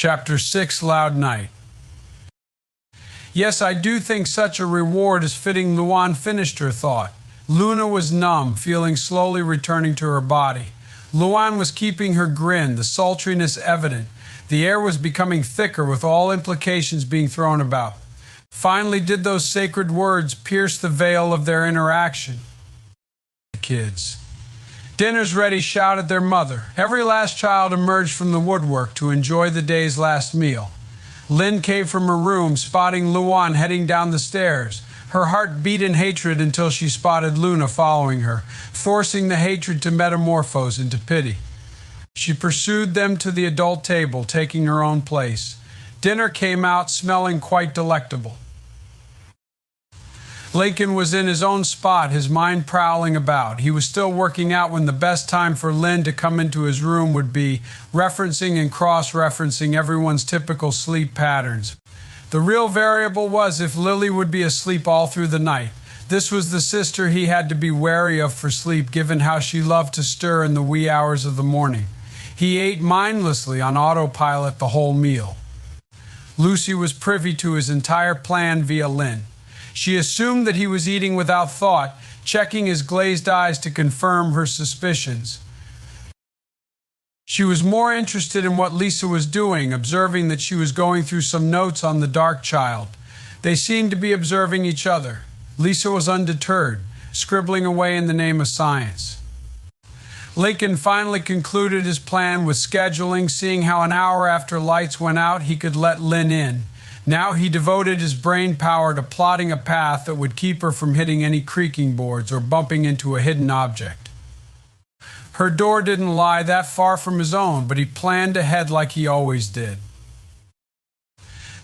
Chapter 6, Loud Night. Yes, I do think such a reward is fitting, Luan finished her thought. Luna was numb, feeling slowly returning to her body. Luan was keeping her grin, the sultriness evident. The air was becoming thicker with all implications being thrown about. Finally did those sacred words pierce the veil of their interaction. The kids. "Dinner's ready," shouted their mother. Every last child emerged from the woodwork to enjoy the day's last meal. Lynn came from her room, spotting Luan heading down the stairs. Her heart beat in hatred until she spotted Luna following her, forcing the hatred to metamorphose into pity. She pursued them to the adult table, taking her own place. Dinner came out smelling quite delectable. Lincoln was in his own spot, his mind prowling about. He was still working out when the best time for Lynn to come into his room would be, referencing and cross-referencing everyone's typical sleep patterns. The real variable was if Lily would be asleep all through the night. This was the sister he had to be wary of for sleep, given how she loved to stir in the wee hours of the morning. He ate mindlessly on autopilot the whole meal. Lucy was privy to his entire plan via Lynn. She assumed that he was eating without thought, checking his glazed eyes to confirm her suspicions. She was more interested in what Lisa was doing, observing that she was going through some notes on the dark child. They seemed to be observing each other. Lisa was undeterred, scribbling away in the name of science. Lincoln finally concluded his plan with scheduling, seeing how an hour after lights went out he could let Lynn in. Now he devoted his brain power to plotting a path that would keep her from hitting any creaking boards or bumping into a hidden object. Her door didn't lie that far from his own, but he planned ahead like he always did.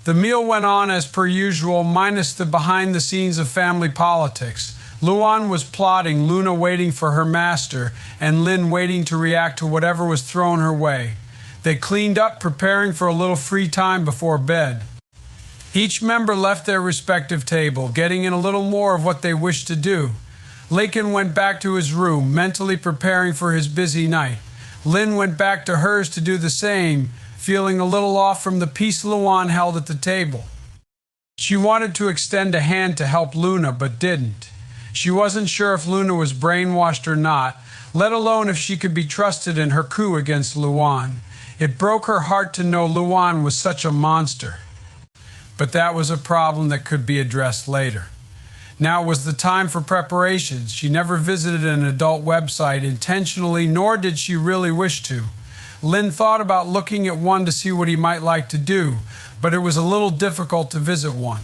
The meal went on as per usual, minus the behind the scenes of family politics. Luan was plotting, Luna waiting for her master, and Lynn waiting to react to whatever was thrown her way. They cleaned up, preparing for a little free time before bed. Each member left their respective table, getting in a little more of what they wished to do. Lincoln went back to his room, mentally preparing for his busy night. Lynn went back to hers to do the same, feeling a little off from the peace Luan held at the table. She wanted to extend a hand to help Luna, but didn't. She wasn't sure if Luna was brainwashed or not, let alone if she could be trusted in her coup against Luan. It broke her heart to know Luan was such a monster. But that was a problem that could be addressed later. Now was the time for preparations. She never visited an adult website intentionally, nor did she really wish to. Lynn thought about looking at one to see what he might like to do, but it was a little difficult to visit one.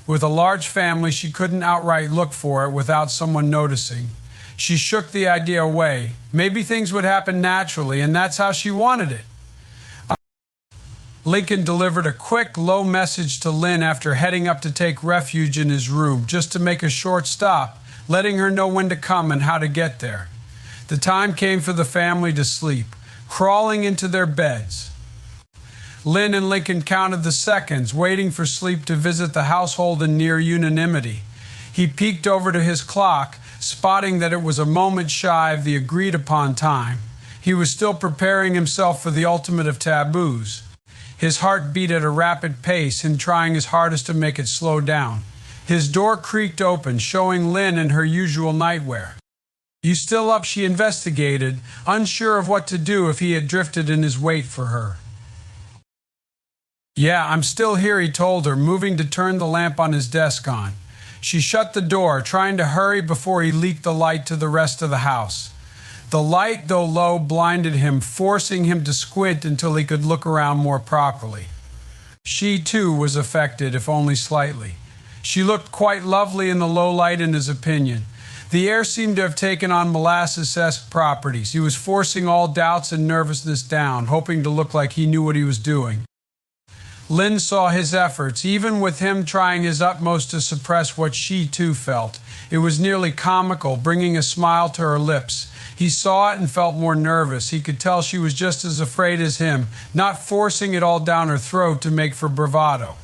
With a large family, she couldn't outright look for it without someone noticing. She shook the idea away. Maybe things would happen naturally, and that's how she wanted it. Lincoln delivered a quick, low message to Lynn after heading up to take refuge in his room, just to make a short stop, letting her know when to come and how to get there. The time came for the family to sleep, crawling into their beds. Lynn and Lincoln counted the seconds, waiting for sleep to visit the household in near unanimity. He peeked over to his clock, spotting that it was a moment shy of the agreed-upon time. He was still preparing himself for the ultimate of taboos. His heart beat at a rapid pace, and trying his hardest to make it slow down. His door creaked open, showing Lynn in her usual nightwear. "You still up?" she investigated, unsure of what to do if he had drifted in his wait for her. "Yeah, I'm still here," he told her, moving to turn the lamp on his desk on. She shut the door, trying to hurry before he leaked the light to the rest of the house. The light, though low, blinded him, forcing him to squint until he could look around more properly. She, too, was affected, if only slightly. She looked quite lovely in the low light, in his opinion. The air seemed to have taken on molasses-esque properties. He was forcing all doubts and nervousness down, hoping to look like he knew what he was doing. Lynn saw his efforts, even with him trying his utmost to suppress what she, too, felt. It was nearly comical, bringing a smile to her lips. He saw it and felt more nervous. He could tell she was just as afraid as him, not forcing it all down her throat to make for bravado.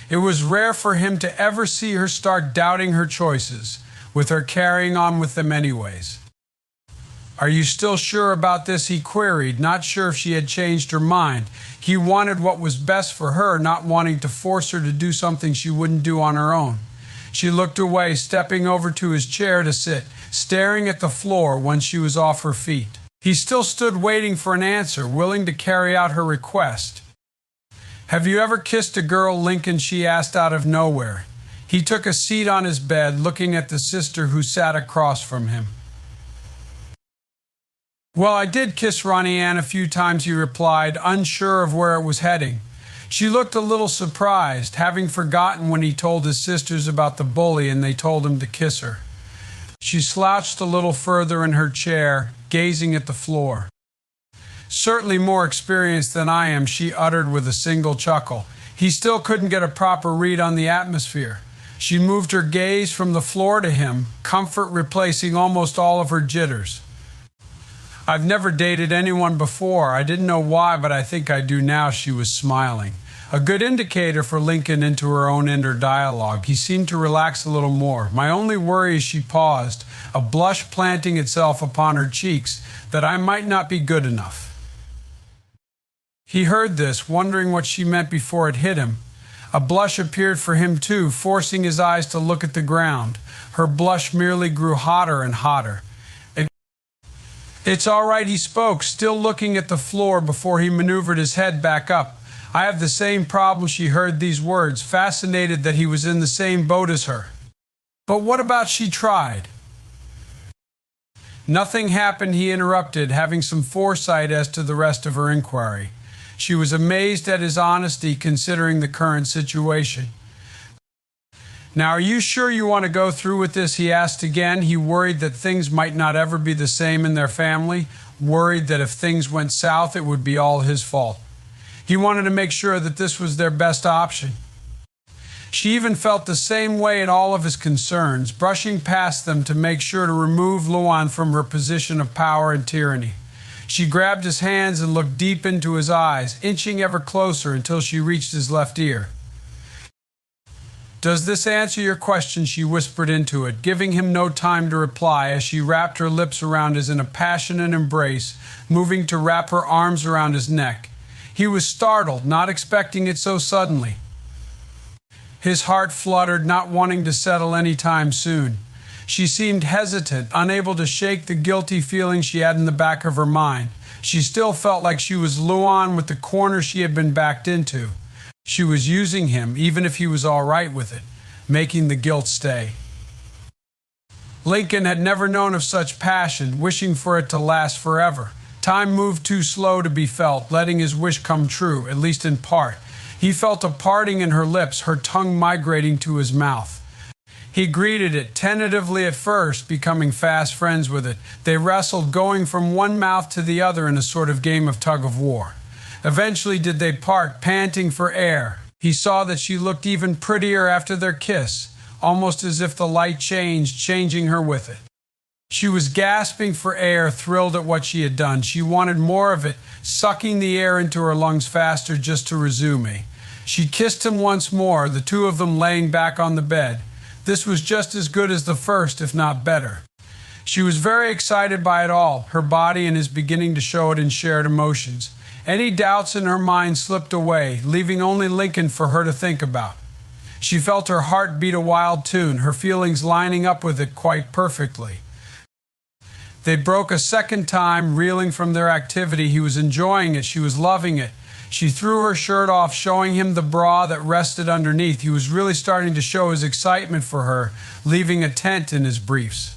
It was rare for him to ever see her start doubting her choices, with her carrying on with them anyways. "Are you still sure about this?" he queried, not sure if she had changed her mind. He wanted what was best for her, not wanting to force her to do something she wouldn't do on her own. She looked away, stepping over to his chair to sit, staring at the floor once she was off her feet. He still stood waiting for an answer, willing to carry out her request. "Have you ever kissed a girl, Lincoln?" she asked out of nowhere. He took a seat on his bed, looking at the sister who sat across from him. "Well, I did kiss Ronnie Ann a few times," he replied, unsure of where it was heading. She looked a little surprised, having forgotten when he told his sisters about the bully and they told him to kiss her. She slouched a little further in her chair, gazing at the floor. "Certainly more experienced than I am," she uttered with a single chuckle. He still couldn't get a proper read on the atmosphere. She moved her gaze from the floor to him, comfort replacing almost all of her jitters. "I've never dated anyone before. I didn't know why, but I think I do now," she was smiling. A good indicator for Lincoln into her own inner dialogue. He seemed to relax a little more. "My only worry," as she paused, a blush planting itself upon her cheeks, "that I might not be good enough." He heard this, wondering what she meant before it hit him. A blush appeared for him too, forcing his eyes to look at the ground. Her blush merely grew hotter and hotter. "It's all right," he spoke, still looking at the floor before he maneuvered his head back up. "I have the same problem." She heard these words, fascinated that he was in the same boat as her. "But what about she tried?" Nothing happened, he interrupted, having some foresight as to the rest of her inquiry. She was amazed at his honesty considering the current situation. "Now, are you sure you want to go through with this?" he asked again. He worried that things might not ever be the same in their family, worried that if things went south, it would be all his fault. He wanted to make sure that this was their best option. She even felt the same way at all of his concerns, brushing past them to make sure to remove Luan from her position of power and tyranny. She grabbed his hands and looked deep into his eyes, inching ever closer until she reached his left ear. "Does this answer your question?" she whispered into it, giving him no time to reply as she wrapped her lips around his in a passionate embrace, moving to wrap her arms around his neck. He was startled, not expecting it so suddenly. His heart fluttered, not wanting to settle any time soon. She seemed hesitant, unable to shake the guilty feeling she had in the back of her mind. She still felt like she was Luan with the corner she had been backed into. She was using him, even if he was all right with it, making the guilt stay. Lincoln had never known of such passion, wishing for it to last forever. Time moved too slow to be felt, letting his wish come true, at least in part. He felt a parting in her lips, her tongue migrating to his mouth. He greeted it, tentatively at first, becoming fast friends with it. They wrestled, going from one mouth to the other in a sort of game of tug-of-war. Eventually did they part, panting for air. He saw that she looked even prettier after their kiss, almost as if the light changed, changing her with it. She was gasping for air, thrilled at what she had done. She wanted more of it, sucking the air into her lungs faster just to resume. She kissed him once more, the two of them laying back on the bed. This was just as good as the first, if not better. She was very excited by it all, her body and his beginning to show it in shared emotions. Any doubts in her mind slipped away, leaving only Lincoln for her to think about. She felt her heart beat a wild tune, her feelings lining up with it quite perfectly. They broke a second time, reeling from their activity. He was enjoying it. She was loving it. She threw her shirt off, showing him the bra that rested underneath. He was really starting to show his excitement for her, leaving a tent in his briefs.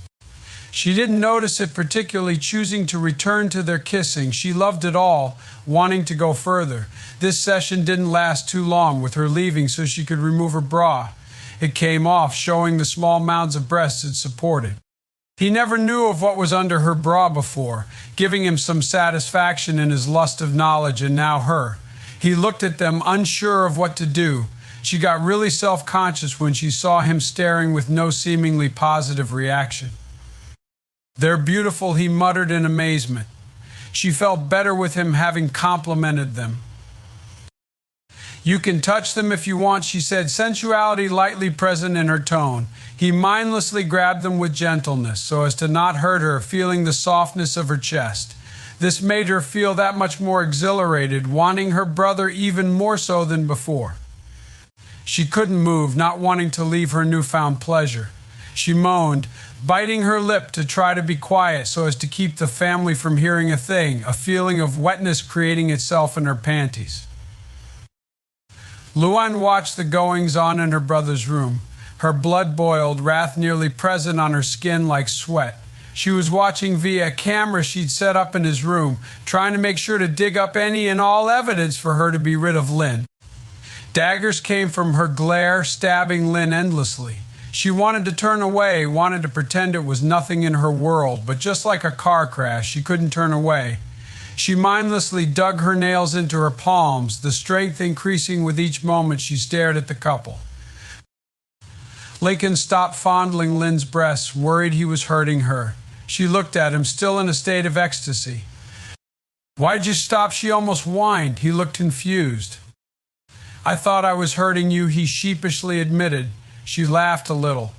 She didn't notice it particularly, choosing to return to their kissing. She loved it all, wanting to go further. This session didn't last too long, with her leaving so she could remove her bra. It came off, showing the small mounds of breasts it supported. He never knew of what was under her bra before, giving him some satisfaction in his lust of knowledge, and now her. He looked at them, unsure of what to do. She got really self-conscious when she saw him staring with no seemingly positive reaction. "They're beautiful," he muttered in amazement. She felt better with him having complimented them. You can touch them if you want, she said, sensuality lightly present in her tone. He mindlessly grabbed them with gentleness, so as to not hurt her, feeling the softness of her chest. This made her feel that much more exhilarated, wanting her brother even more so than before. She couldn't move, not wanting to leave her newfound pleasure. She moaned, biting her lip to try to be quiet so as to keep the family from hearing a thing, a feeling of wetness creating itself in her panties. Luan watched the goings-on in her brother's room. Her blood boiled, wrath nearly present on her skin like sweat. She was watching via a camera she'd set up in his room, trying to make sure to dig up any and all evidence for her to be rid of Lynn. Daggers came from her glare, stabbing Lynn endlessly. She wanted to turn away, wanted to pretend it was nothing in her world, but just like a car crash, she couldn't turn away. She mindlessly dug her nails into her palms, the strength increasing with each moment she stared at the couple. Lincoln stopped fondling Lynn's breasts, worried he was hurting her. She looked at him, still in a state of ecstasy. "Why'd you stop?" she almost whined. He looked confused. "I thought I was hurting you," he sheepishly admitted. She laughed a little.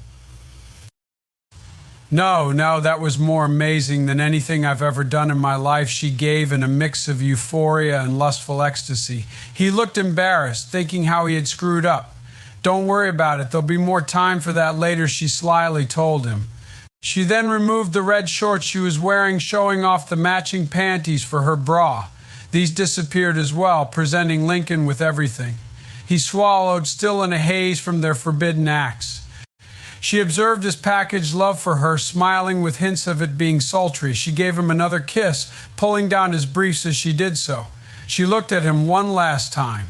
No, that was more amazing than anything I've ever done in my life," she gave in a mix of euphoria and lustful ecstasy. He looked embarrassed, thinking how he had screwed up. "Don't worry about it. There'll be more time for that later," she slyly told him. She then removed the red shorts she was wearing, showing off the matching panties for her bra. These disappeared as well, presenting Lincoln with everything. He swallowed, still in a haze from their forbidden acts. She observed his packaged love for her, smiling with hints of it being sultry. She gave him another kiss, pulling down his briefs as she did so. She looked at him one last time.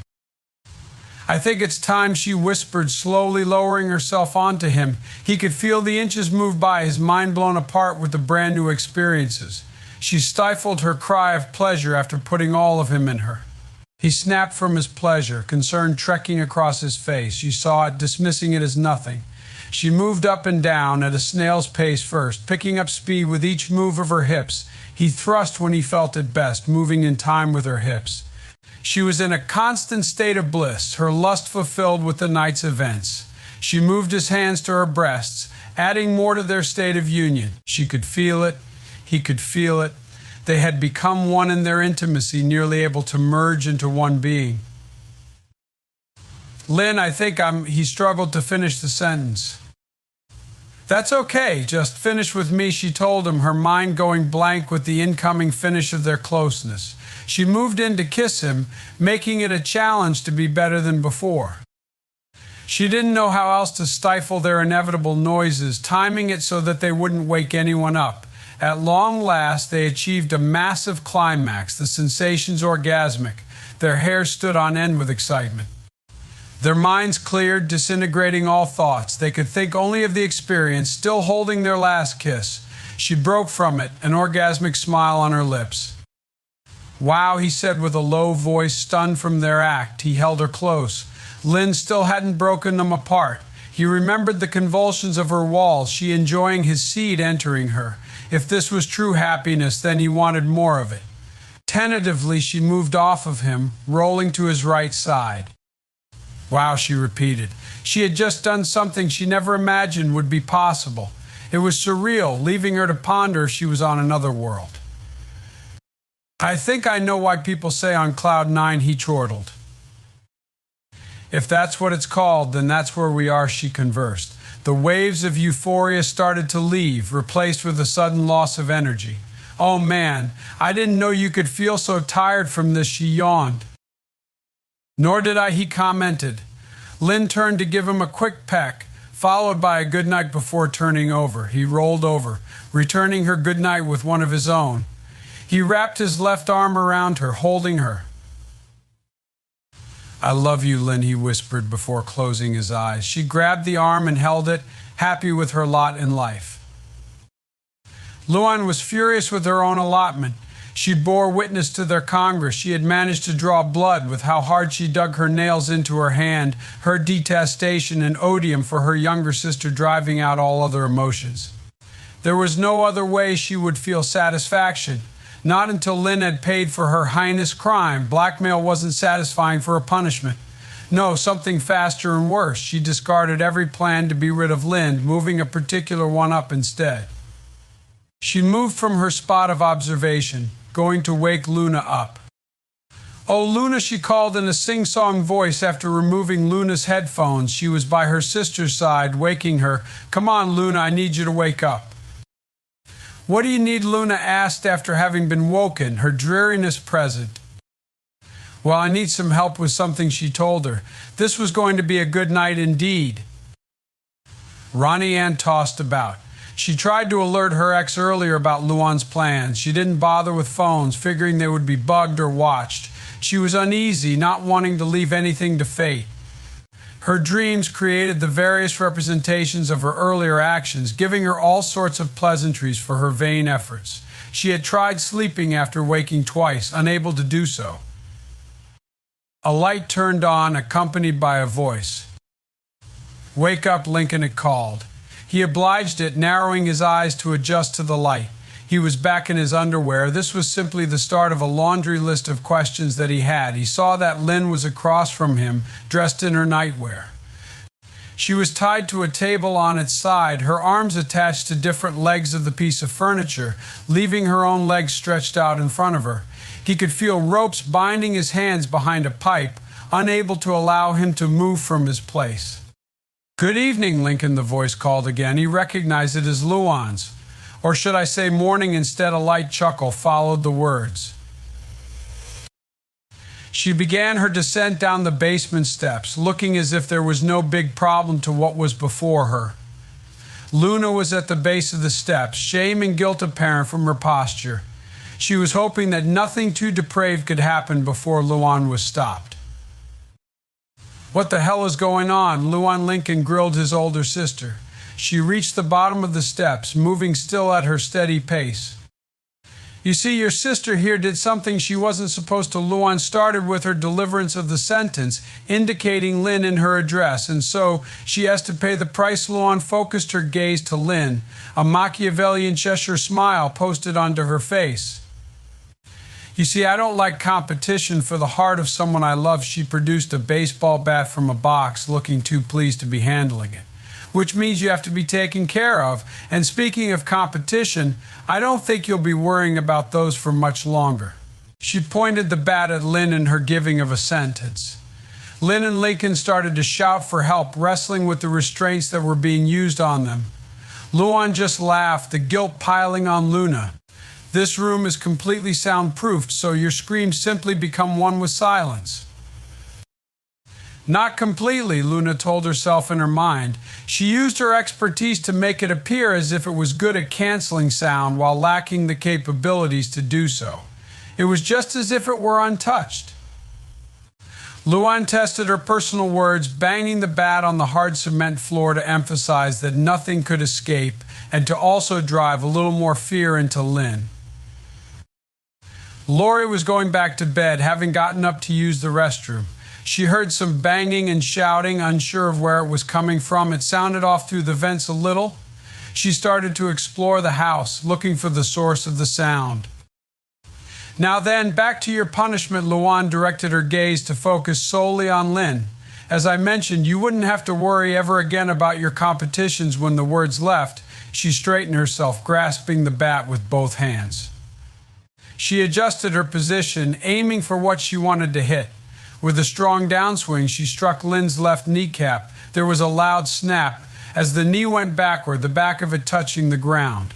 "I think it's time," she whispered, slowly lowering herself onto him. He could feel the inches move by, his mind blown apart with the brand new experiences. She stifled her cry of pleasure after putting all of him in her. He snapped from his pleasure, concern trekking across his face. She saw it, dismissing it as nothing. She moved up and down at a snail's pace first, picking up speed with each move of her hips. He thrust when he felt it best, moving in time with her hips. She was in a constant state of bliss, her lust fulfilled with the night's events. She moved his hands to her breasts, adding more to their state of union. She could feel it. He could feel it. They had become one in their intimacy, nearly able to merge into one being. "Lynn, he struggled to finish the sentence. "That's okay, just finish with me," she told him, her mind going blank with the incoming finish of their closeness. She moved in to kiss him, making it a challenge to be better than before. She didn't know how else to stifle their inevitable noises, timing it so that they wouldn't wake anyone up. At long last, they achieved a massive climax, the sensations orgasmic. Their hair stood on end with excitement. Their minds cleared, disintegrating all thoughts. They could think only of the experience, still holding their last kiss. She broke from it, an orgasmic smile on her lips. "Wow," he said with a low voice, stunned from their act. He held her close. Lynn still hadn't broken them apart. He remembered the convulsions of her walls, she enjoying his seed entering her. If this was true happiness, then he wanted more of it. Tentatively, she moved off of him, rolling to his right side. "Wow," she repeated. She had just done something she never imagined would be possible. It was surreal, leaving her to ponder if she was on another world. "I think I know why people say on cloud nine," he chortled. "If that's what it's called, then that's where we are," she conversed. The waves of euphoria started to leave, replaced with a sudden loss of energy. "Oh man, I didn't know you could feel so tired from this," she yawned. "Nor did I," he commented. Lynn turned to give him a quick peck, followed by a good night before turning over. He rolled over, returning her good night with one of his own. He wrapped his left arm around her, holding her. "I love you, Lynn," he whispered before closing his eyes. She grabbed the arm and held it, happy with her lot in life. Luan was furious with her own allotment. She bore witness to their congress. She had managed to draw blood with how hard she dug her nails into her hand, her detestation and odium for her younger sister driving out all other emotions. There was no other way she would feel satisfaction. Not until Lynn had paid for her heinous crime. Blackmail wasn't satisfying for a punishment. No, something faster and worse. She discarded every plan to be rid of Lynn, moving a particular one up instead. She moved from her spot of observation, going to wake Luna up. "Oh, Luna," she called in a sing-song voice after removing Luna's headphones. She was by her sister's side, waking her. "Come on, Luna, I need you to wake up." "What do you need?" Luna asked after having been woken, her dreariness present. "Well, I need some help with something," she told her. This was going to be a good night indeed. Ronnie Ann tossed about. She tried to alert her ex earlier about Luan's plans. She didn't bother with phones, figuring they would be bugged or watched. She was uneasy, not wanting to leave anything to fate. Her dreams created the various representations of her earlier actions, giving her all sorts of pleasantries for her vain efforts. She had tried sleeping after waking twice, unable to do so. A light turned on, accompanied by a voice. "Wake up, Lincoln," it called. He obliged it, narrowing his eyes to adjust to the light. He was back in his underwear. This was simply the start of a laundry list of questions that he had. He saw that Lynn was across from him, dressed in her nightwear. She was tied to a table on its side, her arms attached to different legs of the piece of furniture, leaving her own legs stretched out in front of her. He could feel ropes binding his hands behind a pipe, unable to allow him to move from his place. "Good evening, Lincoln," the voice called again. He recognized it as Luan's. Or should I say morning instead? A light chuckle followed the words. She began her descent down the basement steps, looking as if there was no big problem to what was before her. Luna was at the base of the steps, shame and guilt apparent from her posture. She was hoping that nothing too depraved could happen before Luan was stopped. "What the hell is going on?" Luan Lincoln grilled his older sister. She reached the bottom of the steps, moving still at her steady pace. "You see, your sister here did something she wasn't supposed to." Luan started with her deliverance of the sentence, indicating Lynn in her address, and so she has to pay the price. Luan focused her gaze to Lynn, a Machiavellian Cheshire smile posted onto her face. "You see, I don't like competition for the heart of someone I love." She produced a baseball bat from a box, looking too pleased to be handling it. "Which means you have to be taken care of. And speaking of competition, I don't think you'll be worrying about those for much longer." She pointed the bat at Lynn in her giving of a sentence. Lynn and Lincoln started to shout for help, wrestling with the restraints that were being used on them. Luan just laughed, the guilt piling on Luna. "This room is completely soundproofed, so your screams simply become one with silence." "Not completely," Luna told herself in her mind. She used her expertise to make it appear as if it was good at canceling sound while lacking the capabilities to do so. It was just as if it were untouched. Luan tested her personal words, banging the bat on the hard cement floor to emphasize that nothing could escape and to also drive a little more fear into Lynn. Lori was going back to bed, having gotten up to use the restroom. She heard some banging and shouting, unsure of where it was coming from. It sounded off through the vents a little. She started to explore the house, looking for the source of the sound. "Now then, back to your punishment." Luan directed her gaze to focus solely on Lynn. "As I mentioned, you wouldn't have to worry ever again about your competitions." When the words left, she straightened herself, grasping the bat with both hands. She adjusted her position, aiming for what she wanted to hit. With a strong downswing, she struck Lynn's left kneecap. There was a loud snap as the knee went backward, the back of it touching the ground.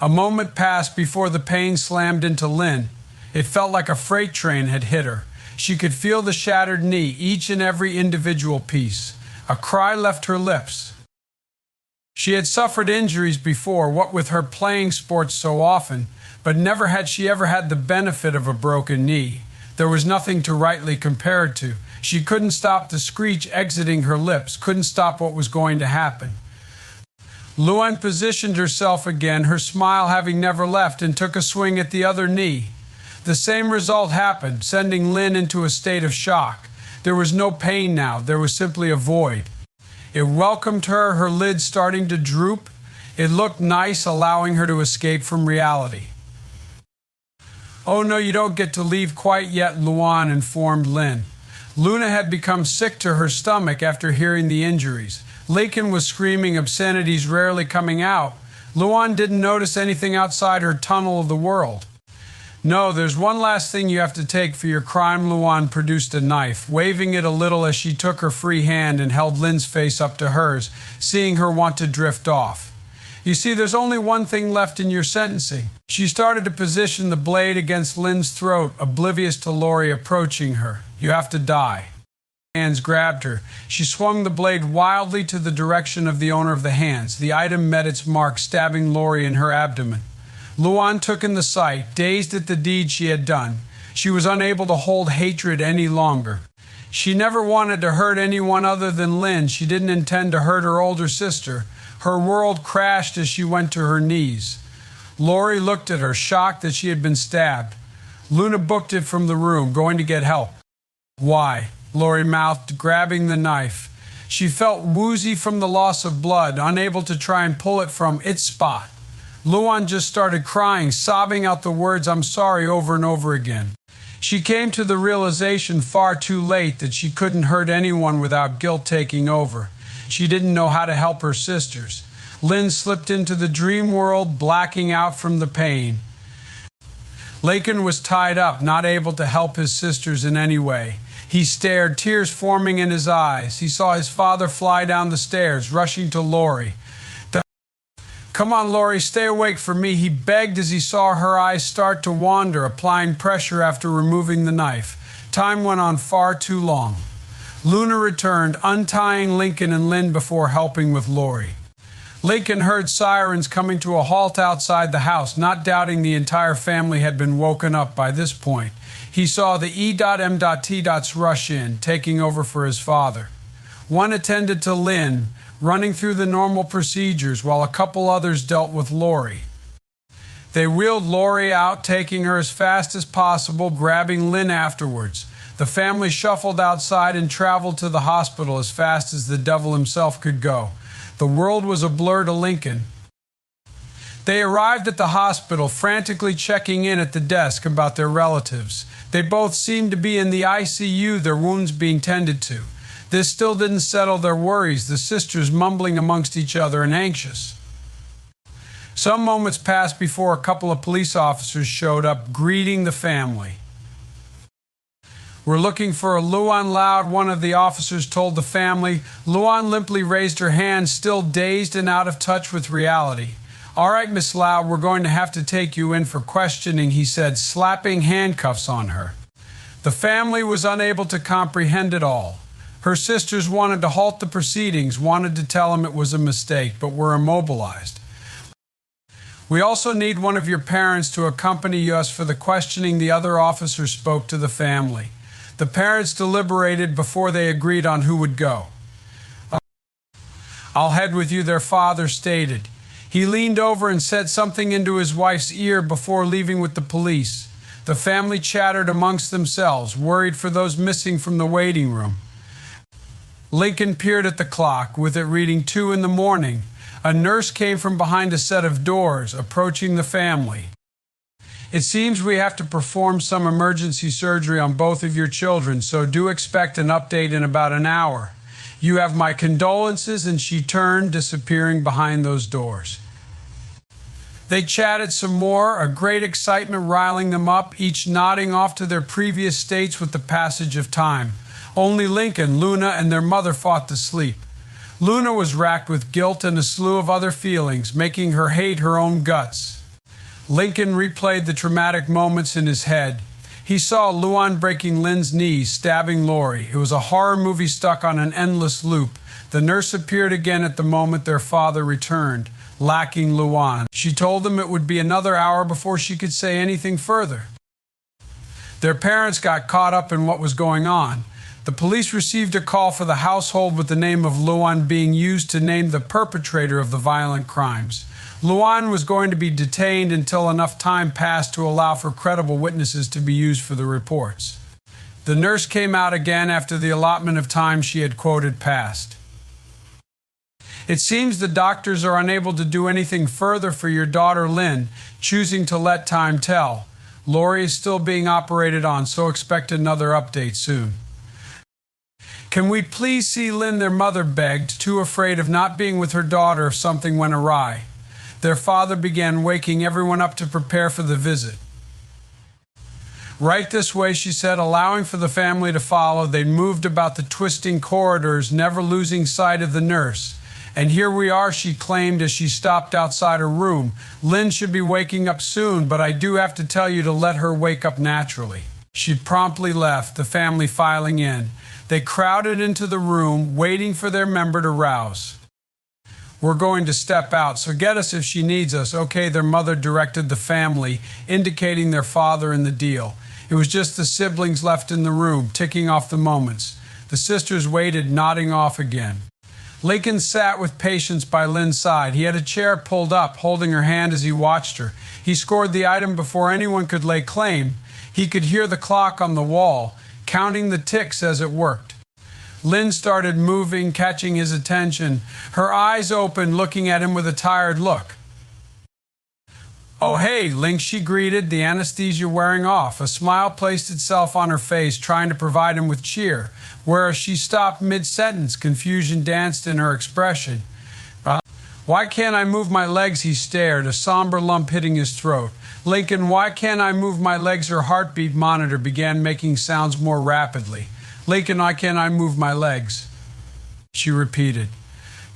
A moment passed before the pain slammed into Lynn. It felt like a freight train had hit her. She could feel the shattered knee, each and every individual piece. A cry left her lips. She had suffered injuries before, what with her playing sports so often, but never had she ever had the benefit of a broken knee. There was nothing to rightly compare it to. She couldn't stop the screech exiting her lips, couldn't stop what was going to happen. Luan positioned herself again, her smile having never left, and took a swing at the other knee. The same result happened, sending Lynn into a state of shock. There was no pain now, there was simply a void. It welcomed her, her lids starting to droop. It looked nice, allowing her to escape from reality. "Oh no, you don't get to leave quite yet," Luan informed Lynn. Luna had become sick to her stomach after hearing the injuries. Lincoln was screaming obscenities rarely coming out. Luan didn't notice anything outside her tunnel of the world. No, there's one last thing you have to take for your crime. Luan produced a knife, waving it a little as she took her free hand and held Lynn's face up to hers, seeing her want to drift off. You see, there's only one thing left in your sentencing. She started to position the blade against Lynn's throat, oblivious to Lori approaching her. You have to die. Hands grabbed her. She swung the blade wildly to the direction of the owner of the hands. The item met its mark, stabbing Lori in her abdomen. Luan took in the sight, dazed at the deed she had done. She was unable to hold hatred any longer. She never wanted to hurt anyone other than Lynn. She didn't intend to hurt her older sister. Her world crashed as she went to her knees. Lori looked at her, shocked that she had been stabbed. Luna booked it from the room, going to get help. Why? Lori mouthed, grabbing the knife. She felt woozy from the loss of blood, unable to try and pull it from its spot. Luan just started crying, sobbing out the words "I'm sorry" over and over again. She came to the realization far too late that she couldn't hurt anyone without guilt taking over. She didn't know how to help her sisters. Lynn slipped into the dream world, blacking out from the pain. Lincoln was tied up, not able to help his sisters in any way. He stared, tears forming in his eyes. He saw his father fly down the stairs, rushing to Lori. "Come on, Lori, stay awake for me," he begged as he saw her eyes start to wander, applying pressure after removing the knife. Time went on far too long. Luna returned, untying Lincoln and Lynn before helping with Lori. Lincoln heard sirens coming to a halt outside the house, not doubting the entire family had been woken up by this point. He saw the E.M.T. rush in, taking over for his father. One attended to Lynn, running through the normal procedures, while a couple others dealt with Lori. They wheeled Lori out, taking her as fast as possible, grabbing Lynn afterwards. The family shuffled outside and traveled to the hospital as fast as the devil himself could go. The world was a blur to Lincoln. They arrived at the hospital, frantically checking in at the desk about their relatives. They both seemed to be in the ICU, their wounds being tended to. This still didn't settle their worries, the sisters mumbling amongst each other and anxious. Some moments passed before a couple of police officers showed up, greeting the family. "We're looking for a Luan Loud," one of the officers told the family. Luan limply raised her hand, still dazed and out of touch with reality. "All right, Miss Loud, we're going to have to take you in for questioning," he said, slapping handcuffs on her. The family was unable to comprehend it all. Her sisters wanted to halt the proceedings, wanted to tell him it was a mistake, but were immobilized. "We also need one of your parents to accompany us for the questioning," the other officer spoke to the family. The parents deliberated before they agreed on who would go. "I'll head with you," their father stated. He leaned over and said something into his wife's ear before leaving with the police. The family chattered amongst themselves, worried for those missing from the waiting room. Lincoln peered at the clock, with it reading 2 in the morning. A nurse came from behind a set of doors, approaching the family. "It seems we have to perform some emergency surgery on both of your children, so do expect an update in about an hour. You have my condolences," and she turned, disappearing behind those doors. They chatted some more, a great excitement riling them up, each nodding off to their previous states with the passage of time. Only Lincoln, Luna, and their mother fought to sleep. Luna was racked with guilt and a slew of other feelings, making her hate her own guts. Lincoln replayed the traumatic moments in his head. He saw Luan breaking Lynn's knees, stabbing Lori. It was a horror movie stuck on an endless loop. The nurse appeared again at the moment their father returned, lacking Luan. She told them it would be another hour before she could say anything further. Their parents got caught up in what was going on. The police received a call for the household with the name of Luan being used to name the perpetrator of the violent crimes. Luan was going to be detained until enough time passed to allow for credible witnesses to be used for the reports. The nurse came out again after the allotment of time she had quoted passed. "It seems the doctors are unable to do anything further for your daughter Lynn, choosing to let time tell. Lori is still being operated on, so expect another update soon." "Can we please see Lynn?" their mother begged, too afraid of not being with her daughter if something went awry. Their father began waking everyone up to prepare for the visit. "Right this way," she said, allowing for the family to follow. They moved about the twisting corridors, never losing sight of the nurse. "And here we are," she claimed as she stopped outside her room. "Lynn should be waking up soon, but I do have to tell you to let her wake up naturally." She promptly left, the family filing in. They crowded into the room, waiting for their member to rouse. "We're going to step out, so get us if she needs us." "Okay," their mother directed the family, indicating their father in the deal. It was just the siblings left in the room, ticking off the moments. The sisters waited, nodding off again. Lincoln sat with patience by Lynn's side. He had a chair pulled up, holding her hand as he watched her. He scored the item before anyone could lay claim. He could hear the clock on the wall, counting the ticks as it worked. Lynn started moving, catching his attention, her eyes open, looking at him with a tired look. "Oh, hey, Link," she greeted, the anesthesia wearing off. A smile placed itself on her face, trying to provide him with cheer, whereas she stopped mid-sentence. Confusion danced in her expression. "Why can't I move my legs?" he stared, a somber lump hitting his throat. "Lincoln, why can't I move my legs?" Her heartbeat monitor began making sounds more rapidly. "Lincoln, why can't I move my legs?" she repeated.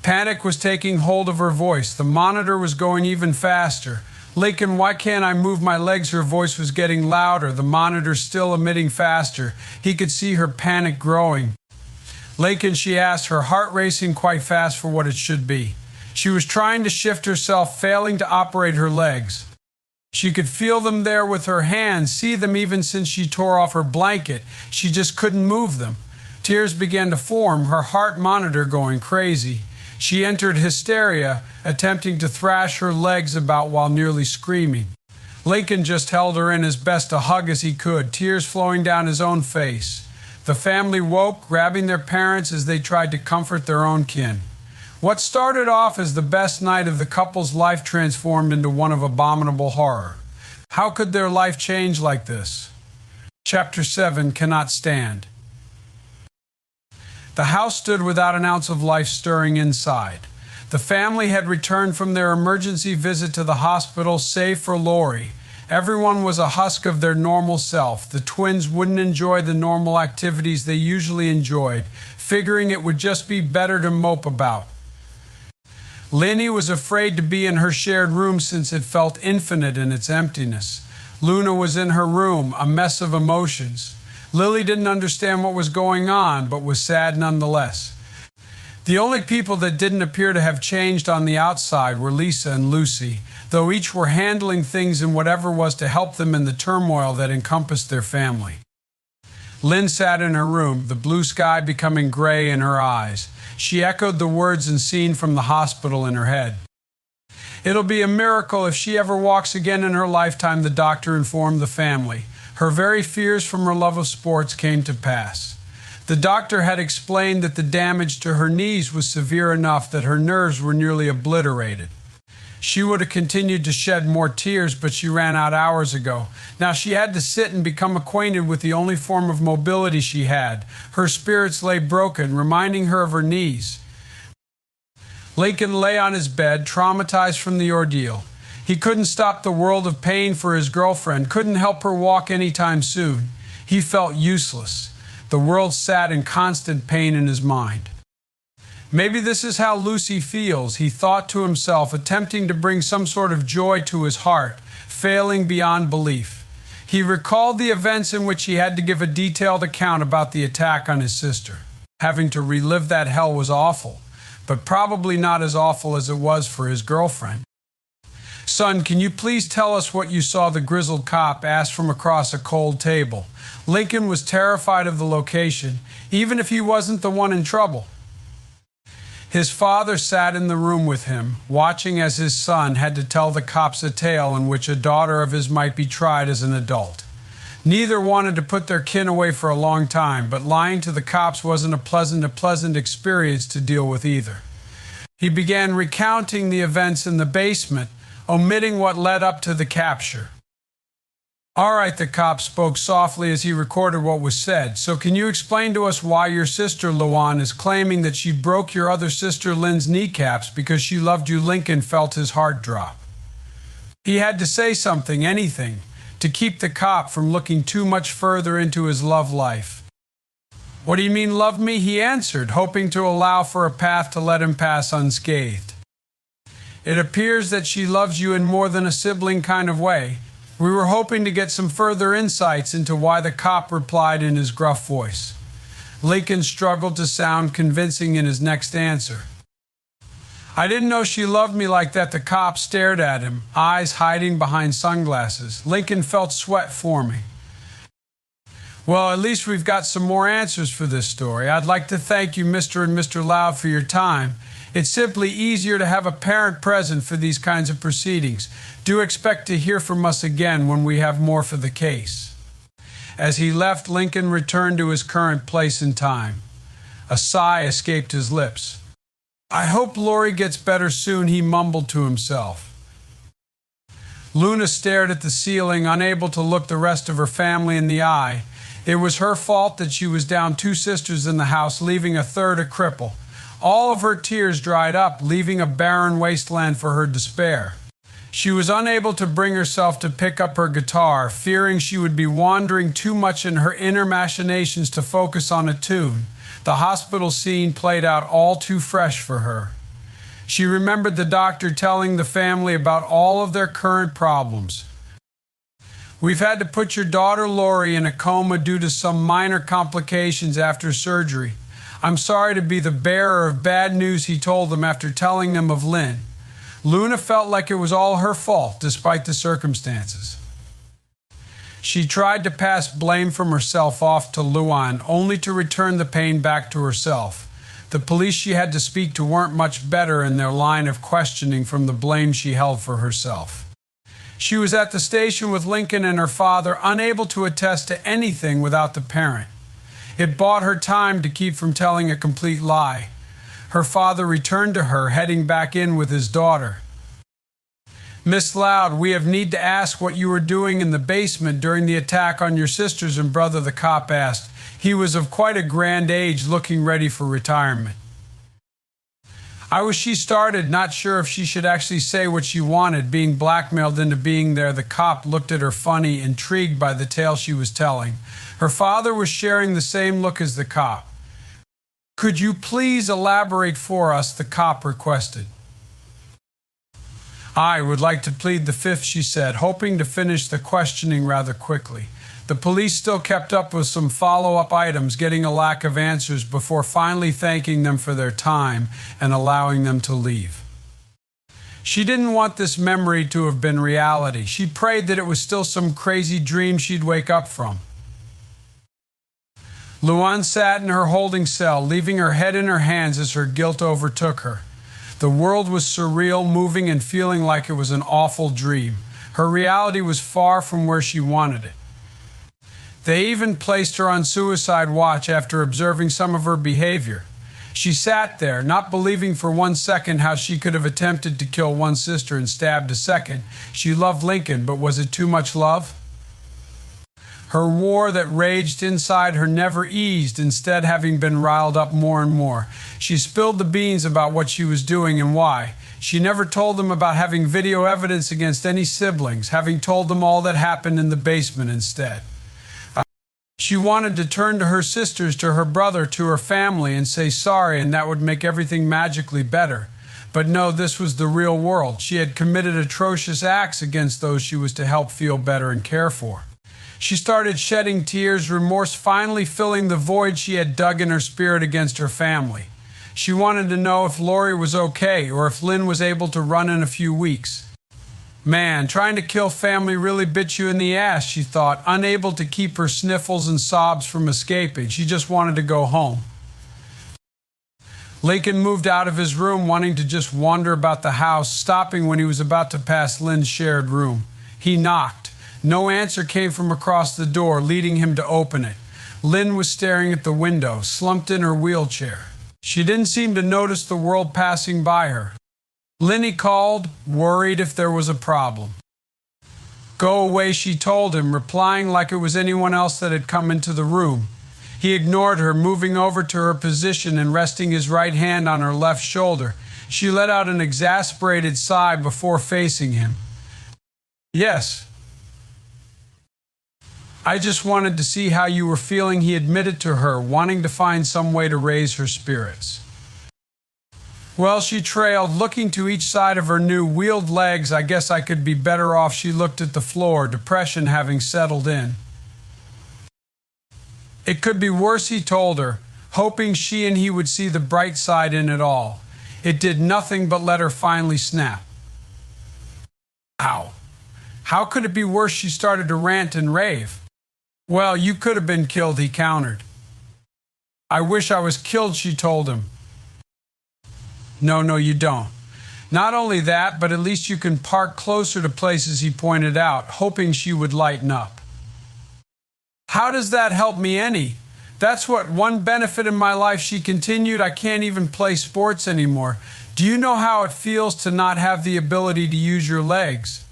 Panic was taking hold of her voice. The monitor was going even faster. "Lincoln, why can't I move my legs?" Her voice was getting louder, the monitor still emitting faster. He could see her panic growing. "Lincoln," she asked, her heart racing quite fast for what it should be. She was trying to shift herself, failing to operate her legs. She could feel them there with her hands, see them even since she tore off her blanket. She just couldn't move them. Tears began to form, her heart monitor going crazy. She entered hysteria, attempting to thrash her legs about while nearly screaming. Lincoln just held her in as best a hug as he could, tears flowing down his own face. The family woke, grabbing their parents as they tried to comfort their own kin. What started off as the best night of the couple's life transformed into one of abominable horror. How could their life change like this? Chapter 7, Cannot Stand. The house stood without an ounce of life stirring inside. The family had returned from their emergency visit to the hospital, save for Lori. Everyone was a husk of their normal self. The twins wouldn't enjoy the normal activities they usually enjoyed, figuring it would just be better to mope about. Lenny was afraid to be in her shared room since it felt infinite in its emptiness. Luna was in her room, a mess of emotions. Lily didn't understand what was going on, but was sad nonetheless. The only people that didn't appear to have changed on the outside were Lisa and Lucy, though each were handling things in whatever was to help them in the turmoil that encompassed their family. Lynn sat in her room, the blue sky becoming gray in her eyes. She echoed the words and scene from the hospital in her head. "It'll be a miracle if she ever walks again in her lifetime," the doctor informed the family. Her very fears from her love of sports came to pass. The doctor had explained that the damage to her knees was severe enough that her nerves were nearly obliterated. She would have continued to shed more tears, but she ran out hours ago. Now she had to sit and become acquainted with the only form of mobility she had. Her spirits lay broken, reminding her of her knees. Lincoln lay on his bed, traumatized from the ordeal. He couldn't stop the world of pain for his girlfriend, couldn't help her walk anytime soon. He felt useless. The world sat in constant pain in his mind. Maybe this is how Lucy feels, he thought to himself, attempting to bring some sort of joy to his heart, failing beyond belief. He recalled the events in which he had to give a detailed account about the attack on his sister. Having to relive that hell was awful, but probably not as awful as it was for his girlfriend. "Son, can you please tell us what you saw?" the grizzled cop asked from across a cold table. Lincoln was terrified of the location, even if he wasn't the one in trouble. His father sat in the room with him, watching as his son had to tell the cops a tale in which a daughter of his might be tried as an adult. Neither wanted to put their kin away for a long time, but lying to the cops wasn't a pleasant experience to deal with either. He began recounting the events in the basement, omitting what led up to the capture. All right, the cop spoke softly as he recorded what was said. So can you explain to us why your sister, Luan, is claiming that she broke your other sister, Lynn's kneecaps because she loved you? Lincoln felt his heart drop. He had to say something, anything, to keep the cop from looking too much further into his love life. What do you mean, love me? He answered, hoping to allow for a path to let him pass unscathed. It appears that she loves you in more than a sibling kind of way. We were hoping to get some further insights into why the cop replied in his gruff voice. Lincoln struggled to sound convincing in his next answer. I didn't know she loved me like that. The cop stared at him, eyes hiding behind sunglasses. Lincoln felt sweat forming. Well, at least we've got some more answers for this story. I'd like to thank you, Mr. and Mr. Loud, for your time. It's simply easier to have a parent present for these kinds of proceedings. Do expect to hear from us again when we have more for the case. As he left, Lincoln returned to his current place in time. A sigh escaped his lips. I hope Lori gets better soon, he mumbled to himself. Luna stared at the ceiling, unable to look the rest of her family in the eye. It was her fault that she was down 2 sisters in the house, leaving a third a cripple. All of her tears dried up, leaving a barren wasteland for her despair. She was unable to bring herself to pick up her guitar, fearing she would be wandering too much in her inner machinations to focus on a tune. The hospital scene played out all too fresh for her. She remembered the doctor telling the family about all of their current problems. We've had to put your daughter Lori in a coma due to some minor complications after surgery. I'm sorry to be the bearer of bad news, he told them after telling them of Lynn. Luna felt like it was all her fault, despite the circumstances. She tried to pass blame from herself off to Luan, only to return the pain back to herself. The police she had to speak to weren't much better in their line of questioning from the blame she held for herself. She was at the station with Lincoln and her father, unable to attest to anything without the parent. It bought her time to keep from telling a complete lie. Her father returned to her, heading back in with his daughter. Miss Loud, we have need to ask what you were doing in the basement during the attack on your sisters and brother, the cop asked. He was of quite a grand age, looking ready for retirement. She started, not sure if she should actually say what she wanted, being blackmailed into being there. The cop looked at her funny, intrigued by the tale she was telling. Her father was sharing the same look as the cop. Could you please elaborate for us, the cop requested. I would like to plead the fifth, she said, hoping to finish the questioning rather quickly. The police still kept up with some follow-up items, getting a lack of answers before finally thanking them for their time and allowing them to leave. She didn't want this memory to have been reality. She prayed that it was still some crazy dream she'd wake up from. Luan sat in her holding cell, leaving her head in her hands as her guilt overtook her. The world was surreal, moving and feeling like it was an awful dream. Her reality was far from where she wanted it. They even placed her on suicide watch after observing some of her behavior. She sat there, not believing for 1 second how she could have attempted to kill one sister and stabbed a second. She loved Lincoln, but was it too much love? Her war that raged inside her never eased, instead having been riled up more and more. She spilled the beans about what she was doing and why. She never told them about having video evidence against any siblings, having told them all that happened in the basement instead. She wanted to turn to her sisters, to her brother, to her family, and say sorry, and that would make everything magically better. But no, this was the real world. She had committed atrocious acts against those she was to help feel better and care for. She started shedding tears, remorse finally filling the void she had dug in her spirit against her family. She wanted to know if Lori was okay, or if Lynn was able to run in a few weeks. Man, trying to kill family really bit you in the ass, she thought, unable to keep her sniffles and sobs from escaping. She just wanted to go home. Lincoln moved out of his room, wanting to just wander about the house, stopping when he was about to pass Lynn's shared room. He knocked. No answer came from across the door, leading him to open it. Lynn was staring at the window, slumped in her wheelchair. She didn't seem to notice the world passing by her. Lynn, he called, worried if there was a problem. Go away, she told him, replying like it was anyone else that had come into the room. He ignored her, moving over to her position and resting his right hand on her left shoulder. She let out an exasperated sigh before facing him. Yes. I just wanted to see how you were feeling, he admitted to her, wanting to find some way to raise her spirits. Well, she trailed, looking to each side of her new wheeled legs. I guess I could be better off. She looked at the floor, depression having settled in. It could be worse, he told her, hoping she and he would see the bright side in it all. It did nothing but let her finally snap. Ow. How could it be worse? She started to rant and rave. Well, you could have been killed, he countered. I wish I was killed, she told him. No, you don't. Not only that, but at least you can park closer to places, he pointed out, hoping she would lighten up. How does that help me any? That's what one benefit in my life, she continued. I can't even play sports anymore. Do you know how it feels to not have the ability to use your legs?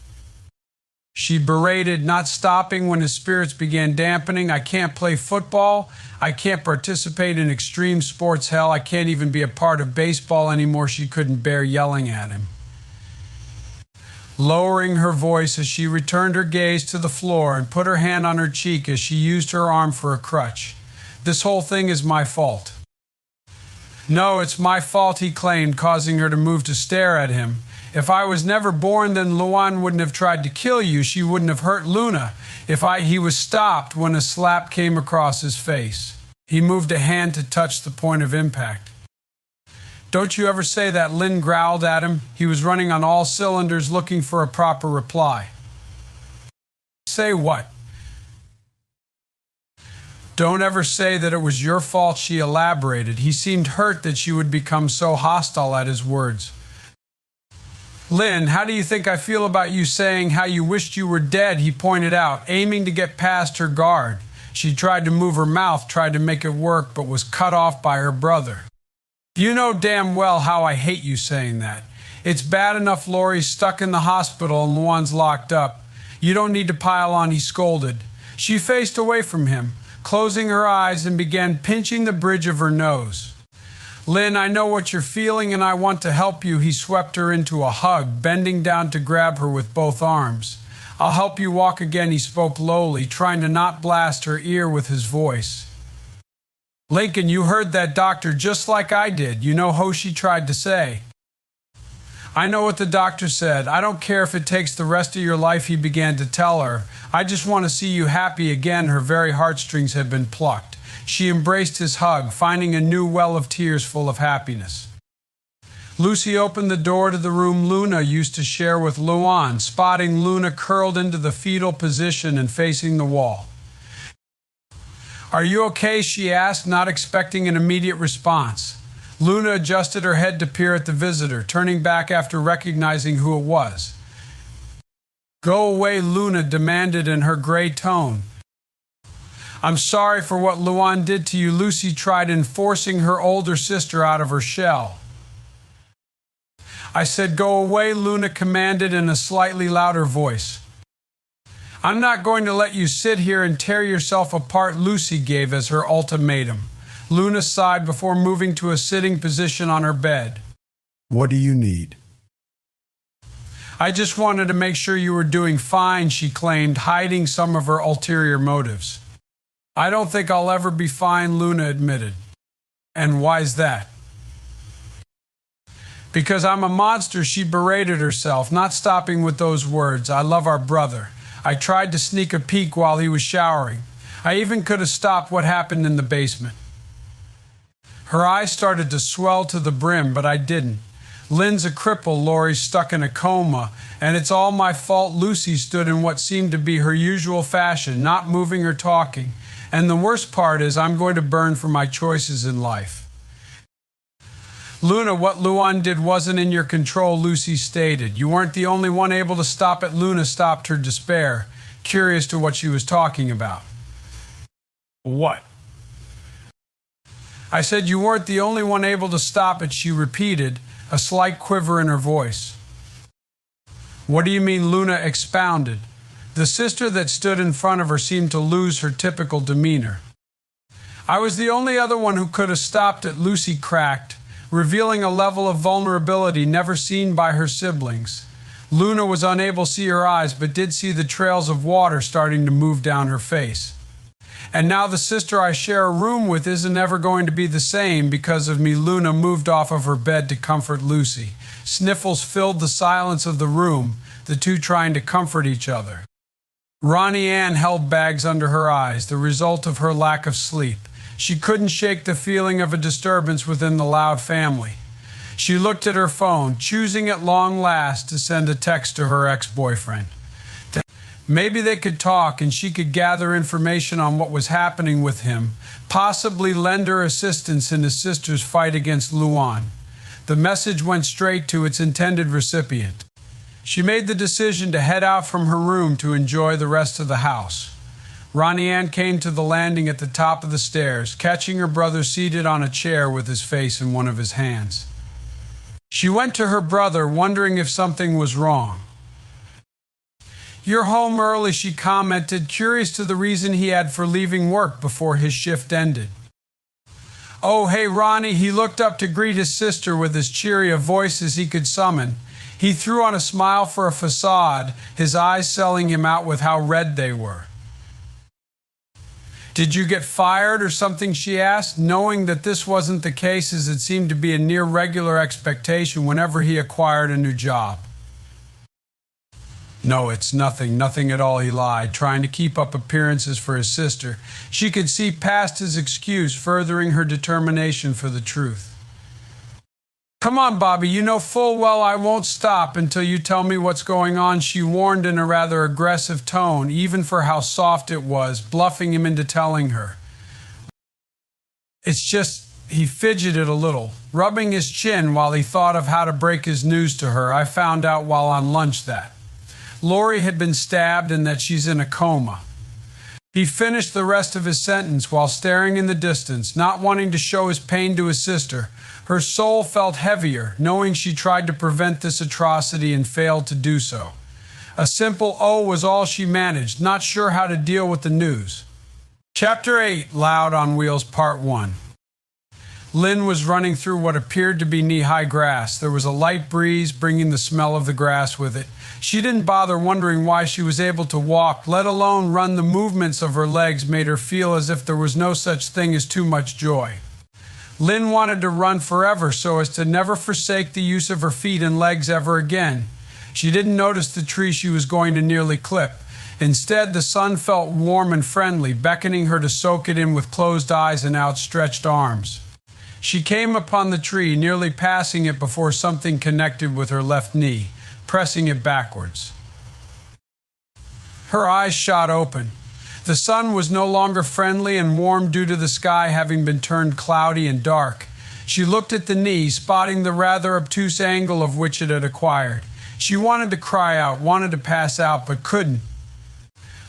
She berated, not stopping when his spirits began dampening. I can't play football. I can't participate in extreme sports. Hell, I can't even be a part of baseball anymore. She couldn't bear yelling at him. Lowering her voice as she returned her gaze to the floor and put her hand on her cheek as she used her arm for a crutch. This whole thing is my fault. No, it's my fault, he claimed, causing her to move to stare at him. If I was never born, then Luan wouldn't have tried to kill you. She wouldn't have hurt Luna. He was stopped when a slap came across his face. He moved a hand to touch the point of impact. Don't you ever say that, Lynn growled at him. He was running on all cylinders looking for a proper reply. Say what? Don't ever say that it was your fault, she elaborated. He seemed hurt that she would become so hostile at his words. Lynn, how do you think I feel about you saying how you wished you were dead, he pointed out, aiming to get past her guard. She tried to move her mouth, tried to make it work, but was cut off by her brother. You know damn well how I hate you saying that. It's bad enough Lori's stuck in the hospital and Luan's locked up. You don't need to pile on, he scolded. She faced away from him, closing her eyes and began pinching the bridge of her nose. Lynn, I know what you're feeling and I want to help you. He swept her into a hug, bending down to grab her with both arms. I'll help you walk again, he spoke lowly, trying to not blast her ear with his voice. Lincoln, you heard that doctor just like I did. You know, Hoshi tried to say. I know what the doctor said. I don't care if it takes the rest of your life, he began to tell her. I just want to see you happy again. Her very heartstrings had been plucked. She embraced his hug, finding a new well of tears full of happiness. Lucy opened the door to the room Luna used to share with Luan, spotting Luna curled into the fetal position and facing the wall. Are you okay? She asked, not expecting an immediate response. Luna adjusted her head to peer at the visitor, turning back after recognizing who it was. Go away, Luna demanded in her gray tone. I'm sorry for what Luan did to you, Lucy tried, enforcing her older sister out of her shell. I said go away, Luna commanded in a slightly louder voice. I'm not going to let you sit here and tear yourself apart, Lucy gave as her ultimatum. Luna sighed before moving to a sitting position on her bed. What do you need? I just wanted to make sure you were doing fine, she claimed, hiding some of her ulterior motives. I don't think I'll ever be fine, Luna admitted. And why's that? Because I'm a monster, she berated herself, not stopping with those words. I love our brother. I tried to sneak a peek while he was showering. I even could have stopped what happened in the basement. Her eyes started to swell to the brim, but I didn't. Lynn's a cripple, Lori's stuck in a coma, and it's all my fault. Lucy stood in what seemed to be her usual fashion, not moving or talking. And the worst part is I'm going to burn for my choices in life. Luna, what Luan did wasn't in your control, Lucy stated. You weren't the only one able to stop it. Luna stopped her despair, curious to what she was talking about. What? I said you weren't the only one able to stop it, she repeated, a slight quiver in her voice. What do you mean? Luna expounded. The sister that stood in front of her seemed to lose her typical demeanor. I was the only other one who could have stopped it, Lucy cracked, revealing a level of vulnerability never seen by her siblings. Luna was unable to see her eyes, but did see the trails of water starting to move down her face. And now the sister I share a room with isn't ever going to be the same because of me. Luna moved off of her bed to comfort Lucy. Sniffles filled the silence of the room, the two trying to comfort each other. Ronnie Ann held bags under her eyes, the result of her lack of sleep. She couldn't shake the feeling of a disturbance within the Loud family. She looked at her phone, choosing at long last to send a text to her ex-boyfriend. Maybe they could talk and she could gather information on what was happening with him, possibly lend her assistance in his sister's fight against Luan. The message went straight to its intended recipient. She made the decision to head out from her room to enjoy the rest of the house. Ronnie Ann came to the landing at the top of the stairs, catching her brother seated on a chair with his face in one of his hands. She went to her brother, wondering if something was wrong. "You're home early," she commented, curious to the reason he had for leaving work before his shift ended. "Oh, hey, Ronnie." He looked up to greet his sister with as cheery a voice as he could summon. He threw on a smile for a facade, his eyes selling him out with how red they were. "Did you get fired or something?" she asked, knowing that this wasn't the case, as it seemed to be a near regular expectation whenever he acquired a new job. "No, it's nothing at all," he lied, trying to keep up appearances for his sister. She could see past his excuse, furthering her determination for the truth. "Come on, Bobby, you know full well I won't stop until you tell me what's going on," she warned in a rather aggressive tone, even for how soft it was, bluffing him into telling her. "It's just," he fidgeted a little, rubbing his chin while he thought of how to break his news to her. "I found out while on lunch that Lori had been stabbed and that she's in a coma." He finished the rest of his sentence while staring in the distance, not wanting to show his pain to his sister. Her soul felt heavier, knowing she tried to prevent this atrocity and failed to do so. A simple "oh" was all she managed, not sure how to deal with the news. Chapter 8, Loud on Wheels, Part 1. Lynn was running through what appeared to be knee-high grass. There was a light breeze, bringing the smell of the grass with it. She didn't bother wondering why she was able to walk, let alone run. The movements of her legs made her feel as if there was no such thing as too much joy. Lynn wanted to run forever so as to never forsake the use of her feet and legs ever again. She didn't notice the tree she was going to nearly clip. Instead, the sun felt warm and friendly, beckoning her to soak it in with closed eyes and outstretched arms. She came upon the tree, nearly passing it before something connected with her left knee, pressing it backwards. Her eyes shot open. The sun was no longer friendly and warm due to the sky having been turned cloudy and dark. She looked at the knee, spotting the rather obtuse angle of which it had acquired. She wanted to cry out, wanted to pass out, but couldn't.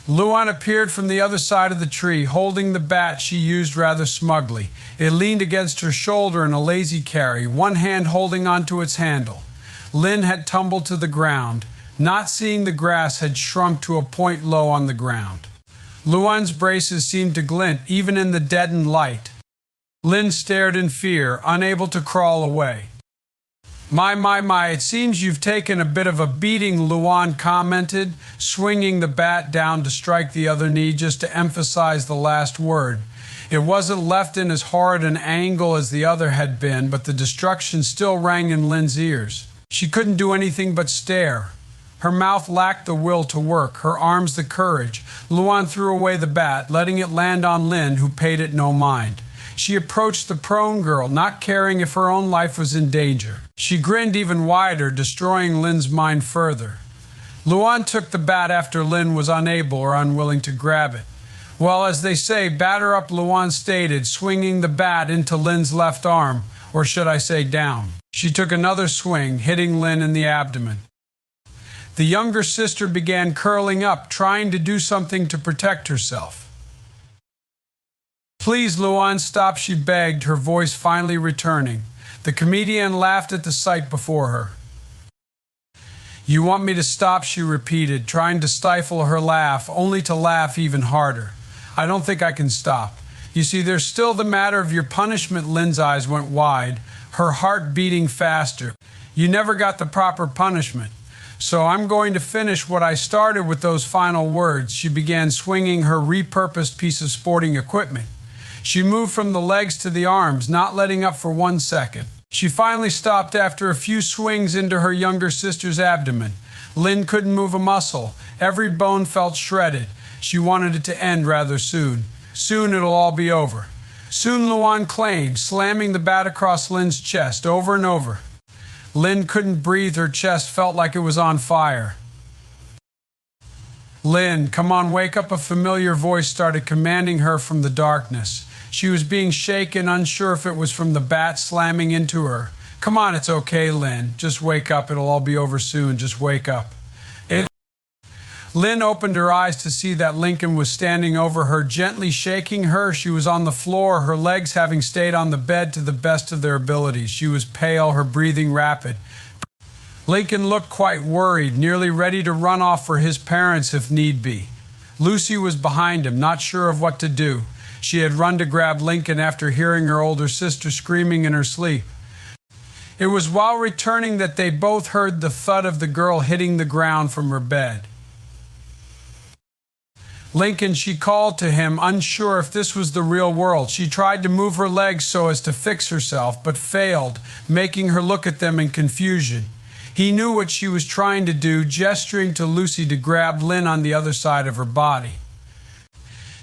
Luan appeared from the other side of the tree, holding the bat she used rather smugly. It leaned against her shoulder in a lazy carry, one hand holding onto its handle. Lynn had tumbled to the ground. Not seeing the grass had shrunk to a point low on the ground. Luan's braces seemed to glint even in the deadened light. Lynn stared in fear, unable to crawl away. My, it seems you've taken a bit of a beating," Luan commented, swinging the bat down to strike the other knee just to emphasize the last word. It wasn't left in as horrid an angle as the other had been, but the destruction still rang in Lynn's ears. She couldn't do anything but stare. Her mouth lacked the will to work, her arms the courage. Luan threw away the bat, letting it land on Lynn, who paid it no mind. She approached the prone girl, not caring if her own life was in danger. She grinned even wider, destroying Lynn's mind further. Luan took the bat after Lynn was unable or unwilling to grab it. "Well, as they say, batter up," Luan stated, swinging the bat into Lynn's left arm, or should I say down. She took another swing, hitting Lynn in the abdomen. The younger sister began curling up, trying to do something to protect herself. "Please, Luan, stop," she begged, her voice finally returning. The comedian laughed at the sight before her. You want me to stop, she repeated, trying to stifle her laugh, only to laugh even harder. I don't think I can stop. You see, there's still the matter of your punishment. Lynn's eyes went wide, her heart beating faster. You never got the proper punishment. So I'm going to finish what I started with those final words. She began swinging her repurposed piece of sporting equipment. She moved from the legs to the arms, not letting up for 1 second. She finally stopped after a few swings into her younger sister's abdomen. Lynn couldn't move a muscle. Every bone felt shredded. She wanted it to end rather soon. Soon it'll all be over. Soon, Luan claimed, slamming the bat across Lynn's chest over and over. Lynn couldn't breathe. Her chest felt like it was on fire. Lynn, come on, wake up, a familiar voice started commanding her from the darkness. She was being shaken, unsure if it was from the bat slamming into her. Come on, it's okay, Lynn. Just wake up. It'll all be over soon. Just wake up. Lynn opened her eyes to see that Lincoln was standing over her, gently shaking her. She was on the floor, her legs having stayed on the bed to the best of their abilities. She was pale, her breathing rapid. Lincoln looked quite worried, nearly ready to run off for his parents if need be. Lucy was behind him, not sure of what to do. She had run to grab Lincoln after hearing her older sister screaming in her sleep. It was while returning that they both heard the thud of the girl hitting the ground from her bed. Lincoln, she called to him, unsure if this was the real world. She tried to move her legs so as to fix herself, but failed, making her look at them in confusion. He knew what she was trying to do, gesturing to Lucy to grab Lynn on the other side of her body.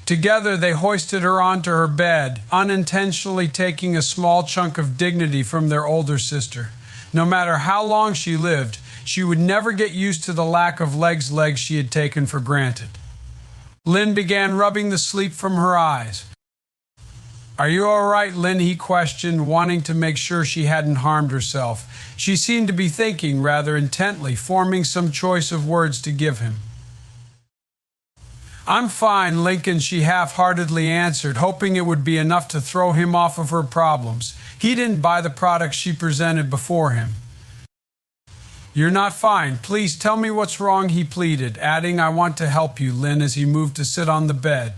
Together they hoisted her onto her bed, unintentionally taking a small chunk of dignity from their older sister. No matter how long she lived, she would never get used to the lack of legs she had taken for granted. Lynn began rubbing the sleep from her eyes. Are you all right, Lynn? He questioned, wanting to make sure she hadn't harmed herself. She seemed to be thinking rather intently, forming some choice of words to give him. I'm fine, Lincoln, she half-heartedly answered, hoping it would be enough to throw him off of her problems. He didn't buy the products she presented before him. You're not fine. Please tell me what's wrong, he pleaded, adding, I want to help you, Lynn, as he moved to sit on the bed.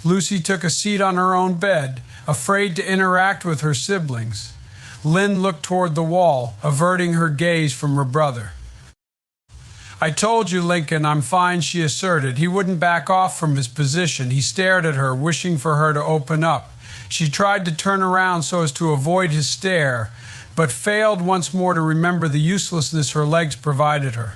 Lucy took a seat on her own bed, afraid to interact with her siblings. Lynn looked toward the wall, averting her gaze from her brother. I told you, Lincoln, I'm fine, she asserted. He wouldn't back off from his position. He stared at her, wishing for her to open up. She tried to turn around so as to avoid his stare, but failed once more to remember the uselessness her legs provided her.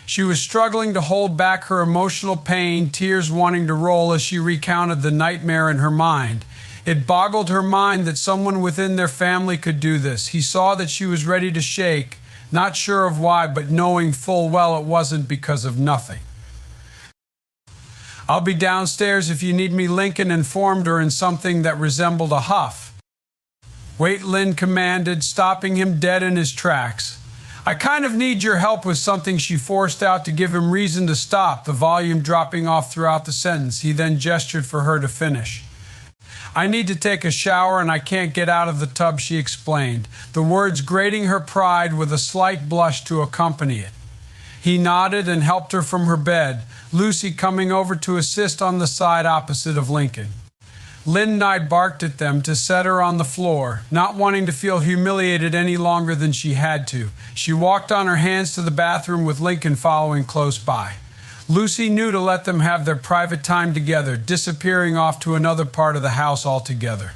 She was struggling to hold back her emotional pain, tears wanting to roll as she recounted the nightmare in her mind. It boggled her mind that someone within their family could do this. He saw that she was ready to shake, not sure of why, but knowing full well it wasn't because of nothing. I'll be downstairs if you need me, Lincoln informed her in something that resembled a huff. Wait, Lynn commanded, stopping him dead in his tracks. I kind of need your help with something, she forced out to give him reason to stop, the volume dropping off throughout the sentence. He then gestured for her to finish. I need to take a shower and I can't get out of the tub, she explained, the words grating her pride with a slight blush to accompany it. He nodded and helped her from her bed, Lucy coming over to assist on the side opposite of Lincoln. Lynn and I barked at them to set her on the floor, not wanting to feel humiliated any longer than she had to. She walked on her hands to the bathroom with Lincoln following close by. Lucy knew to let them have their private time together, disappearing off to another part of the house altogether.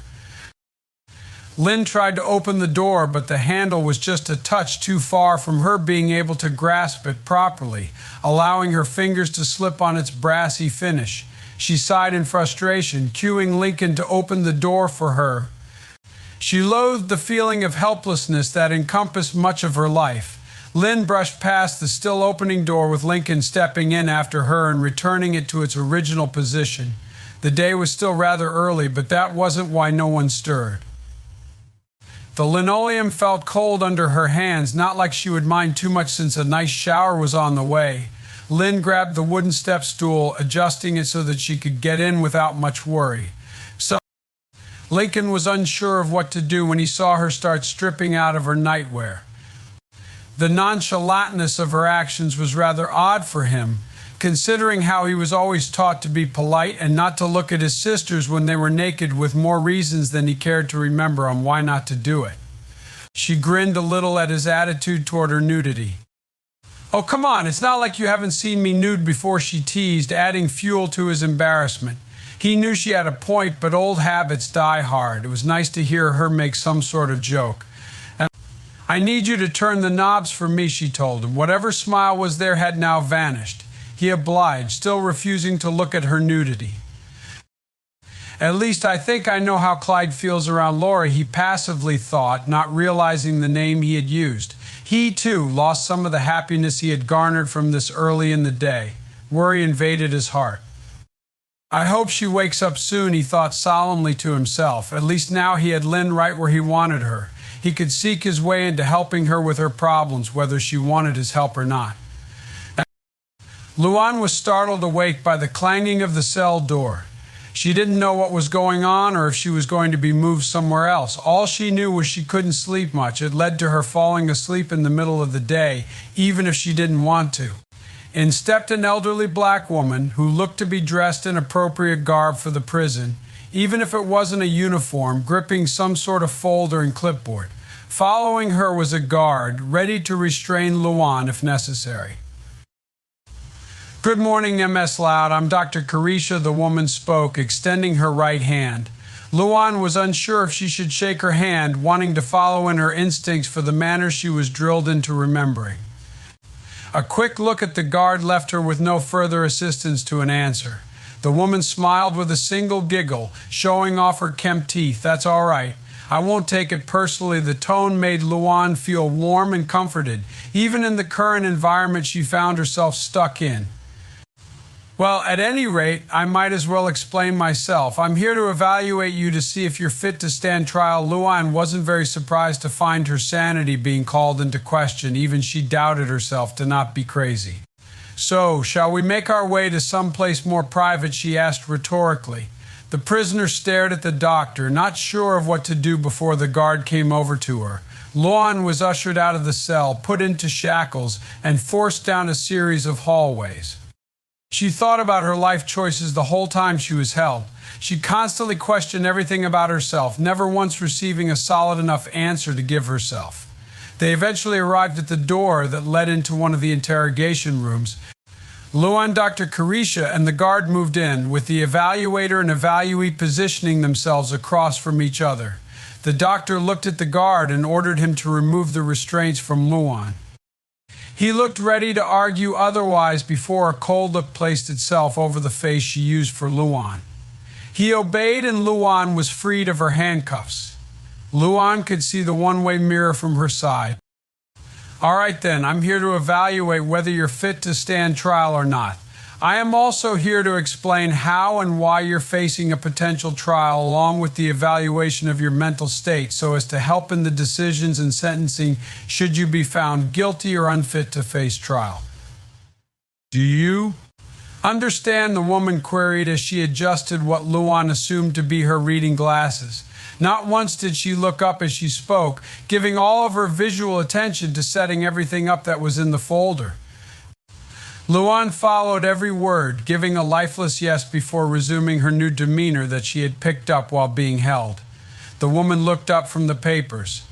Lynn tried to open the door, but the handle was just a touch too far from her being able to grasp it properly, allowing her fingers to slip on its brassy finish. She sighed in frustration, cueing Lincoln to open the door for her. She loathed the feeling of helplessness that encompassed much of her life. Lynn brushed past the still opening door with Lincoln stepping in after her and returning it to its original position. The day was still rather early, but that wasn't why no one stirred. The linoleum felt cold under her hands, not like she would mind too much since a nice shower was on the way. Lynn grabbed the wooden step stool, adjusting it so that she could get in without much worry. Lincoln was unsure of what to do when he saw her start stripping out of her nightwear. The nonchalantness of her actions was rather odd for him, considering how he was always taught to be polite and not to look at his sisters when they were naked, with more reasons than he cared to remember on why not to do it. She grinned a little at his attitude toward her nudity. "Oh, come on, it's not like you haven't seen me nude before," she teased, adding fuel to his embarrassment. He knew she had a point, but old habits die hard. It was nice to hear her make some sort of joke. "I need you to turn the knobs for me," she told him. Whatever smile was there had now vanished. He obliged, still refusing to look at her nudity. "At least I think I know how Clyde feels around Laura," he passively thought, not realizing the name he had used. He, too, lost some of the happiness he had garnered from this early in the day. Worry invaded his heart. "I hope she wakes up soon," he thought solemnly to himself. At least now he had Lynn right where he wanted her. He could seek his way into helping her with her problems, whether she wanted his help or not. Luan was startled awake by the clanging of the cell door. She didn't know what was going on or if she was going to be moved somewhere else. All she knew was she couldn't sleep much. It led to her falling asleep in the middle of the day, even if she didn't want to. In stepped an elderly black woman who looked to be dressed in appropriate garb for the prison, even if it wasn't a uniform, gripping some sort of folder and clipboard. Following her was a guard, ready to restrain Luan if necessary. "Good morning, MS Loud. I'm Dr. Carisha," the woman spoke, extending her right hand. Luan was unsure if she should shake her hand, wanting to follow in her instincts for the manner she was drilled into remembering. A quick look at the guard left her with no further assistance to an answer. The woman smiled with a single giggle, showing off her kempt teeth. "That's all right. I won't take it personally." The tone made Luan feel warm and comforted, even in the current environment she found herself stuck in. "Well, at any rate, I might as well explain myself. I'm here to evaluate you to see if you're fit to stand trial." Luan wasn't very surprised to find her sanity being called into question. Even she doubted herself to not be crazy. "So, shall we make our way to some place more private?" she asked rhetorically. The prisoner stared at the doctor, not sure of what to do before the guard came over to her. Luan was ushered out of the cell, put into shackles, and forced down a series of hallways. She thought about her life choices the whole time she was held. She constantly questioned everything about herself, never once receiving a solid enough answer to give herself. They eventually arrived at the door that led into one of the interrogation rooms. Luan, Dr. Carisha, and the guard moved in, with the evaluator and evaluee positioning themselves across from each other. The doctor looked at the guard and ordered him to remove the restraints from Luan. He looked ready to argue otherwise before a cold look placed itself over the face she used for Luan. He obeyed, and Luan was freed of her handcuffs. Luan could see the one-way mirror from her side. "All right then, I'm here to evaluate whether you're fit to stand trial or not. I am also here to explain how and why you're facing a potential trial, along with the evaluation of your mental state, so as to help in the decisions and sentencing should you be found guilty or unfit to face trial." "Do you understand?" the woman queried as she adjusted what Luan assumed to be her reading glasses. Not once did she look up as she spoke, giving all of her visual attention to setting everything up that was in the folder. Luan followed every word, giving a lifeless yes before resuming her new demeanor that she had picked up while being held. The woman looked up from the papers.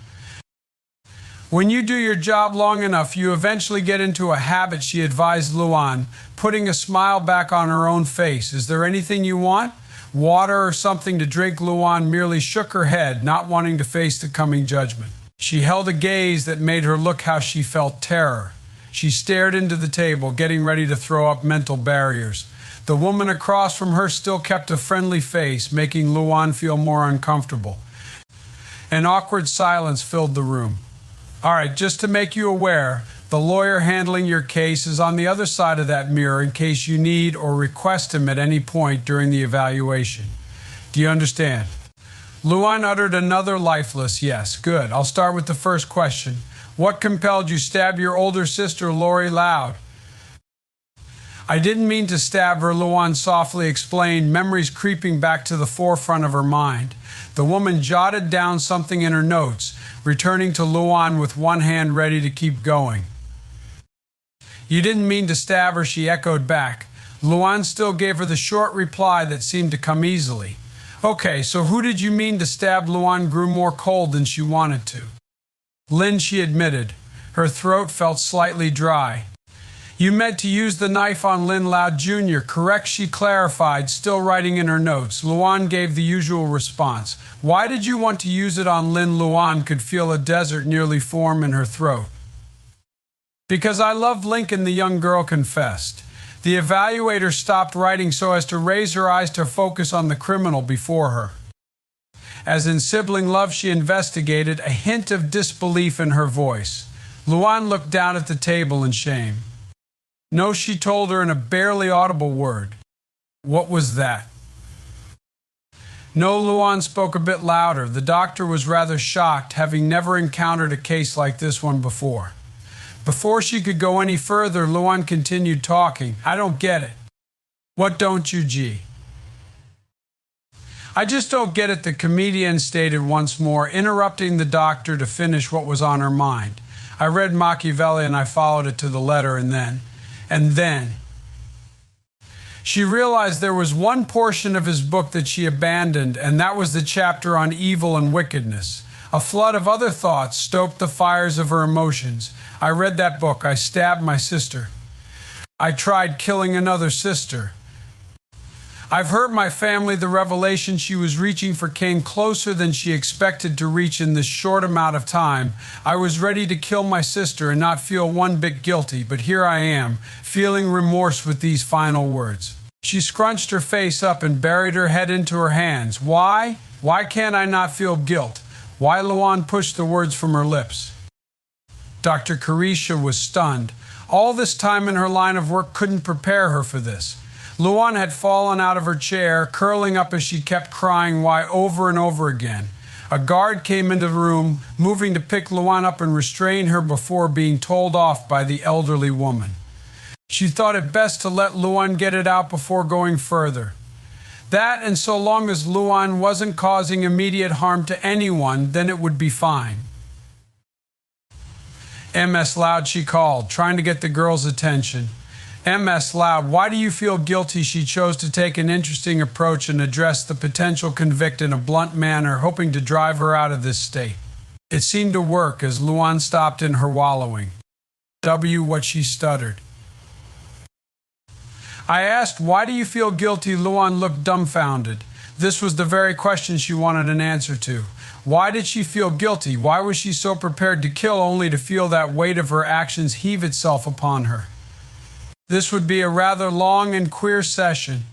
"When you do your job long enough, you eventually get into a habit," she advised Luan, putting a smile back on her own face. "Is there anything you want? Water or something to drink?" Luan merely shook her head, not wanting to face the coming judgment. She held a gaze that made her look how she felt terror. She stared into the table, getting ready to throw up mental barriers. The woman across from her still kept a friendly face, making Luan feel more uncomfortable. An awkward silence filled the room. "All right, just to make you aware, the lawyer handling your case is on the other side of that mirror in case you need or request him at any point during the evaluation. Do you understand?" Luan uttered another lifeless yes. "Good. I'll start with the first question. What compelled you stab your older sister, Lori Loud?" "I didn't mean to stab her," Luan softly explained, memories creeping back to the forefront of her mind. The woman jotted down something in her notes, returning to Luan with one hand ready to keep going. "You didn't mean to stab her," she echoed back. Luan still gave her the short reply that seemed to come easily. "Okay, so who did you mean to stab?" Luan grew more cold than she wanted to. "Lynn," she admitted. Her throat felt slightly dry. "You meant to use the knife on Lynn Loud Jr., correct?" she clarified, still writing in her notes. Luan gave the usual response. "Why did you want to use it on Lynn?" Luan could feel a desert nearly form in her throat. "Because I love Lincoln," the young girl confessed. The evaluator stopped writing so as to raise her eyes to focus on the criminal before her. As in sibling love, she investigated, a hint of disbelief in her voice. Luan looked down at the table in shame. "No," she told her in a barely audible word. "What was that?" No, Luan spoke a bit louder. The doctor was rather shocked, having never encountered a case like this one before. Before she could go any further, Luan continued talking. "I don't get it." "What don't you, G?" "I just don't get it," the comedian stated once more, interrupting the doctor to finish what was on her mind. "I read Machiavelli and I followed it to the letter, and then... She realized there was one portion of his book that she abandoned, and that was the chapter on evil and wickedness. A flood of other thoughts stoked the fires of her emotions. "I read that book. I stabbed my sister. I tried killing another sister. I've hurt my family." The revelation she was reaching for came closer than she expected to reach in this short amount of time. "I was ready to kill my sister and not feel one bit guilty, but here I am, feeling remorse." With these final words, she scrunched her face up and buried her head into her hands. "Why? Why can't I not feel guilt? Why?" Luan pushed the words from her lips. Dr. Carisha was stunned. All this time in her line of work couldn't prepare her for this. Luan had fallen out of her chair, curling up as she kept crying "why" over and over again. A guard came into the room, moving to pick Luan up and restrain her before being told off by the elderly woman. She thought it best to let Luan get it out before going further. That, and so long as Luan wasn't causing immediate harm to anyone, then it would be fine. "MS Loud," she called, trying to get the girl's attention. "MS Loud, why do you feel guilty?" She chose to take an interesting approach and address the potential convict in a blunt manner, hoping to drive her out of this state. It seemed to work as Luan stopped in her wallowing. What she stuttered. "I asked, why do you feel guilty?" Luan looked dumbfounded. This was the very question she wanted an answer to. Why did she feel guilty? Why was she so prepared to kill only to feel that weight of her actions heave itself upon her? This would be a rather long and queer session.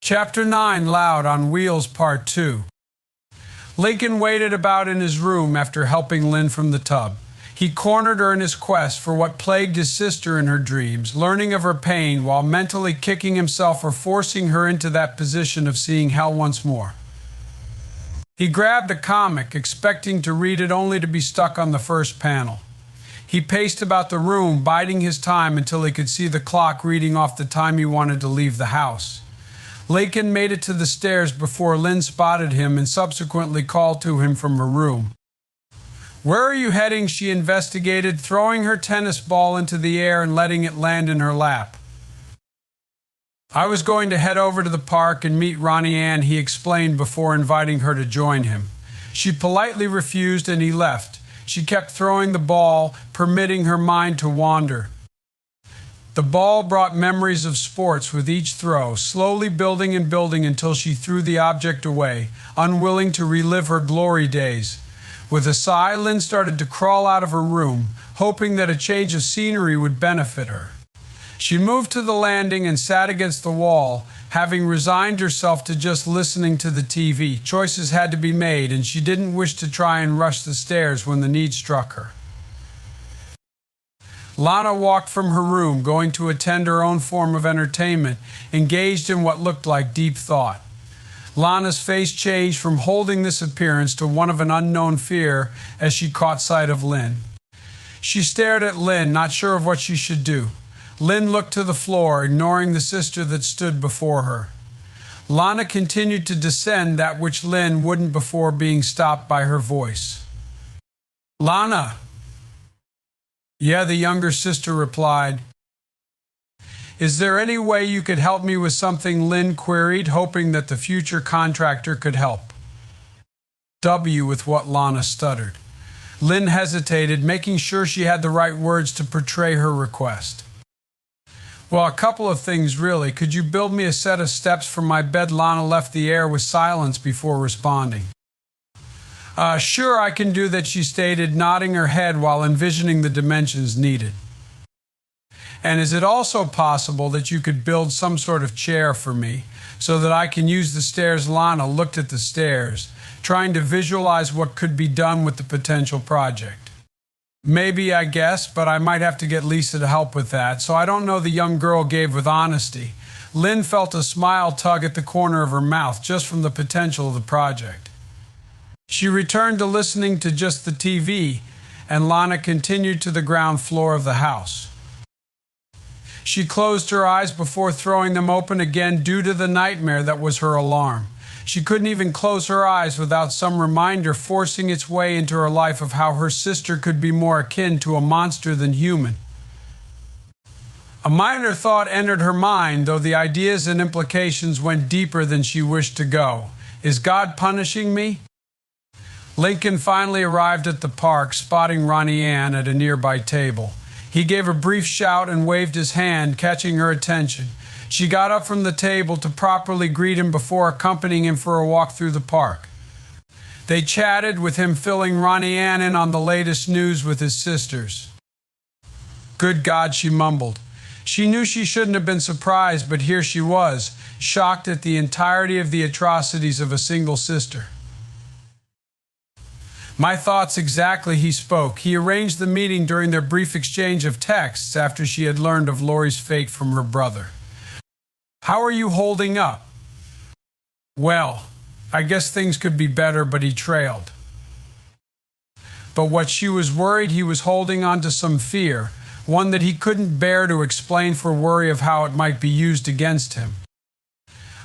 Chapter 9, Loud on Wheels, Part 2. Lincoln waited about in his room after helping Lynn from the tub. He cornered her in his quest for what plagued his sister in her dreams, learning of her pain while mentally kicking himself for forcing her into that position of seeing hell once more. He grabbed a comic, expecting to read it only to be stuck on the first panel. He paced about the room, biding his time until he could see the clock reading off the time he wanted to leave the house. Lincoln made it to the stairs before Lynn spotted him and subsequently called to him from her room. "Where are you heading?" she investigated, throwing her tennis ball into the air and letting it land in her lap. "I was going to head over to the park and meet Ronnie Ann," he explained before inviting her to join him. She politely refused and he left. She kept throwing the ball, permitting her mind to wander. The ball brought memories of sports with each throw, slowly building and building until she threw the object away, unwilling to relive her glory days. With a sigh, Lynn started to crawl out of her room, hoping that a change of scenery would benefit her. She moved to the landing and sat against the wall, having resigned herself to just listening to the TV. Choices had to be made, and she didn't wish to try and rush the stairs when the need struck her. Lana walked from her room, going to attend her own form of entertainment, engaged in what looked like deep thought. Lana's face changed from holding this appearance to one of an unknown fear as she caught sight of Lynn. She stared at Lynn, not sure of what she should do. Lynn looked to the floor, ignoring the sister that stood before her. Lana continued to descend that which Lynn wouldn't before being stopped by her voice. "Lana!" "Yeah," the younger sister replied. "Is there any way you could help me with something?" Lynn queried, hoping that the future contractor could help. With what Lana stuttered. Lynn hesitated, making sure she had the right words to portray her request. "Well, a couple of things, really. Could you build me a set of steps from my bed?" Lana left the air with silence before responding. Sure, I can do that," she stated, nodding her head while envisioning the dimensions needed. "And is it also possible that you could build some sort of chair for me so that I can use the stairs?" Lana looked at the stairs, trying to visualize what could be done with the potential project. "Maybe, I guess, but I might have to get Lisa to help with that, so I don't know," the young girl gave with honesty. Lynn felt a smile tug at the corner of her mouth just from the potential of the project. She returned to listening to just the TV, and Lana continued to the ground floor of the house. She closed her eyes before throwing them open again due to the nightmare that was her alarm. She couldn't even close her eyes without some reminder forcing its way into her life of how her sister could be more akin to a monster than human. A minor thought entered her mind, though the ideas and implications went deeper than she wished to go. Is God punishing me? Lincoln finally arrived at the park, spotting Ronnie Ann at a nearby table. He gave a brief shout and waved his hand, catching her attention. She got up from the table to properly greet him before accompanying him for a walk through the park. They chatted, with him filling Ronnie Ann in on the latest news with his sisters. "Good God," she mumbled. She knew she shouldn't have been surprised, but here she was, shocked at the entirety of the atrocities of a single sister. "My thoughts exactly," he spoke. He arranged the meeting during their brief exchange of texts after she had learned of Lori's fate from her brother. "How are you holding up?" "Well, I guess things could be better," but he trailed. But what she was worried, he was holding on to some fear, one that he couldn't bear to explain for worry of how it might be used against him.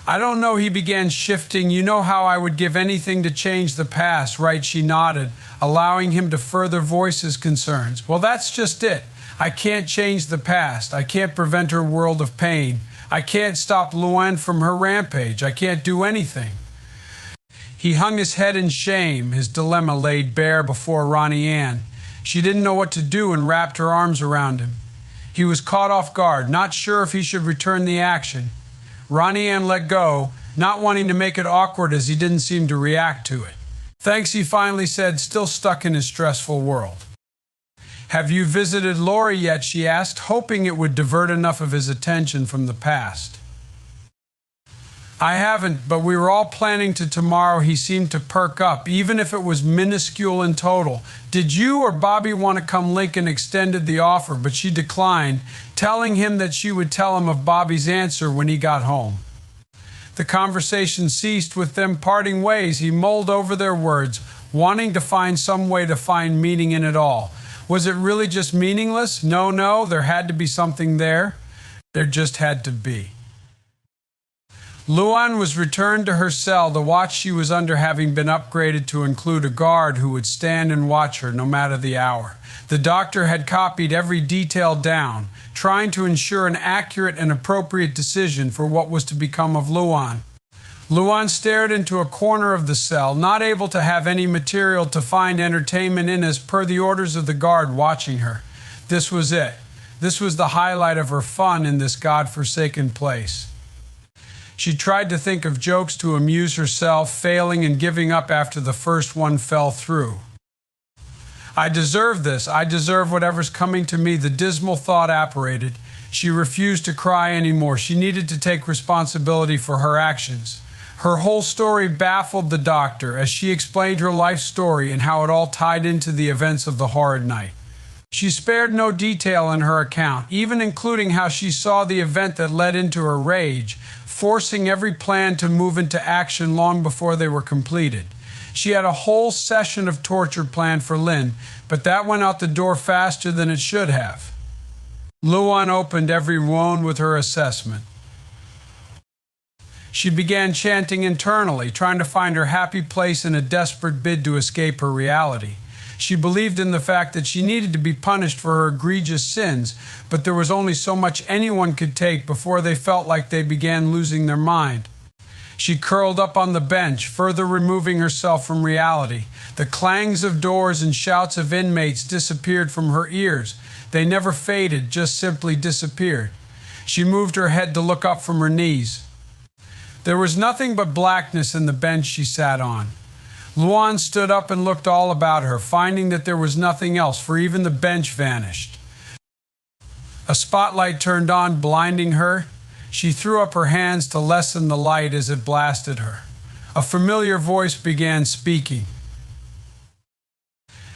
"I don't know," he began, shifting. "You know how I would give anything to change the past, right?" She nodded, allowing him to further voice his concerns. "Well, that's just it. I can't change the past. I can't prevent her world of pain. I can't stop Luann from her rampage. I can't do anything." He hung his head in shame, his dilemma laid bare before Ronnie Ann. She didn't know what to do and wrapped her arms around him. He was caught off guard, not sure if he should return the action. Ronnie Ann let go, not wanting to make it awkward as he didn't seem to react to it. "Thanks," he finally said, still stuck in his stressful world. "Have you visited Lori yet?" she asked, hoping it would divert enough of his attention from the past. "I haven't, but we were all planning to tomorrow." He seemed to perk up, even if it was minuscule in total. "Did you or Bobby want to come?" Lincoln extended the offer, but she declined, telling him that she would tell him of Bobby's answer when he got home. The conversation ceased with them parting ways. He mulled over their words, wanting to find some way to find meaning in it all. Was it really just meaningless? No, there had to be something there. There just had to be. Luann was returned to her cell, the watch she was under having been upgraded to include a guard who would stand and watch her no matter the hour. The doctor had copied every detail down, trying to ensure an accurate and appropriate decision for what was to become of Luann. Luann stared into a corner of the cell, not able to have any material to find entertainment in as per the orders of the guard watching her. This was it. This was the highlight of her fun in this godforsaken place. She tried to think of jokes to amuse herself, failing and giving up after the first one fell through. "I deserve this. I deserve whatever's coming to me." The dismal thought apparated. She refused to cry anymore. She needed to take responsibility for her actions. Her whole story baffled the doctor as she explained her life story and how it all tied into the events of the horrid night. She spared no detail in her account, even including how she saw the event that led into her rage, forcing every plan to move into action long before they were completed. She had a whole session of torture planned for Lynn, but that went out the door faster than it should have. Luann opened every wound with her assessment. She began chanting internally, trying to find her happy place in a desperate bid to escape her reality. She believed in the fact that she needed to be punished for her egregious sins, but there was only so much anyone could take before they felt like they began losing their mind. She curled up on the bench, further removing herself from reality. The clangs of doors and shouts of inmates disappeared from her ears. They never faded, just simply disappeared. She moved her head to look up from her knees. There was nothing but blackness in the bench she sat on. Luan stood up and looked all about her, finding that there was nothing else, for even the bench vanished. A spotlight turned on, blinding her. She threw up her hands to lessen the light as it blasted her. A familiar voice began speaking.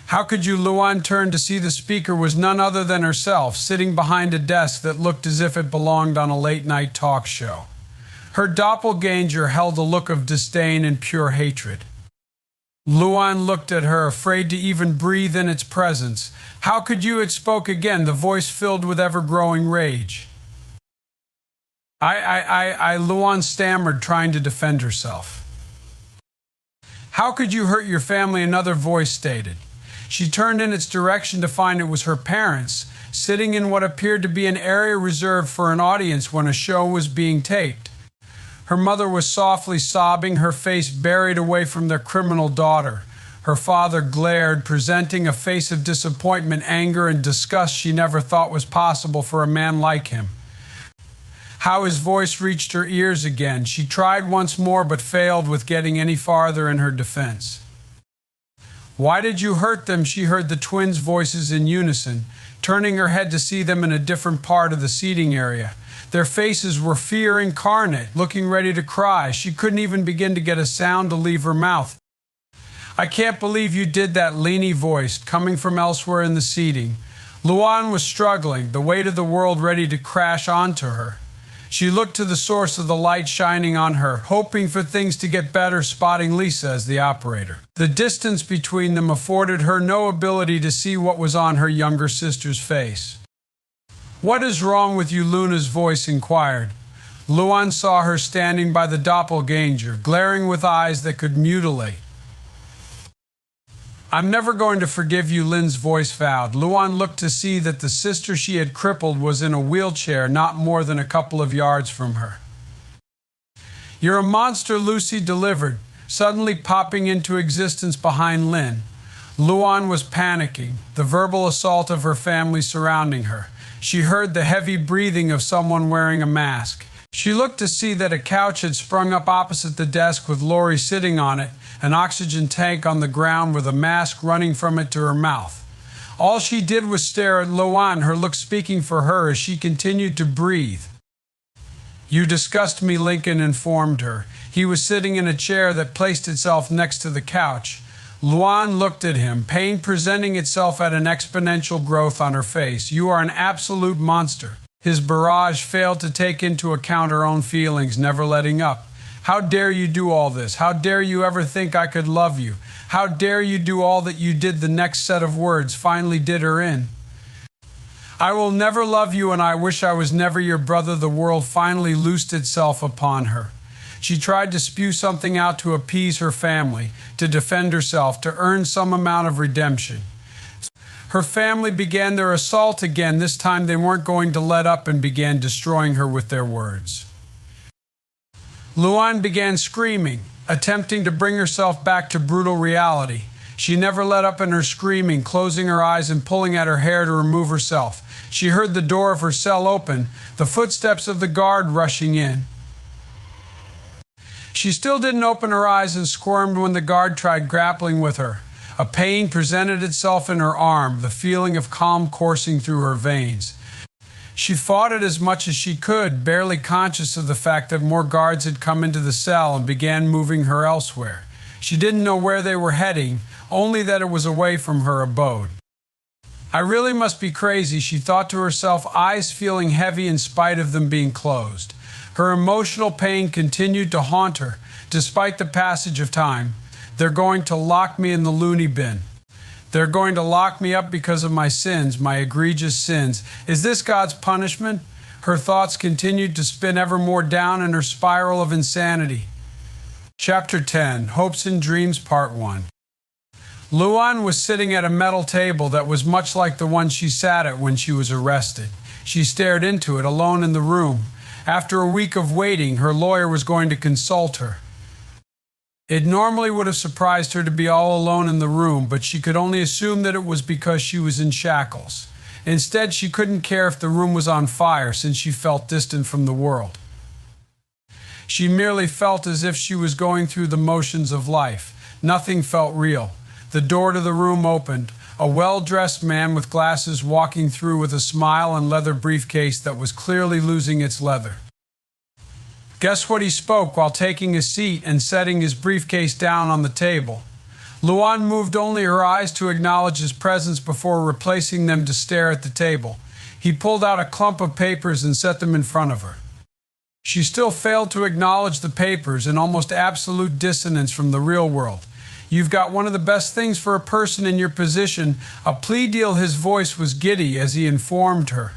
How could you? Luan turned to see the speaker was none other than herself, sitting behind a desk that looked as if it belonged on a late-night talk show. Her doppelganger held a look of disdain and pure hatred. Luan looked at her, afraid to even breathe in its presence. How could you? It spoke again, the voice filled with ever-growing rage. Luan stammered, trying to defend herself. How could you hurt your family? Another voice stated. She turned in its direction to find it was her parents, sitting in what appeared to be an area reserved for an audience when a show was being taped. Her mother was softly sobbing, her face buried away from their criminal daughter. Her father glared, presenting a face of disappointment, anger, and disgust she never thought was possible for a man like him. How his voice reached her ears again. She tried once more but failed with getting any farther in her defense. Why did you hurt them? She heard the twins' voices in unison, turning her head to see them in a different part of the seating area. Their faces were fear incarnate, looking ready to cry. She couldn't even begin to get a sound to leave her mouth. I can't believe you did that, Leni voiced, coming from elsewhere in the seating. Luan was struggling, the weight of the world ready to crash onto her. She looked to the source of the light shining on her, hoping for things to get better, spotting Lisa as the operator. The distance between them afforded her no ability to see what was on her younger sister's face. What is wrong with you? Luna's voice inquired. Luan saw her standing by the doppelganger, glaring with eyes that could mutilate. I'm never going to forgive you, Lin's voice vowed. Luan looked to see that the sister she had crippled was in a wheelchair not more than a couple of yards from her. You're a monster, Lucy delivered, suddenly popping into existence behind Lin. Luan was panicking, the verbal assault of her family surrounding her. She heard the heavy breathing of someone wearing a mask. She looked to see that a couch had sprung up opposite the desk with Lori sitting on it, an oxygen tank on the ground with a mask running from it to her mouth. All she did was stare at Luan, her look speaking for her as she continued to breathe. You disgust me, Lincoln informed her. He was sitting in a chair that placed itself next to the couch. Luan looked at him, pain presenting itself at an exponential growth on her face. You are an absolute monster. His barrage failed to take into account her own feelings, never letting up. How dare you do all this? How dare you ever think I could love you? How dare you do all that you did? The next set of words finally did her in. I will never love you, and I wish I was never your brother. The world finally loosed itself upon her. She tried to spew something out to appease her family, to defend herself, to earn some amount of redemption. Her family began their assault again. This time they weren't going to let up and began destroying her with their words. Luan began screaming, attempting to bring herself back to brutal reality. She never let up in her screaming, closing her eyes and pulling at her hair to remove herself. She heard the door of her cell open, the footsteps of the guard rushing in. She still didn't open her eyes and squirmed when the guard tried grappling with her. A pain presented itself in her arm, the feeling of calm coursing through her veins. She fought it as much as she could, barely conscious of the fact that more guards had come into the cell and began moving her elsewhere. She didn't know where they were heading, only that it was away from her abode. I really must be crazy, she thought to herself, eyes feeling heavy in spite of them being closed. Her emotional pain continued to haunt her, despite the passage of time. They're going to lock me in the loony bin. They're going to lock me up because of my sins, my egregious sins. Is this God's punishment? Her thoughts continued to spin ever more down in her spiral of insanity. Chapter 10, Hopes and Dreams, Part 1. Luan was sitting at a metal table that was much like the one she sat at when she was arrested. She stared into it, alone in the room. After a week of waiting, her lawyer was going to consult her. It normally would have surprised her to be all alone in the room, but she could only assume that it was because she was in shackles. Instead, she couldn't care if the room was on fire, since she felt distant from the world. She merely felt as if she was going through the motions of life. Nothing felt real. The door to the room opened. A well-dressed man with glasses walking through with a smile and leather briefcase that was clearly losing its leather. Guess what he spoke while taking a seat and setting his briefcase down on the table? Luan moved only her eyes to acknowledge his presence before replacing them to stare at the table. He pulled out a clump of papers and set them in front of her. She still failed to acknowledge the papers, in almost absolute dissonance from the real world. You've got one of the best things for a person in your position, a plea deal. His voice was giddy as he informed her.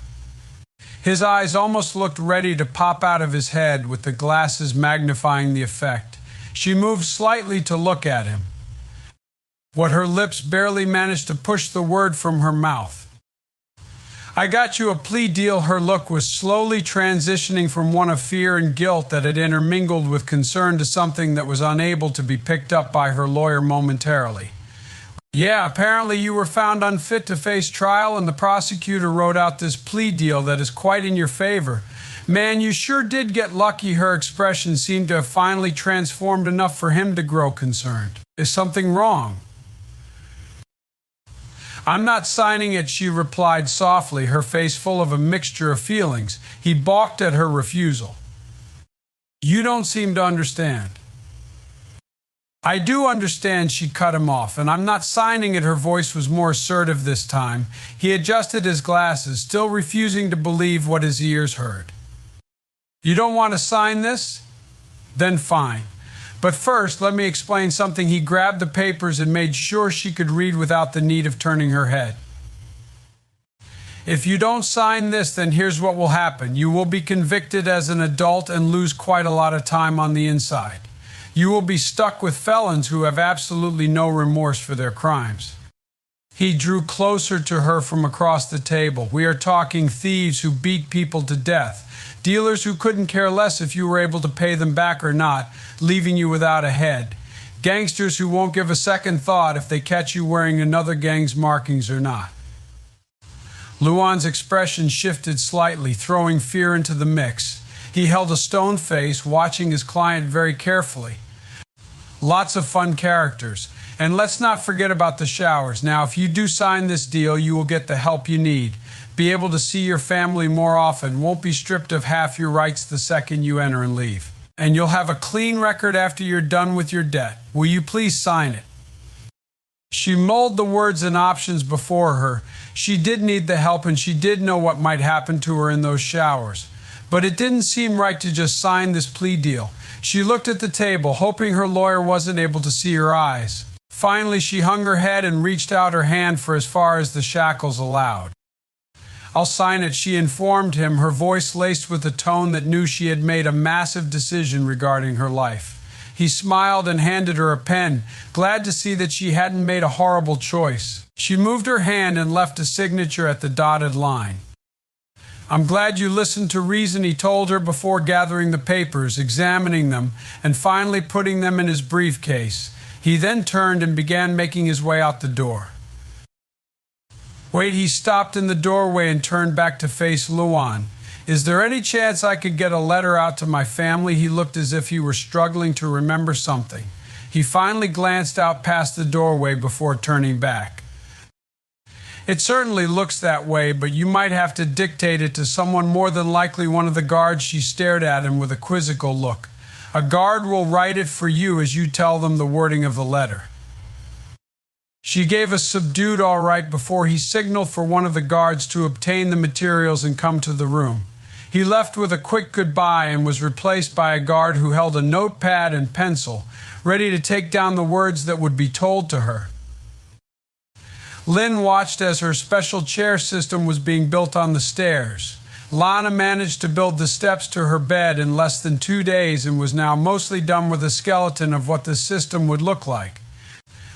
His eyes almost looked ready to pop out of his head, with the glasses magnifying the effect. She moved slightly to look at him, but her lips barely managed to push the word from her mouth. I got you a plea deal. Her look was slowly transitioning from one of fear and guilt that had intermingled with concern to something that was unable to be picked up by her lawyer momentarily. Yeah, apparently you were found unfit to face trial and the prosecutor wrote out this plea deal that is quite in your favor. Man, you sure did get lucky. Her expression seemed to have finally transformed enough for him to grow concerned. Is something wrong? I'm not signing it, she replied softly, her face full of a mixture of feelings. He balked at her refusal. You don't seem to understand. I do understand, she cut him off, and I'm not signing it. Her voice was more assertive this time. He adjusted his glasses, still refusing to believe what his ears heard. You don't want to sign this? Then fine. But first, let me explain something. He grabbed the papers and made sure she could read without the need of turning her head. If you don't sign this, then here's what will happen. You will be convicted as an adult and lose quite a lot of time on the inside. You will be stuck with felons who have absolutely no remorse for their crimes. He drew closer to her from across the table. We are talking thieves who beat people to death, dealers who couldn't care less if you were able to pay them back or not, leaving you without a head, gangsters who won't give a second thought if they catch you wearing another gang's markings or not. Luan's expression shifted slightly, throwing fear into the mix. He held a stone face, watching his client very carefully. Lots of fun characters. And let's not forget about the showers. Now, if you do sign this deal, you will get the help you need. Be able to see your family more often. Won't be stripped of half your rights the second you enter and leave. And you'll have a clean record after you're done with your debt. Will you please sign it? She mulled the words and options before her. She did need the help, and she did know what might happen to her in those showers. But it didn't seem right to just sign this plea deal. She looked at the table, hoping her lawyer wasn't able to see her eyes. Finally, she hung her head and reached out her hand for as far as the shackles allowed. I'll sign it, she informed him, her voice laced with a tone that knew she had made a massive decision regarding her life. He smiled and handed her a pen, glad to see that she hadn't made a horrible choice. She moved her hand and left a signature at the dotted line. I'm glad you listened to reason, he told her before gathering the papers, examining them, and finally putting them in his briefcase. He then turned and began making his way out the door. Wait, he stopped in the doorway and turned back to face Luan. Is there any chance I could get a letter out to my family? He looked as if he were struggling to remember something. He finally glanced out past the doorway before turning back. It certainly looks that way, but you might have to dictate it to someone, more than likely one of the guards. She stared at him with a quizzical look. A guard will write it for you as you tell them the wording of the letter. She gave a subdued all right before he signaled for one of the guards to obtain the materials and come to the room. He left with a quick goodbye and was replaced by a guard who held a notepad and pencil, ready to take down the words that would be told to her. Lynn watched as her special chair system was being built on the stairs. Lana managed to build the steps to her bed in less than 2 days and was now mostly done with a skeleton of what the system would look like.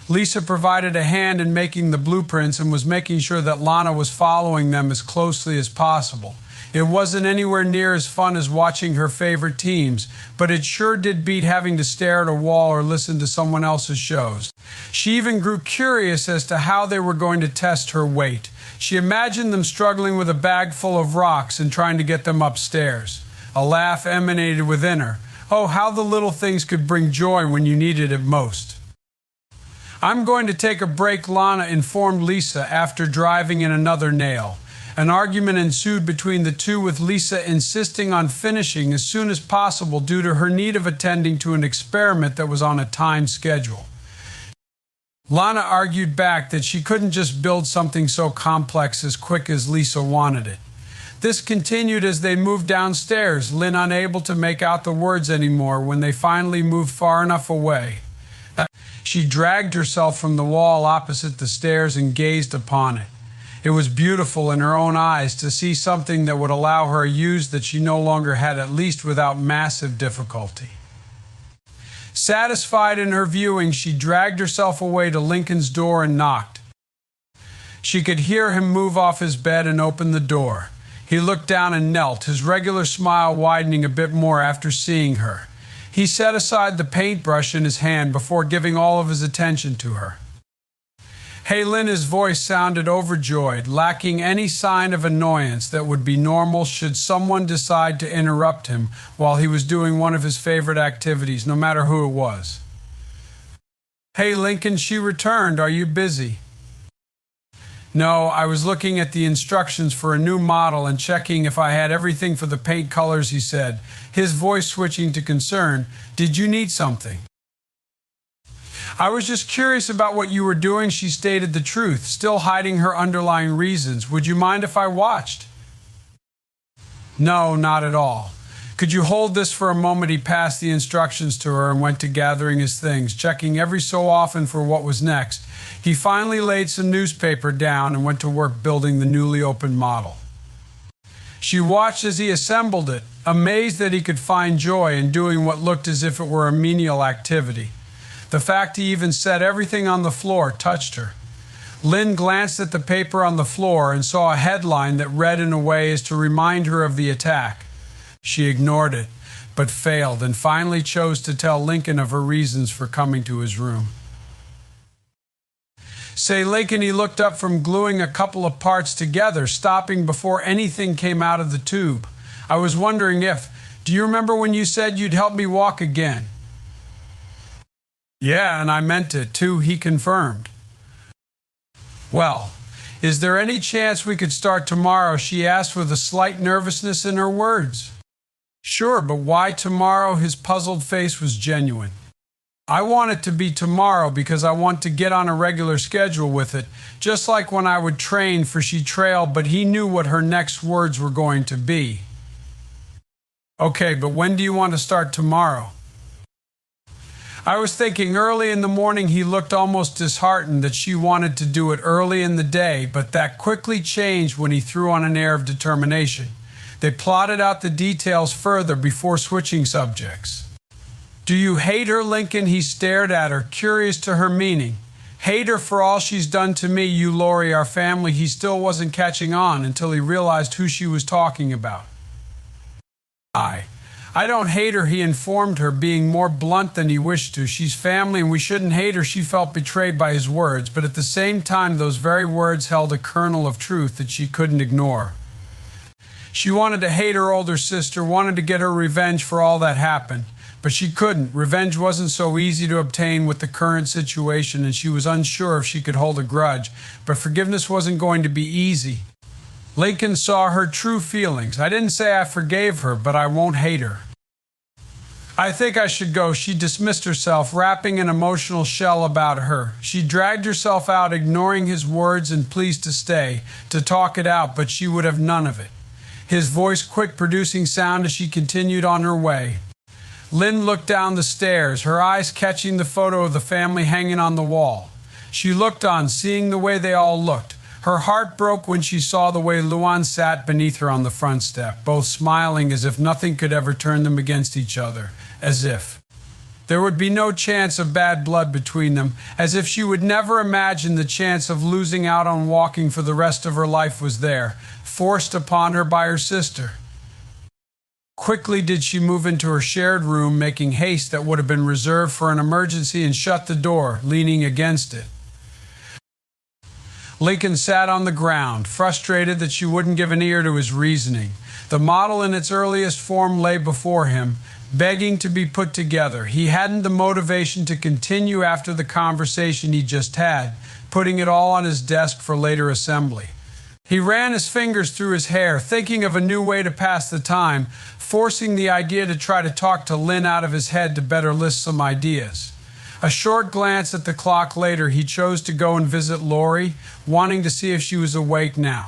Lisa provided a hand in making the blueprints and was making sure that Lana was following them as closely as possible. It wasn't anywhere near as fun as watching her favorite teams, but it sure did beat having to stare at a wall or listen to someone else's shows. She even grew curious as to how they were going to test her weight. She imagined them struggling with a bag full of rocks and trying to get them upstairs. A laugh emanated within her. Oh, how the little things could bring joy when you needed it most. "I'm going to take a break," Lana informed Lisa after driving in another nail. An argument ensued between the two, with Lisa insisting on finishing as soon as possible due to her need of attending to an experiment that was on a timed schedule. Lana argued back that she couldn't just build something so complex as quick as Lisa wanted it. This continued as they moved downstairs, Lynn unable to make out the words anymore when they finally moved far enough away. She dragged herself from the wall opposite the stairs and gazed upon it. It was beautiful in her own eyes to see something that would allow her a use that she no longer had, at least without massive difficulty. Satisfied in her viewing, she dragged herself away to Lincoln's door and knocked. She could hear him move off his bed and open the door. He looked down and knelt, his regular smile widening a bit more after seeing her. He set aside the paintbrush in his hand before giving all of his attention to her. "Hey, Lynn," his voice sounded overjoyed, lacking any sign of annoyance that would be normal should someone decide to interrupt him while he was doing one of his favorite activities, no matter who it was. "Hey, Lincoln," she returned. "Are you busy?" "No, I was looking at the instructions for a new model and checking if I had everything for the paint colors," he said, his voice switching to concern. "Did you need something?" "I was just curious about what you were doing," she stated the truth, still hiding her underlying reasons. "Would you mind if I watched?" "No, not at all. Could you hold this for a moment?" He passed the instructions to her and went to gathering his things, checking every so often for what was next. He finally laid some newspaper down and went to work building the newly opened model. She watched as he assembled it, amazed that he could find joy in doing what looked as if it were a menial activity. The fact he even set everything on the floor touched her. Lynn glanced at the paper on the floor and saw a headline that read in a way as to remind her of the attack. She ignored it, but failed, and finally chose to tell Lincoln of her reasons for coming to his room. "Say, Lincoln," he looked up from gluing a couple of parts together, stopping before anything came out of the tube. "I was wondering do you remember when you said you'd help me walk again?" "Yeah, and I meant it, too," he confirmed. "Well, is there any chance we could start tomorrow?" she asked with a slight nervousness in her words. "Sure, but why tomorrow?" His puzzled face was genuine. "I want it to be tomorrow because I want to get on a regular schedule with it, just like when I would train for." She trailed, but he knew what her next words were going to be. "Okay, but when do you want to start tomorrow?" "I was thinking early in the morning." He looked almost disheartened that she wanted to do it early in the day, but that quickly changed when he threw on an air of determination. They plotted out the details further before switching subjects. "Do you hate her, Lincoln?" He stared at her, curious to her meaning. "Hate her for all she's done to me, you, Lori, our family?" He still wasn't catching on until he realized who she was talking about. I don't hate her," he informed her, being more blunt than he wished to. "She's family and we shouldn't hate her." She felt betrayed by his words, but at the same time those very words held a kernel of truth that she couldn't ignore. She wanted to hate her older sister, wanted to get her revenge for all that happened, but she couldn't. Revenge wasn't so easy to obtain with the current situation, and she was unsure if she could hold a grudge, but forgiveness wasn't going to be easy. Lincoln saw her true feelings. "I didn't say I forgave her, but I won't hate her." "I think I should go." She dismissed herself, wrapping an emotional shell about her. She dragged herself out, ignoring his words and pleas to stay, to talk it out, but she would have none of it. His voice quick, producing sound as she continued on her way. Lynn looked down the stairs, her eyes catching the photo of the family hanging on the wall. She looked on, seeing the way they all looked. Her heart broke when she saw the way Luan sat beneath her on the front step, both smiling as if nothing could ever turn them against each other, as if there would be no chance of bad blood between them, as if she would never imagine the chance of losing out on walking for the rest of her life was there, forced upon her by her sister. Quickly did she move into her shared room, making haste that would have been reserved for an emergency, and shut the door, leaning against it. Lincoln sat on the ground, frustrated that she wouldn't give an ear to his reasoning. The model in its earliest form lay before him, begging to be put together. He hadn't the motivation to continue after the conversation he just had, putting it all on his desk for later assembly. He ran his fingers through his hair, thinking of a new way to pass the time, forcing the idea to try to talk to Lynn out of his head to better list some ideas. A short glance at the clock later, he chose to go and visit Lori, wanting to see if she was awake now.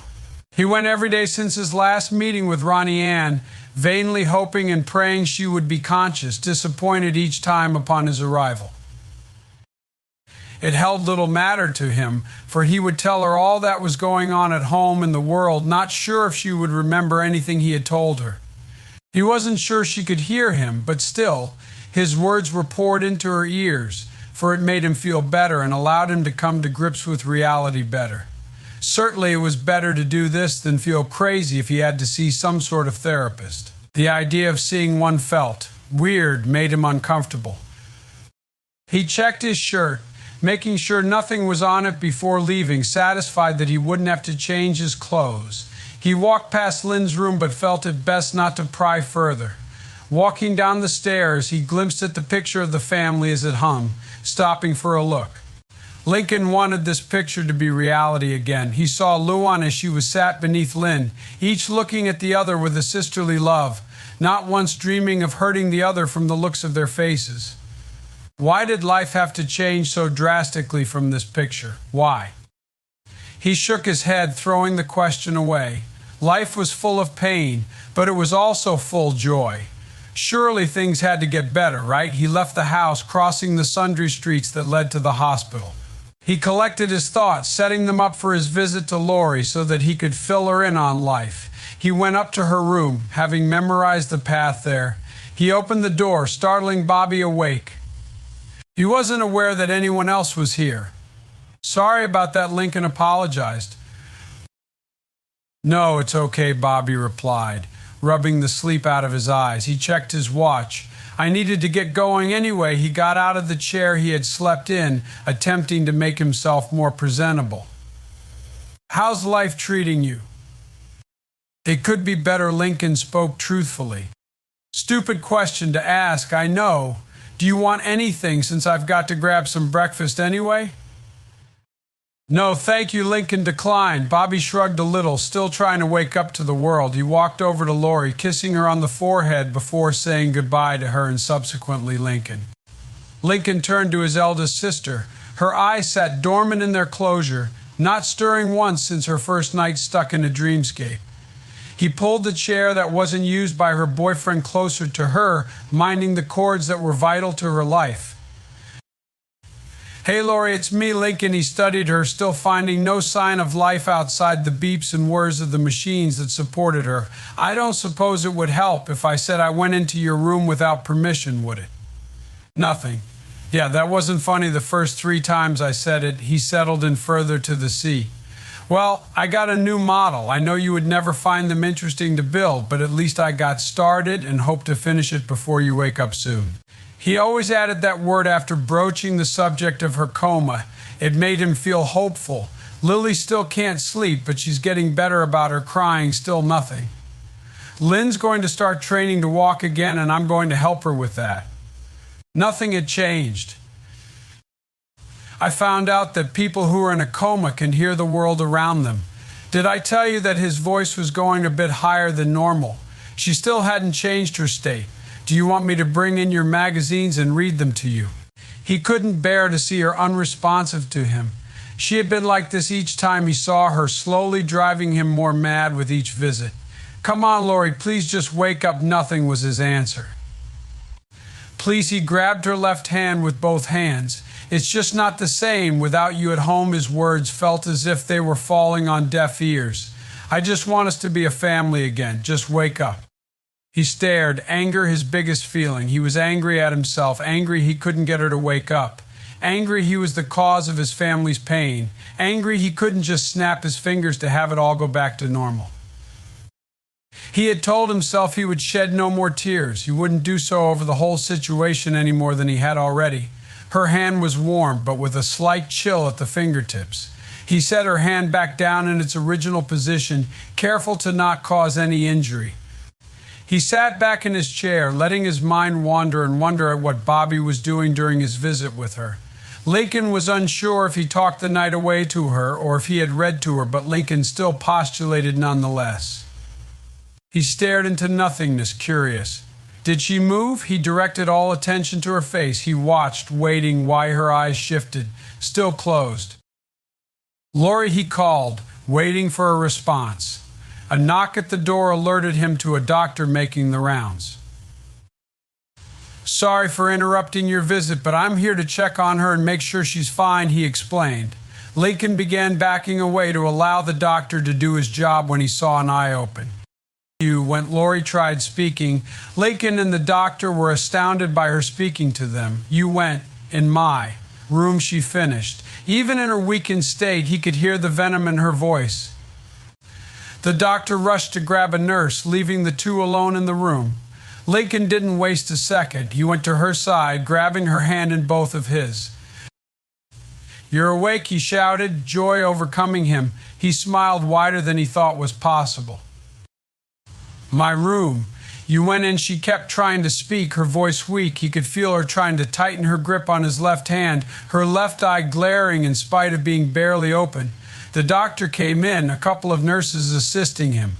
He went every day since his last meeting with Ronnie Ann, vainly hoping and praying she would be conscious, disappointed each time upon his arrival. It held little matter to him, for he would tell her all that was going on at home in the world, not sure if she would remember anything he had told her. He wasn't sure she could hear him, but still, his words were poured into her ears, for it made him feel better and allowed him to come to grips with reality better. Certainly it was better to do this than feel crazy if he had to see some sort of therapist. The idea of seeing one felt weird made him uncomfortable. He checked his shirt, making sure nothing was on it before leaving, satisfied that he wouldn't have to change his clothes. He walked past Lynn's room but felt it best not to pry further. Walking down the stairs, he glimpsed at the picture of the family as it hung, stopping for a look. Lincoln wanted this picture to be reality again. He saw Luan as she was sat beneath Lynn, each looking at the other with a sisterly love, not once dreaming of hurting the other from the looks of their faces. Why did life have to change so drastically from this picture? Why? He shook his head, throwing the question away. Life was full of pain, but it was also full joy. Surely things had to get better, right? He left the house, crossing the sundry streets that led to the hospital. He collected his thoughts, setting them up for his visit to Lori so that he could fill her in on life. He went up to her room, having memorized the path there. He opened the door, startling Bobby awake. He wasn't aware that anyone else was here. Sorry about that, Lincoln apologized. No, it's okay, Bobby replied, rubbing the sleep out of his eyes. He checked his watch. I needed to get going anyway. He got out of the chair he had slept in, attempting to make himself more presentable. How's life treating you? It could be better, Lincoln spoke truthfully. Stupid question to ask, I know. Do you want anything since I've got to grab some breakfast anyway? No, thank you, Lincoln declined. Bobby shrugged a little, still trying to wake up to the world. He walked over to Lori, kissing her on the forehead before saying goodbye to her and subsequently Lincoln. Lincoln turned to his eldest sister. Her eyes sat dormant in their closure, not stirring once since her first night stuck in a dreamscape. He pulled the chair that wasn't used by her boyfriend closer to her, minding the chords that were vital to her life. Hey, Lori, it's me, Lincoln. He studied her, still finding no sign of life outside the beeps and whirs of the machines that supported her. I don't suppose it would help if I said I went into your room without permission, would it? Nothing. Yeah, that wasn't funny the first 3 times I said it. He settled in further to the sea. Well, I got a new model. I know you would never find them interesting to build, but at least I got started and hope to finish it before you wake up soon. He always added that word after broaching the subject of her coma. It made him feel hopeful. Lily still can't sleep, but she's getting better about her crying, still nothing. Lynn's going to start training to walk again, and I'm going to help her with that. Nothing had changed. I found out that people who are in a coma can hear the world around them. Did I tell you that his voice was going a bit higher than normal? She still hadn't changed her state. Do you want me to bring in your magazines and read them to you? He couldn't bear to see her unresponsive to him. She had been like this each time he saw her, slowly driving him more mad with each visit. Come on, Lori, please just wake up. Nothing was his answer. Please, he grabbed her left hand with both hands. It's just not the same without you at home. His words felt as if they were falling on deaf ears. I just want us to be a family again. Just wake up. He stared, anger his biggest feeling. He was angry at himself, angry he couldn't get her to wake up, angry he was the cause of his family's pain, angry he couldn't just snap his fingers to have it all go back to normal. He had told himself he would shed no more tears. He wouldn't do so over the whole situation any more than he had already. Her hand was warm, but with a slight chill at the fingertips. He set her hand back down in its original position, careful to not cause any injury. He sat back in his chair, letting his mind wander and wonder at what Bobby was doing during his visit with her. Lincoln was unsure if he talked the night away to her or if he had read to her, but Lincoln still postulated nonetheless. He stared into nothingness, curious. Did she move? He directed all attention to her face. He watched, waiting why her eyes shifted, still closed. Lori, he called, waiting for a response. A knock at the door alerted him to a doctor making the rounds. Sorry for interrupting your visit, but I'm here to check on her and make sure she's fine, he explained. Lincoln began backing away to allow the doctor to do his job when he saw an eye open. When Lori tried speaking, Lincoln and the doctor were astounded by her speaking to them. You went, in my room, she finished. Even in her weakened state, he could hear the venom in her voice. The doctor rushed to grab a nurse, leaving the two alone in the room. Lincoln didn't waste a second. He went to her side, grabbing her hand in both of his. You're awake, he shouted, joy overcoming him. He smiled wider than he thought was possible. My room. You went in. She kept trying to speak, her voice weak. He could feel her trying to tighten her grip on his left hand, her left eye glaring in spite of being barely open. The doctor came in, a couple of nurses assisting him.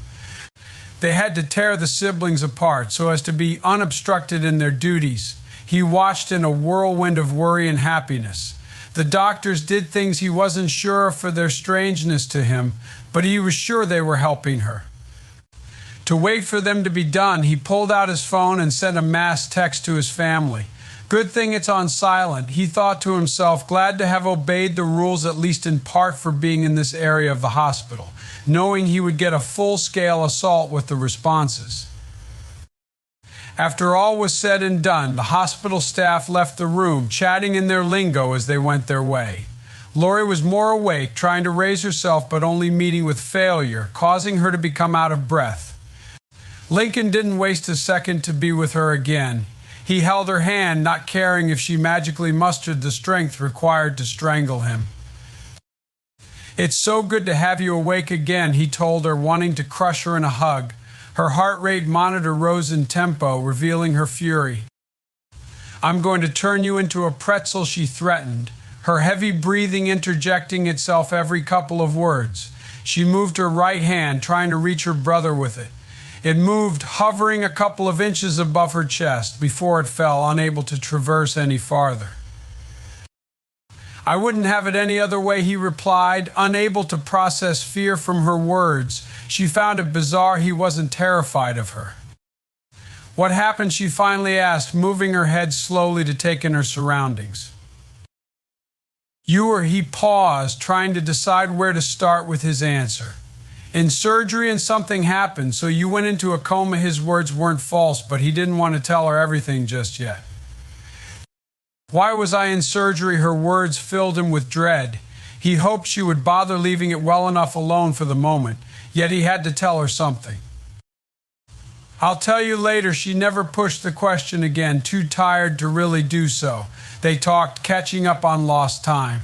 They had to tear the siblings apart so as to be unobstructed in their duties. He watched in a whirlwind of worry and happiness. The doctors did things he wasn't sure of for their strangeness to him, but he was sure they were helping her. To wait for them to be done, he pulled out his phone and sent a mass text to his family. Good thing it's on silent, he thought to himself, glad to have obeyed the rules at least in part for being in this area of the hospital, knowing he would get a full-scale assault with the responses. After all was said and done, the hospital staff left the room, chatting in their lingo as they went their way. Lori was more awake, trying to raise herself but only meeting with failure, causing her to become out of breath. Lincoln didn't waste a second to be with her again. He held her hand, not caring if she magically mustered the strength required to strangle him. It's so good to have you awake again, he told her, wanting to crush her in a hug. Her heart rate monitor rose in tempo, revealing her fury. I'm going to turn you into a pretzel, she threatened, her heavy breathing interjecting itself every couple of words. She moved her right hand, trying to reach her brother with it. It moved, hovering a couple of inches above her chest before it fell, unable to traverse any farther. I wouldn't have it any other way, he replied, unable to process fear from her words. She found it bizarre he wasn't terrified of her. What happened, she finally asked, moving her head slowly to take in her surroundings. He paused, trying to decide where to start with his answer. In surgery and something happened, so you went into a coma. His words weren't false, but he didn't want to tell her everything just yet. Why was I in surgery? Her words filled him with dread. He hoped she would bother leaving it well enough alone for the moment, yet he had to tell her something. I'll tell you later. She never pushed the question again, too tired to really do so. They talked, catching up on lost time.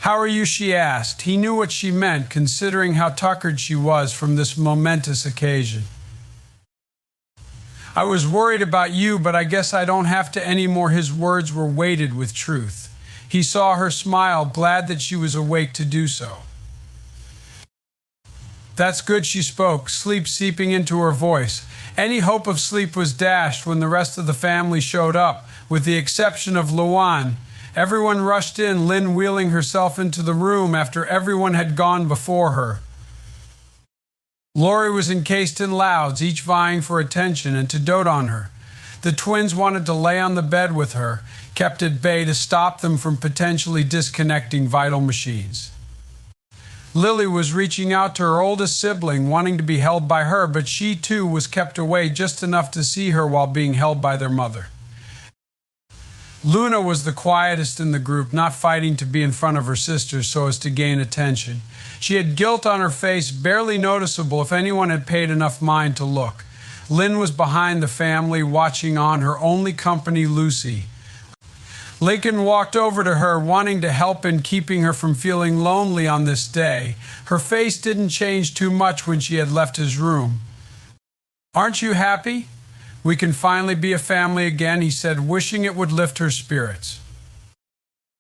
How are you? She asked. He knew what she meant, considering how tuckered she was from this momentous occasion. I was worried about you, but I guess I don't have to anymore. His words were weighted with truth. He saw her smile, glad that she was awake to do so. That's good, she spoke, sleep seeping into her voice. Any hope of sleep was dashed when the rest of the family showed up, with the exception of Luan. Everyone rushed in, Lynn wheeling herself into the room after everyone had gone before her. Lori was encased in Louds, each vying for attention and to dote on her. The twins wanted to lay on the bed with her, kept at bay to stop them from potentially disconnecting vital machines. Lily was reaching out to her oldest sibling, wanting to be held by her, but she too was kept away just enough to see her while being held by their mother. Luna was the quietest in the group, not fighting to be in front of her sisters so as to gain attention. She had guilt on her face, barely noticeable if anyone had paid enough mind to look. Lynn was behind the family, watching on, her only company, Lucy. Lincoln walked over to her, wanting to help in keeping her from feeling lonely on this day. Her face didn't change too much when she had left his room. "Aren't you happy? We can finally be a family again," he said, wishing it would lift her spirits.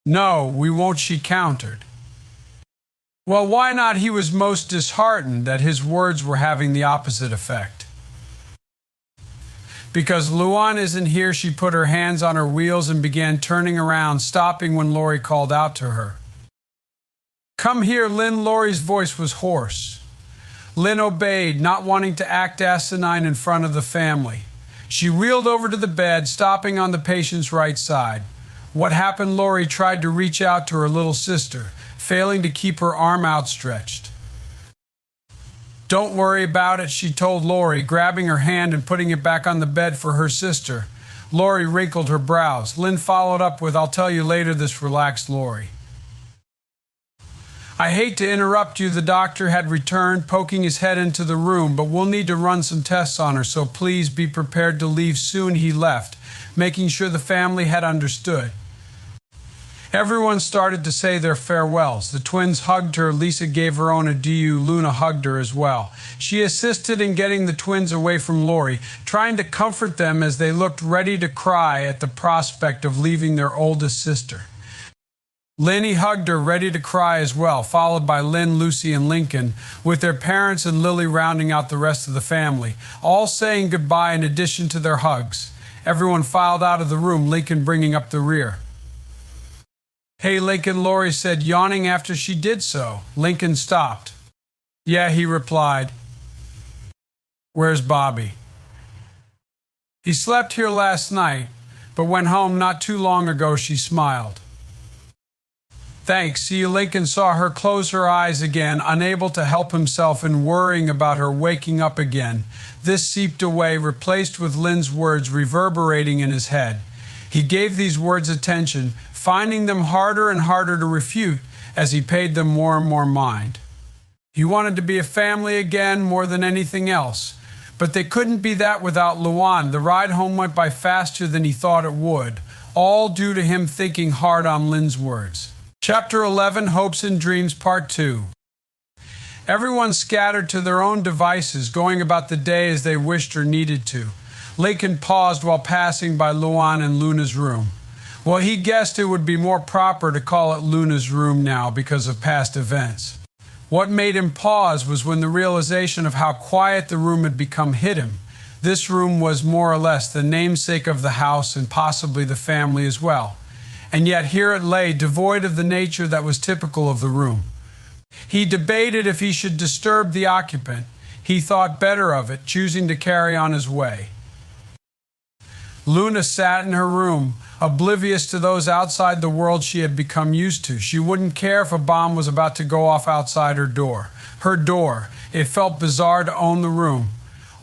"No, we won't," she countered. Well, why not? He was most disheartened that his words were having the opposite effect. "Because Luan isn't here," she put her hands on her wheels and began turning around, stopping when Lori called out to her. "Come here, Lynn." Lori's voice was hoarse. Lynn obeyed, not wanting to act asinine in front of the family. She wheeled over to the bed, stopping on the patient's right side. What happened? Lori tried to reach out to her little sister, failing to keep her arm outstretched. "Don't worry about it," she told Lori, grabbing her hand and putting it back on the bed for her sister. Lori wrinkled her brows. Lynn followed up with, "I'll tell you later," this relaxed Lori. "I hate to interrupt you." The doctor had returned, poking his head into the room, "but we'll need to run some tests on her, so please be prepared to leave soon." He left, making sure the family had understood. Everyone started to say their farewells. The twins hugged her. Lisa gave her own adieu. Luna hugged her as well. She assisted in getting the twins away from Lori, trying to comfort them as they looked ready to cry at the prospect of leaving their oldest sister. Lenny hugged her, ready to cry as well, followed by Lynn, Lucy, and Lincoln, with their parents and Lily rounding out the rest of the family, all saying goodbye in addition to their hugs. Everyone filed out of the room, Lincoln bringing up the rear. "Hey, Lincoln," Lori said, yawning after she did so. Lincoln stopped. "Yeah," he replied. "Where's Bobby?" "He slept here last night, but went home not too long ago," she smiled. "Thanks. See you." Lincoln saw her close her eyes again, unable to help himself and worrying about her waking up again. This seeped away, replaced with Lynn's words reverberating in his head. He gave these words attention, finding them harder and harder to refute as he paid them more and more mind. He wanted to be a family again more than anything else. But they couldn't be that without Luan. The ride home went by faster than he thought it would, all due to him thinking hard on Lynn's words. Chapter 11, Hopes and Dreams, Part 2. Everyone scattered to their own devices, going about the day as they wished or needed to. Lincoln paused while passing by Luan and Luna's room. Well, he guessed it would be more proper to call it Luna's room now because of past events. What made him pause was when the realization of how quiet the room had become hit him. This room was more or less the namesake of the house and possibly the family as well. And yet here it lay, devoid of the nature that was typical of the room. He debated if he should disturb the occupant. He thought better of it, choosing to carry on his way. Luna sat in her room, oblivious to those outside the world she had become used to. She wouldn't care if a bomb was about to go off outside her door. Her door. It felt bizarre to own the room.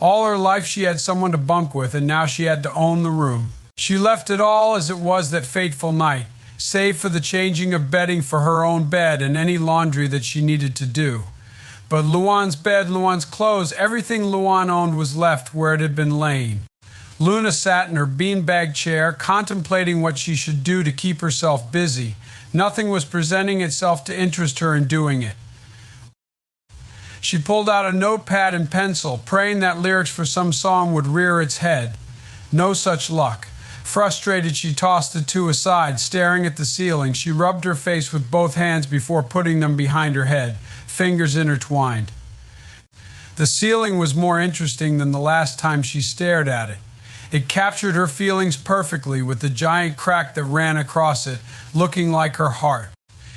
All her life she had someone to bunk with, and now she had to own the room. She left it all as it was that fateful night, save for the changing of bedding for her own bed and any laundry that she needed to do. But Luan's bed, Luan's clothes, everything Luan owned was left where it had been laying. Luna sat in her beanbag chair, contemplating what she should do to keep herself busy. Nothing was presenting itself to interest her in doing it. She pulled out a notepad and pencil, praying that lyrics for some song would rear its head. No such luck. Frustrated, she tossed the two aside, staring at the ceiling. She rubbed her face with both hands before putting them behind her head, fingers intertwined. The ceiling was more interesting than the last time she stared at it. It captured her feelings perfectly, with the giant crack that ran across it, looking like her heart.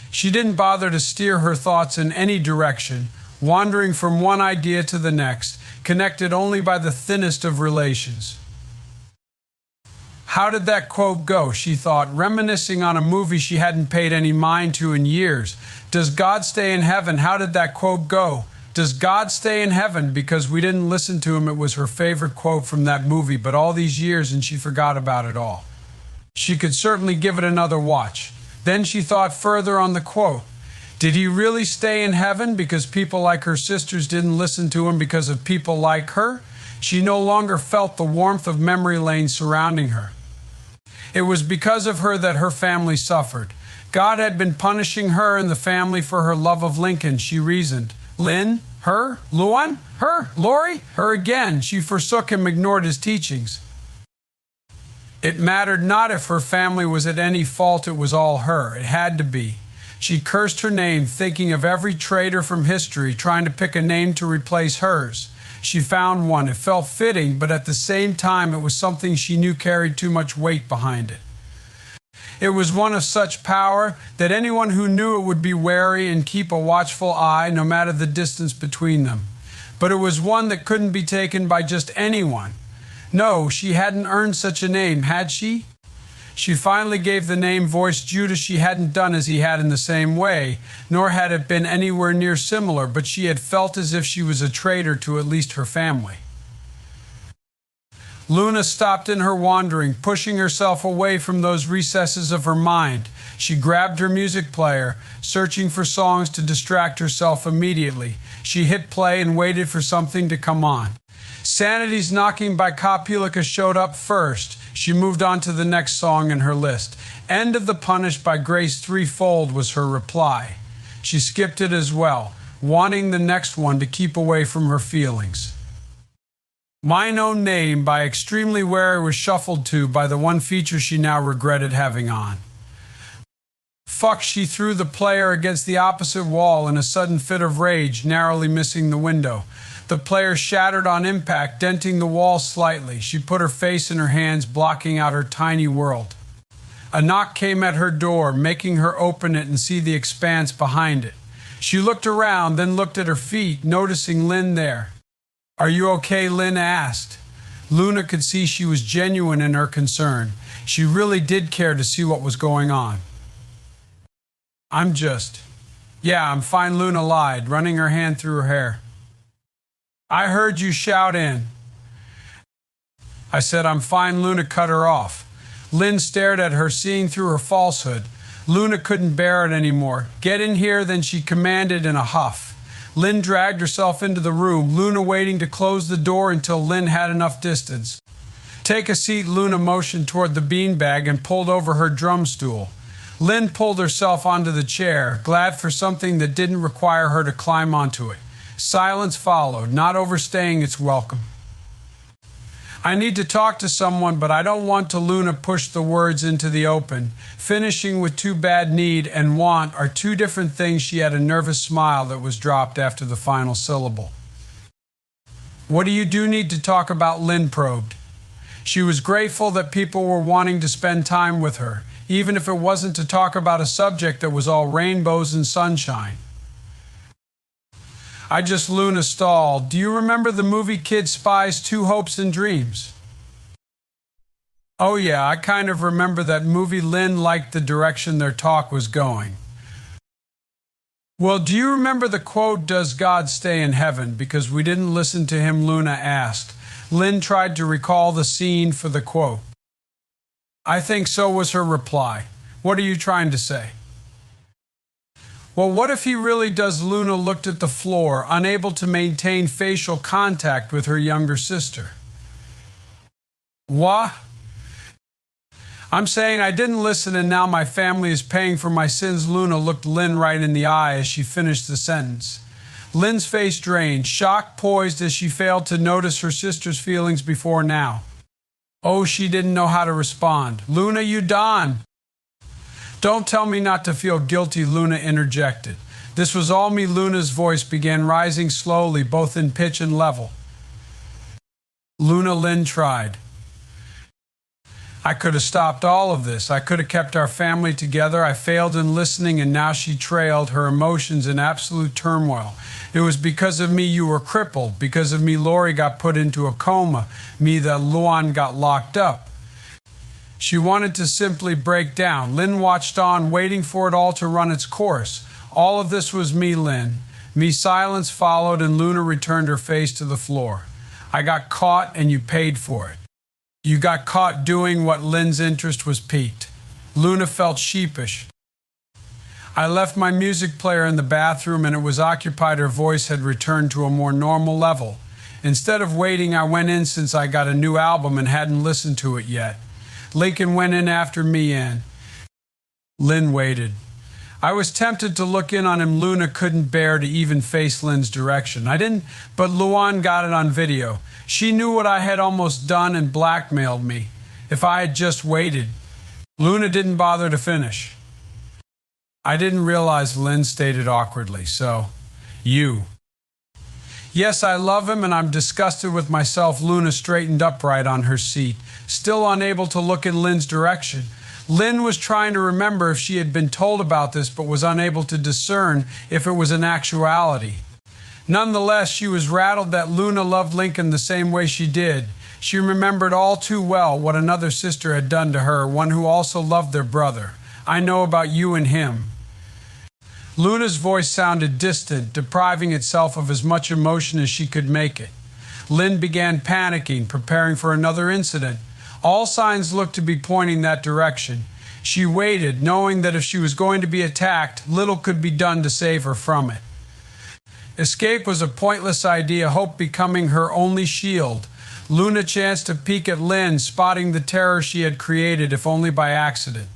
She didn't bother to steer her thoughts in any direction, wandering from one idea to the next, connected only by the thinnest of relations. How did that quote go? She thought, reminiscing on a movie she hadn't paid any mind to in years. Does God stay in heaven? How did that quote go? Does God stay in heaven? Because we didn't listen to him. It was her favorite quote from that movie, but all these years and she forgot about it all. She could certainly give it another watch. Then she thought further on the quote. Did he really stay in heaven because people like her sisters didn't listen to him because of people like her? She no longer felt the warmth of memory lane surrounding her. It was because of her that her family suffered. God had been punishing her and the family for her love of Lincoln, she reasoned. Lynn? Her? Luan? Her? Lori? Her again. She forsook him, ignored his teachings. It mattered not if her family was at any fault, it was all her. It had to be. She cursed her name, thinking of every traitor from history, trying to pick a name to replace hers. She found one. It felt fitting, but at the same time it was something she knew carried too much weight behind it. It was one of such power that anyone who knew it would be wary and keep a watchful eye no matter the distance between them. But it was one that couldn't be taken by just anyone. No, she hadn't earned such a name, had she? She finally gave the name Voice Judas. She hadn't done as he had in the same way, nor had it been anywhere near similar, but she had felt as if she was a traitor to at least her family. Luna stopped in her wandering, pushing herself away from those recesses of her mind. She grabbed her music player, searching for songs to distract herself immediately. She hit play and waited for something to come on. Sanity's Knocking by Copulika showed up first. She moved on to the next song in her list. End of the Punish by Grace Threefold was her reply. She skipped it as well, wanting the next one to keep away from her feelings. Mine Own Name by Extremely Wary was shuffled to by the one feature she now regretted having on. Fuck, she threw the player against the opposite wall in a sudden fit of rage, narrowly missing the window. The player shattered on impact, denting the wall slightly. She put her face in her hands, blocking out her tiny world. A knock came at her door, making her open it and see the expanse behind it. She looked around, then looked at her feet, noticing Lynn there. Are you okay? Lynn asked. Luna could see she was genuine in her concern. She really did care to see what was going on. Yeah, I'm fine, Luna lied, running her hand through her hair. I heard you shout in. I said I'm fine. Luna cut her off. Lynn stared at her, seeing through her falsehood. Luna couldn't bear it anymore. Get in here, then she commanded in a huff. Lynn dragged herself into the room, Luna waiting to close the door until Lynn had enough distance. Take a seat, Luna motioned toward the beanbag and pulled over her drum stool. Lynn pulled herself onto the chair, glad for something that didn't require her to climb onto it. Silence followed, not overstaying its welcome. I need to talk to someone, but I don't want to. Luna pushed the words into the open. Finishing with too bad, need, and want are two different things. She had a nervous smile that was dropped after the final syllable. What do you need to talk about? Lynn probed. She was grateful that people were wanting to spend time with her, even if it wasn't to talk about a subject that was all rainbows and sunshine. Luna stalled. Do you remember the movie Kid Spies, Two Hopes and Dreams? Oh yeah, I kind of remember that movie. Lynn liked the direction their talk was going. Well, do you remember the quote, does God stay in heaven? Because we didn't listen to him, Luna asked. Lynn tried to recall the scene for the quote. I think so, was her reply. What are you trying to say? Well, what if he really does? Luna looked at the floor, unable to maintain facial contact with her younger sister. What? I'm saying I didn't listen and now my family is paying for my sins. Luna looked Lynn right in the eye as she finished the sentence. Lynn's face drained, shock poised as she failed to notice her sister's feelings before now. Oh, she didn't know how to respond. Luna, you done. Don't tell me not to feel guilty, Luna interjected. This was all me. Luna's voice began rising slowly, both in pitch and level. Luna, Lynn tried. I could have stopped all of this. I could have kept our family together. I failed in listening, and now she trailed, her emotions in absolute turmoil. It was because of me you were crippled. Because of me Lori got put into a coma. Me that Luan got locked up. She wanted to simply break down. Lynn watched on, waiting for it all to run its course. All of this was me, Lynn. Me. Silence followed, and Luna returned her face to the floor. I got caught, and you paid for it. You got caught doing what Lynn's interest was piqued. Luna felt sheepish. I left my music player in the bathroom, and it was occupied. Her voice had returned to a more normal level. Instead of waiting, I went in since I got a new album and hadn't listened to it yet. Lincoln went in after me, and Lynn waited. I was tempted to look in on him. Luna couldn't bear to even face Lynn's direction. I didn't, but Luan got it on video. She knew what I had almost done and blackmailed me. If I had just waited. Luna didn't bother to finish. I didn't realize, Lynn stated awkwardly. So, you. Yes, I love him, and I'm disgusted with myself. Luna straightened upright on her seat, still unable to look in Lynn's direction. Lynn was trying to remember if she had been told about this, but was unable to discern if it was an actuality. Nonetheless, she was rattled that Luna loved Lincoln the same way she did. She remembered all too well what another sister had done to her, one who also loved their brother. I know about you and him. Luna's voice sounded distant, depriving itself of as much emotion as she could make it. Lynn began panicking, preparing for another incident. All signs looked to be pointing that direction. She waited, knowing that if she was going to be attacked, little could be done to save her from it. Escape was a pointless idea, hope becoming her only shield. Luna chanced to peek at Lynn, spotting the terror she had created, if only by accident.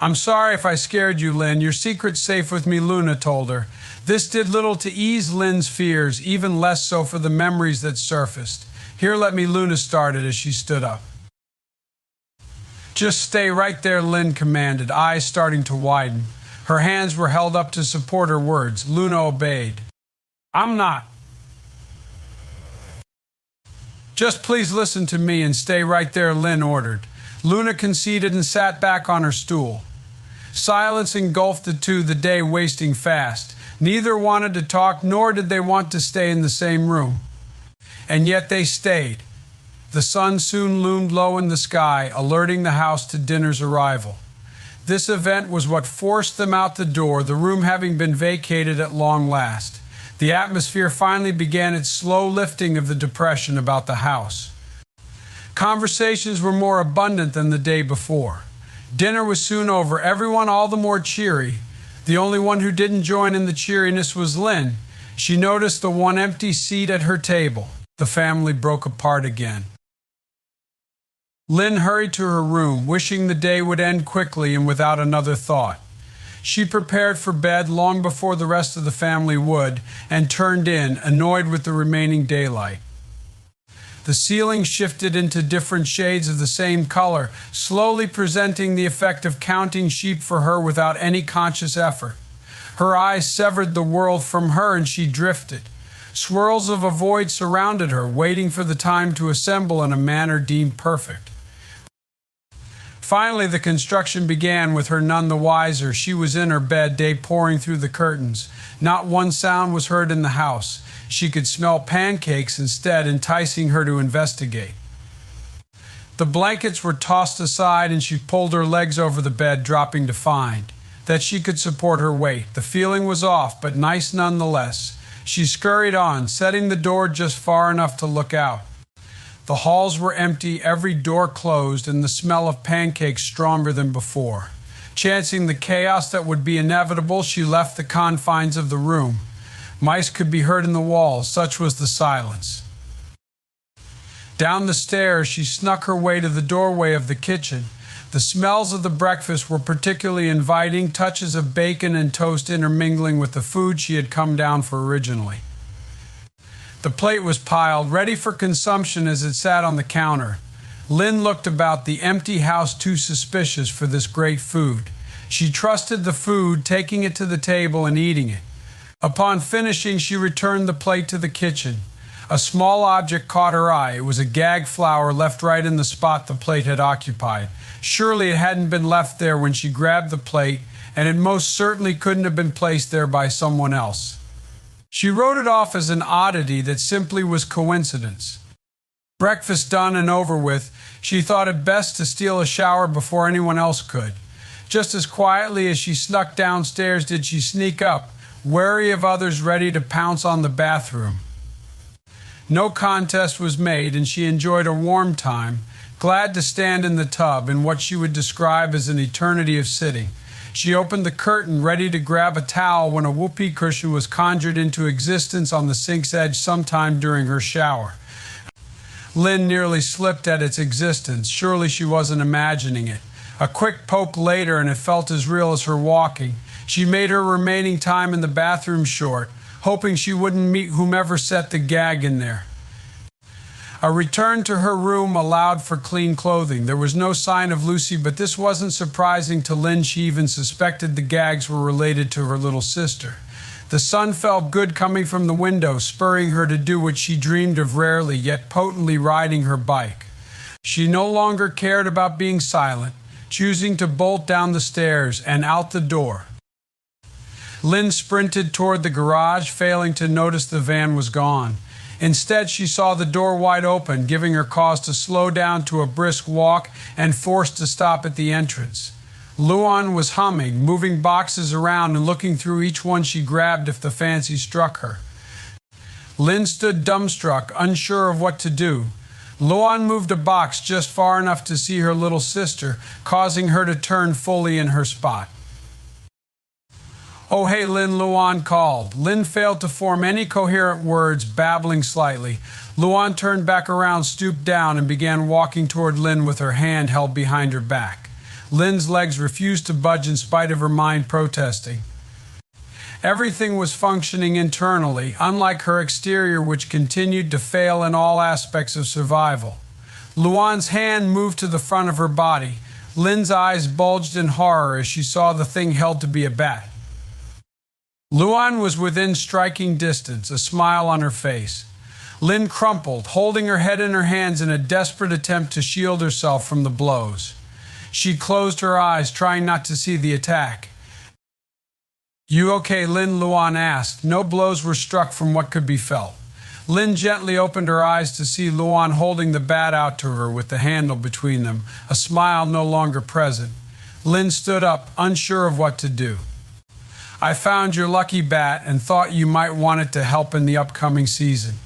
I'm sorry if I scared you, Lynn. Your secret's safe with me, Luna told her. This did little to ease Lynn's fears, even less so for the memories that surfaced. Here, let me, Luna started as she stood up. Just stay right there, Lynn commanded, eyes starting to widen. Her hands were held up to support her words. Luna obeyed. I'm not. Just please listen to me and stay right there, Lynn ordered. Luna conceded and sat back on her stool. Silence engulfed the two, the day wasting fast. Neither wanted to talk, nor did they want to stay in the same room. And yet they stayed. The sun soon loomed low in the sky, alerting the house to dinner's arrival. This event was what forced them out the door, the room having been vacated at long last. The atmosphere finally began its slow lifting of the depression about the house. Conversations were more abundant than the day before. Dinner was soon over, everyone all the more cheery. The only one who didn't join in the cheeriness was Lynn. She noticed the one empty seat at her table. The family broke apart again. Lynn hurried to her room, wishing the day would end quickly and without another thought. She prepared for bed long before the rest of the family would, and turned in, annoyed with the remaining daylight. The ceiling shifted into different shades of the same color, slowly presenting the effect of counting sheep for her without any conscious effort. Her eyes severed the world from her, and she drifted. Swirls of a void surrounded her, waiting for the time to assemble in a manner deemed perfect. Finally, the construction began, with her none the wiser. She was in her bed, day pouring through the curtains. Not one sound was heard in the house. She could smell pancakes instead, enticing her to investigate. The blankets were tossed aside, and she pulled her legs over the bed, dropping to find that she could support her weight. The feeling was off, but nice nonetheless. She scurried on, setting the door just far enough to look out. The halls were empty, every door closed, and the smell of pancakes stronger than before. Chancing the chaos that would be inevitable, she left the confines of the room. Mice could be heard in the walls, such was the silence. Down the stairs, she snuck her way to the doorway of the kitchen. The smells of the breakfast were particularly inviting, touches of bacon and toast intermingling with the food she had come down for originally. The plate was piled, ready for consumption as it sat on the counter. Lynn looked about the empty house, too suspicious for this great food. She trusted the food, taking it to the table and eating it. Upon finishing, she returned the plate to the kitchen. A small object caught her eye. It was a gag flower left right in the spot the plate had occupied. Surely it hadn't been left there when she grabbed the plate, and it most certainly couldn't have been placed there by someone else. She wrote it off as an oddity that simply was coincidence. Breakfast done and over with, she thought it best to steal a shower before anyone else could. Just as quietly as she snuck downstairs did she sneak up, wary of others ready to pounce on the bathroom. No contest was made, and she enjoyed a warm time, glad to stand in the tub in what she would describe as an eternity of sitting. She opened the curtain, ready to grab a towel, when a whoopee cushion was conjured into existence on the sink's edge sometime during her shower. Lynn nearly slipped at its existence. Surely she wasn't imagining it. A quick poke later, and it felt as real as her walking. She made her remaining time in the bathroom short, hoping she wouldn't meet whomever set the gag in there. A return to her room allowed for clean clothing. There was no sign of Lucy, but this wasn't surprising to Lynn. She even suspected the gags were related to her little sister. The sun felt good coming from the window, spurring her to do what she dreamed of rarely, yet potently, riding her bike. She no longer cared about being silent, choosing to bolt down the stairs and out the door. Lynn sprinted toward the garage, failing to notice the van was gone. Instead, she saw the door wide open, giving her cause to slow down to a brisk walk and forced to stop at the entrance. Luan was humming, moving boxes around and looking through each one she grabbed if the fancy struck her. Lynn stood dumbstruck, unsure of what to do. Luan moved a box just far enough to see her little sister, causing her to turn fully in her spot. "Oh, hey, Lynn," Luan called. Lynn failed to form any coherent words, babbling slightly. Luan turned back around, stooped down, and began walking toward Lynn with her hand held behind her back. Lynn's legs refused to budge in spite of her mind protesting. Everything was functioning internally, unlike her exterior, which continued to fail in all aspects of survival. Luan's hand moved to the front of her body. Lynn's eyes bulged in horror as she saw the thing held to be a bat. Luan was within striking distance, a smile on her face. Lynn crumpled, holding her head in her hands in a desperate attempt to shield herself from the blows. She closed her eyes, trying not to see the attack. "You okay, Lynn?" Luan asked. No blows were struck from what could be felt. Lynn gently opened her eyes to see Luan holding the bat out to her with the handle between them, a smile no longer present. Lynn stood up, unsure of what to do. "I found your lucky bat and thought you might want it to help in the upcoming season."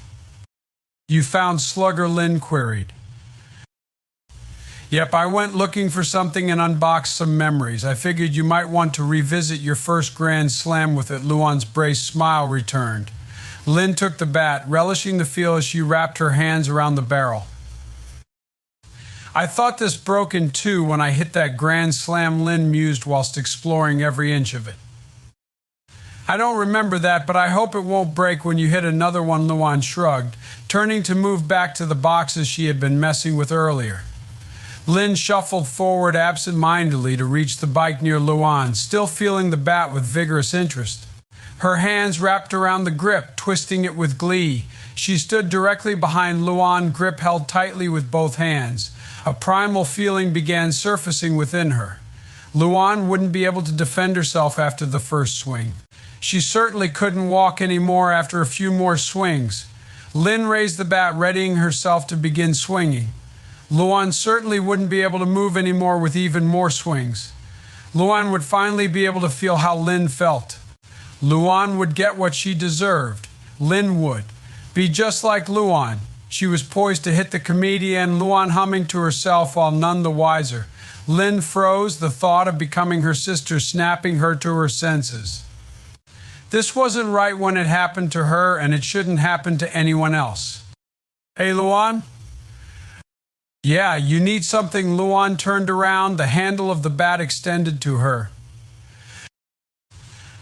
"You found Slugger?" Lynn queried. "Yep, I went looking for something and unboxed some memories. I figured you might want to revisit your first grand slam with it." Luan's braced smile returned. Lynn took the bat, relishing the feel as she wrapped her hands around the barrel. "I thought this broke in two when I hit that grand slam," Lynn mused whilst exploring every inch of it. "I don't remember that, but I hope it won't break when you hit another one," Luan shrugged, turning to move back to the boxes she had been messing with earlier. Lynn shuffled forward absent-mindedly to reach the bike near Luan, still feeling the bat with vigorous interest. Her hands wrapped around the grip, twisting it with glee. She stood directly behind Luan, grip held tightly with both hands. A primal feeling began surfacing within her. Luan wouldn't be able to defend herself after the first swing. She certainly couldn't walk anymore after a few more swings. Lynn raised the bat, readying herself to begin swinging. Luan certainly wouldn't be able to move anymore with even more swings. Luan would finally be able to feel how Lynn felt. Luan would get what she deserved. Lynn would be just like Luan. She was poised to hit the comedian, Luan humming to herself while none the wiser. Lynn froze, the thought of becoming her sister snapping her to her senses. This wasn't right when it happened to her, and it shouldn't happen to anyone else. "Hey, Luan?" "Yeah, you need something?" Luan turned around, the handle of the bat extended to her.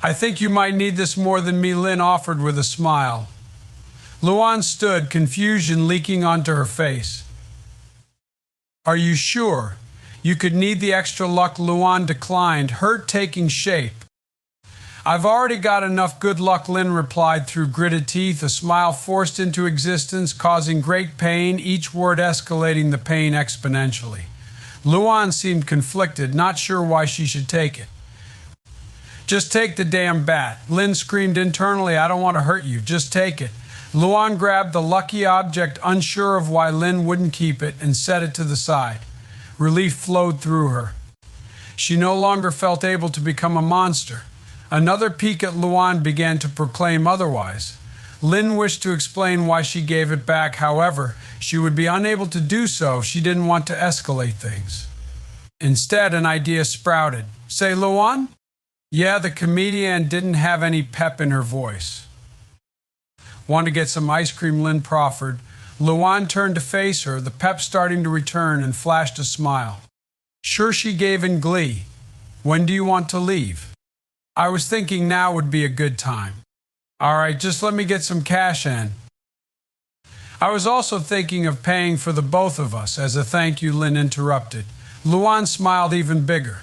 "I think you might need this more than me," Lynn offered with a smile. Luan stood, confusion leaking onto her face. "Are you sure? You could need the extra luck," Luan declined, hurt taking shape. "I've already got enough good luck," Lynn replied through gritted teeth, a smile forced into existence, causing great pain, each word escalating the pain exponentially. Luan seemed conflicted, not sure why she should take it. "Just take the damn bat," Lynn screamed internally. "I don't want to hurt you. Just take it." Luan grabbed the lucky object, unsure of why Lin wouldn't keep it, and set it to the side. Relief flowed through her. She no longer felt able to become a monster. Another peek at Luan began to proclaim otherwise. Lin wished to explain why she gave it back. However, she would be unable to do so if she didn't want to escalate things. Instead, an idea sprouted. Say, Luan? Yeah, the comedian didn't have any pep in her voice. Want to get some ice cream? Lin proffered. Luan turned to face her, the pep starting to return, and flashed a smile. Sure, she gave in glee. When do you want to leave? I was thinking now would be a good time. All right, just let me get some cash in. I was also thinking of paying for the both of us as a thank you, Lin interrupted. Luan smiled even bigger.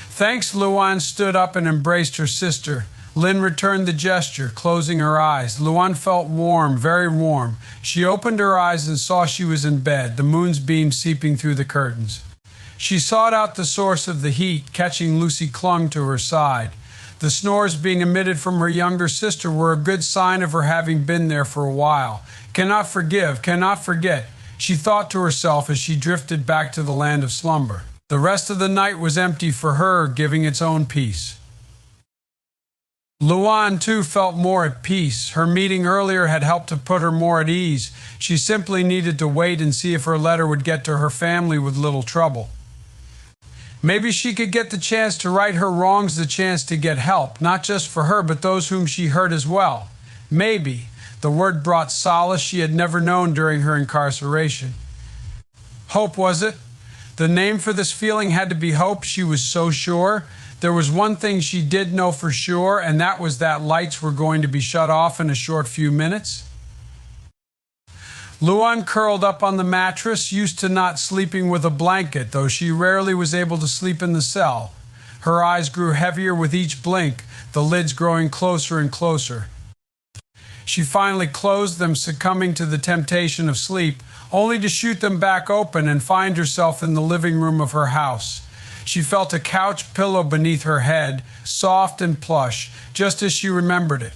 Thanks. Luan stood up and embraced her sister. Lin returned the gesture, closing her eyes. Luan felt warm, very warm. She opened her eyes and saw she was in bed, the moon's beam seeping through the curtains. She sought out the source of the heat, catching Lucy clung to her side. The snores being emitted from her younger sister were a good sign of her having been there for a while. Cannot forgive, cannot forget, she thought to herself as she drifted back to the land of slumber. The rest of the night was empty for her, giving its own peace. Luan, too, felt more at peace. Her meeting earlier had helped to put her more at ease. She simply needed to wait and see if her letter would get to her family with little trouble. Maybe she could get the chance to right her wrongs, the chance to get help, not just for her, but those whom she hurt as well. Maybe. The word brought solace she had never known during her incarceration. Hope, was it? The name for this feeling had to be hope, she was so sure. There was one thing she did know for sure, and that was that lights were going to be shut off in a short few minutes. Luan curled up on the mattress, used to not sleeping with a blanket, though she rarely was able to sleep in the cell. Her eyes grew heavier with each blink, the lids growing closer and closer. She finally closed them, succumbing to the temptation of sleep, only to shoot them back open and find herself in the living room of her house. She felt a couch pillow beneath her head, soft and plush, just as she remembered it.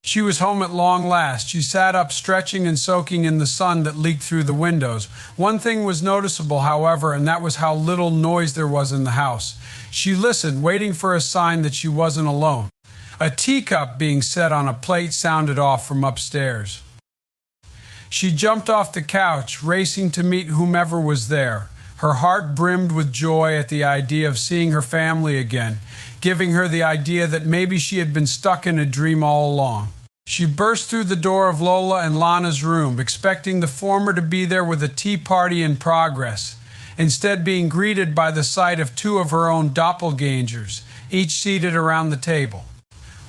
She was home at long last. She sat up, stretching and soaking in the sun that leaked through the windows. One thing was noticeable, however, and that was how little noise there was in the house. She listened, waiting for a sign that she wasn't alone. A teacup being set on a plate sounded off from upstairs. She jumped off the couch, racing to meet whomever was there. Her heart brimmed with joy at the idea of seeing her family again, giving her the idea that maybe she had been stuck in a dream all along. She burst through the door of Lola and Lana's room, expecting the former to be there with a tea party in progress, instead being greeted by the sight of two of her own doppelgangers, each seated around the table.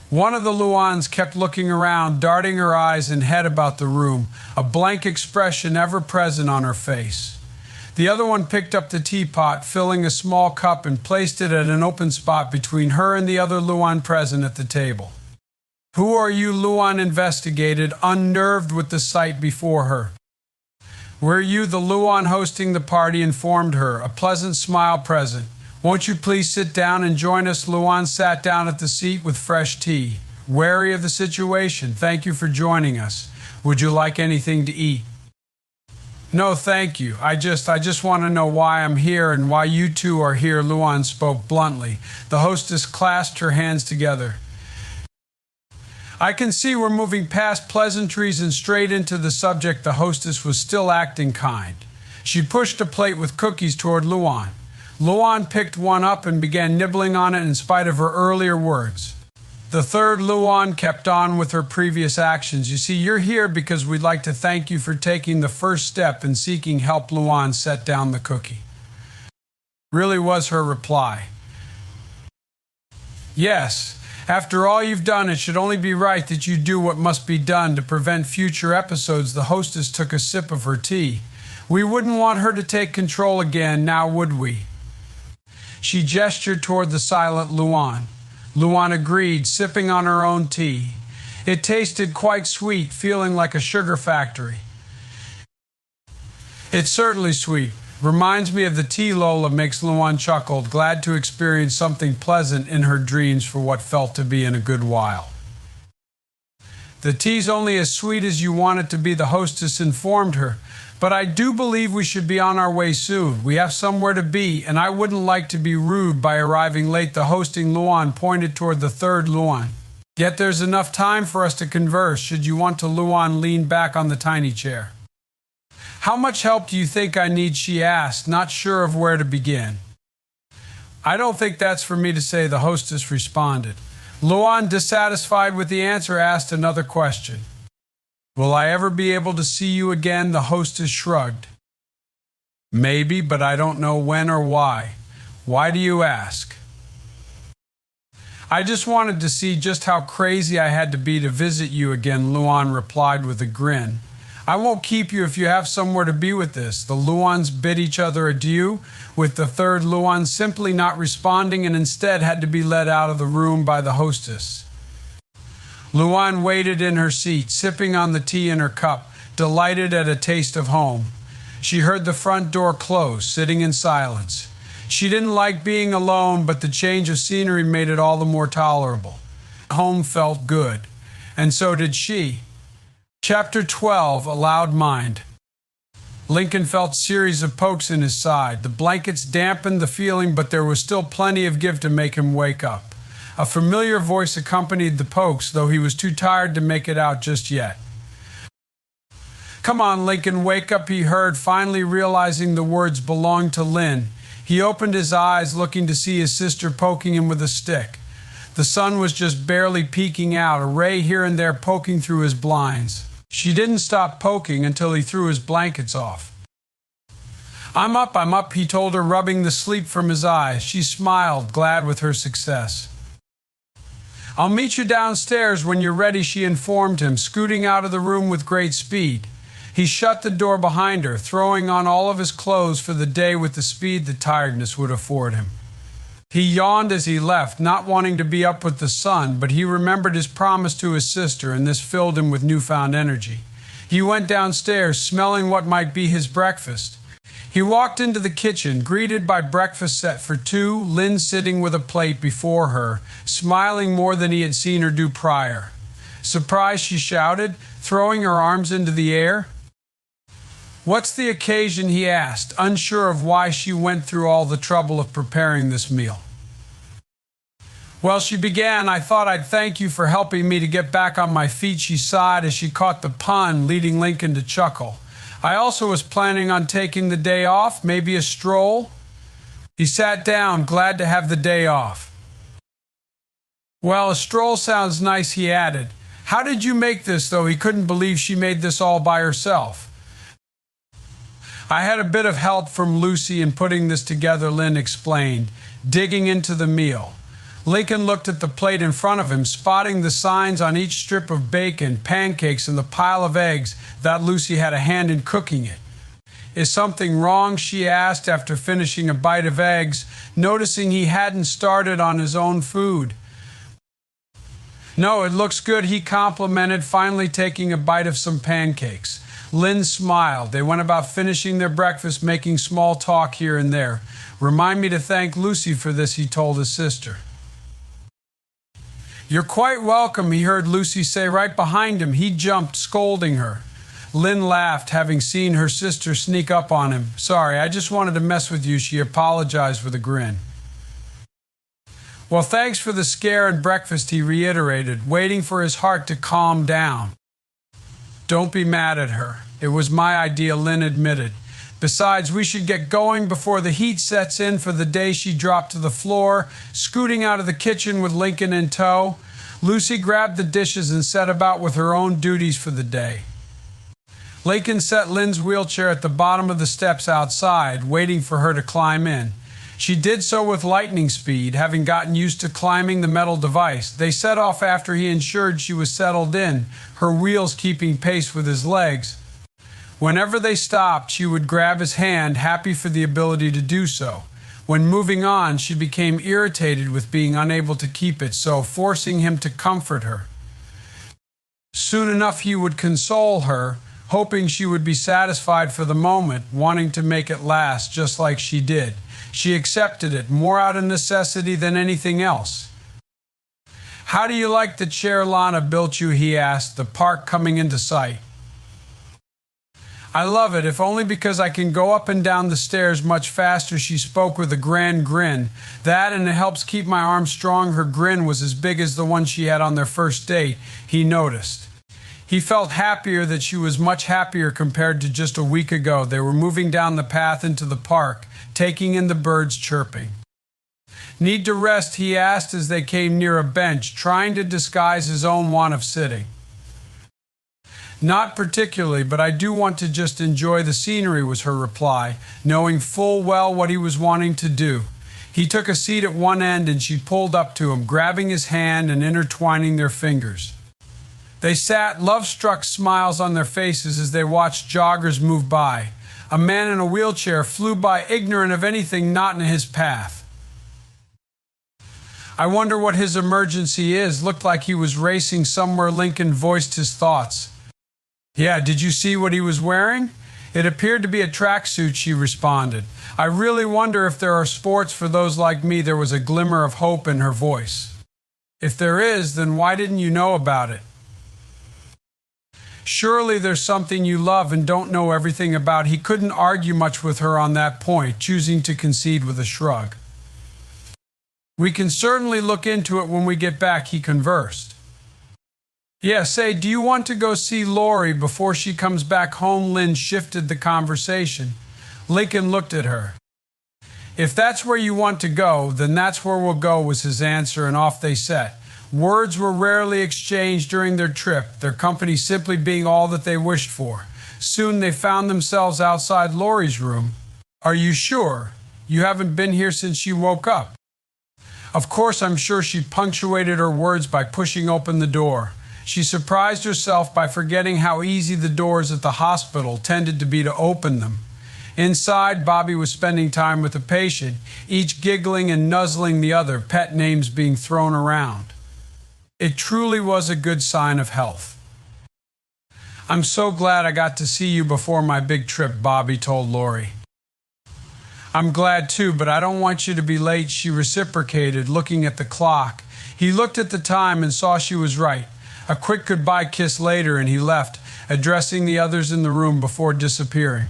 One of the Luans kept looking around, darting her eyes and head about the room, a blank expression ever present on her face. The other one picked up the teapot, filling a small cup, and placed it at an open spot between her and the other Luan present at the table. Who are you? Luan investigated, unnerved with the sight before her. Were you? The Luan hosting the party informed her, a pleasant smile present. Won't you please sit down and join us? Luan sat down at the seat with fresh tea. Wary of the situation, thank you for joining us. Would you like anything to eat? No, thank you. I just want to know why I'm here and why you two are here, Luan spoke bluntly. The hostess clasped her hands together. I can see we're moving past pleasantries and straight into the subject. The hostess was still acting kind. She pushed a plate with cookies toward Luan. Luan picked one up and began nibbling on it in spite of her earlier words. The third Luan kept on with her previous actions. You see, you're here because we'd like to thank you for taking the first step in seeking help. Luan set down the cookie. Really was her reply. Yes, after all you've done, it should only be right that you do what must be done to prevent future episodes. The hostess took a sip of her tea. We wouldn't want her to take control again, now would we? She gestured toward the silent Luan. Luan agreed, sipping on her own tea. It tasted quite sweet, feeling like a sugar factory. It's certainly sweet. Reminds me of the tea Lola makes. Luan chuckled, glad to experience something pleasant in her dreams for what felt to be in a good while. The tea's only as sweet as you want it to be, the hostess informed her. But I do believe we should be on our way soon. We have somewhere to be, and I wouldn't like to be rude by arriving late. The hosting Luan pointed toward the third Luan. Yet there's enough time for us to converse should you want to. Luan leaned back on the tiny chair. How much help do you think I need? She asked, not sure of where to begin. I don't think that's for me to say, the hostess responded. Luan, dissatisfied with the answer, asked another question. Will I ever be able to see you again? The hostess shrugged. Maybe, but I don't know when or why. Why do you ask? I just wanted to see just how crazy I had to be to visit you again, Luan replied with a grin. I won't keep you if you have somewhere to be with this. The Luans bid each other adieu, with the third Luan simply not responding and instead had to be led out of the room by the hostess. Luan waited in her seat, sipping on the tea in her cup, delighted at a taste of home. She heard the front door close, sitting in silence. She didn't like being alone, but the change of scenery made it all the more tolerable. Home felt good, and so did she. Chapter 12, A Loud Mind. Lincoln felt a series of pokes in his side. The blankets dampened the feeling, but there was still plenty of give to make him wake up. A familiar voice accompanied the pokes, though he was too tired to make it out just yet. Come on, Lincoln, wake up, he heard, finally realizing the words belonged to Lynn. He opened his eyes, looking to see his sister poking him with a stick. The sun was just barely peeking out, a ray here and there poking through his blinds. She didn't stop poking until he threw his blankets off. I'm up, he told her, rubbing the sleep from his eyes. She smiled, glad with her success. I'll meet you downstairs when you're ready, she informed him, scooting out of the room with great speed. He shut the door behind her, throwing on all of his clothes for the day with the speed that tiredness would afford him. He yawned as he left, not wanting to be up with the sun, but he remembered his promise to his sister, and this filled him with newfound energy. He went downstairs, smelling what might be his breakfast. He walked into the kitchen, greeted by breakfast set for two, Lynn sitting with a plate before her, smiling more than he had seen her do prior. Surprised, she shouted, throwing her arms into the air. What's the occasion, he asked, unsure of why she went through all the trouble of preparing this meal. Well, she began, I thought I'd thank you for helping me to get back on my feet, she sighed as she caught the pun, leading Lincoln to chuckle. I also was planning on taking the day off, maybe a stroll. He sat down, glad to have the day off. Well, a stroll sounds nice, he added. How did you make this, though? He couldn't believe she made this all by herself. I had a bit of help from Lucy in putting this together, Lynn explained, digging into the meal. Lincoln looked at the plate in front of him, spotting the signs on each strip of bacon, pancakes, and the pile of eggs that Lucy had a hand in cooking it. Is something wrong? She asked after finishing a bite of eggs, noticing he hadn't started on his own food. No, it looks good, he complimented, finally taking a bite of some pancakes. Lynn smiled. They went about finishing their breakfast, making small talk here and there. Remind me to thank Lucy for this, he told his sister. You're quite welcome, he heard Lucy say right behind him. He jumped, scolding her. Lynn laughed, having seen her sister sneak up on him. Sorry, I just wanted to mess with you, she apologized with a grin. Well, thanks for the scare and breakfast, he reiterated, waiting for his heart to calm down. Don't be mad at her. It was my idea, Lynn admitted. Besides, we should get going before the heat sets in for the day. She dropped to the floor, scooting out of the kitchen with Lincoln in tow. Lucy grabbed the dishes and set about with her own duties for the day. Lincoln set Lynn's wheelchair at the bottom of the steps outside, waiting for her to climb in. She did so with lightning speed, having gotten used to climbing the metal device. They set off after he ensured she was settled in, her wheels keeping pace with his legs. Whenever they stopped, she would grab his hand, happy for the ability to do so. When moving on, she became irritated with being unable to keep it, so forcing him to comfort her. Soon enough, he would console her, hoping she would be satisfied for the moment, wanting to make it last just like she did. She accepted it, more out of necessity than anything else. How do you like the chair Lana built you, he asked, the park coming into sight. I love it, if only because I can go up and down the stairs much faster, she spoke with a grand grin. That, and it helps keep my arms strong. Her grin was as big as the one she had on their first date, he noticed. He felt happier that she was much happier compared to just a week ago. They were moving down the path into the park, taking in the birds chirping. Need to rest, he asked as they came near a bench, trying to disguise his own want of sitting. Not particularly, but I do want to just enjoy the scenery, was her reply, knowing full well what he was wanting to do. He took a seat at one end and she pulled up to him, grabbing his hand and intertwining their fingers. They sat, love-struck smiles on their faces as they watched joggers move by. A man in a wheelchair flew by, ignorant of anything not in his path. I wonder what his emergency is. Looked like he was racing somewhere. Lincoln voiced his thoughts. Yeah, did you see what he was wearing? It appeared to be a tracksuit, she responded. I really wonder if there are sports for those like me. There was a glimmer of hope in her voice. If there is, then why didn't you know about it? Surely there's something you love and don't know everything about. He couldn't argue much with her on that point, choosing to concede with a shrug. We can certainly look into it when we get back, he conversed. Yeah, say, do you want to go see Lori before she comes back home? Lynn shifted the conversation. Lincoln looked at her. If that's where you want to go, then that's where we'll go, was his answer, and off they set. Words were rarely exchanged during their trip, their company simply being all that they wished for. Soon they found themselves outside Lori's room. Are you sure? You haven't been here since you woke up? Of course, I'm sure. She punctuated her words by pushing open the door. She surprised herself by forgetting how easy the doors at the hospital tended to be to open them. Inside, Bobby was spending time with a patient, each giggling and nuzzling the other, pet names being thrown around. It truly was a good sign of health. I'm so glad I got to see you before my big trip, Bobby told Lori. I'm glad too, but I don't want you to be late, she reciprocated, looking at the clock. He looked at the time and saw she was right. A quick goodbye kiss later, and he left, addressing the others in the room before disappearing.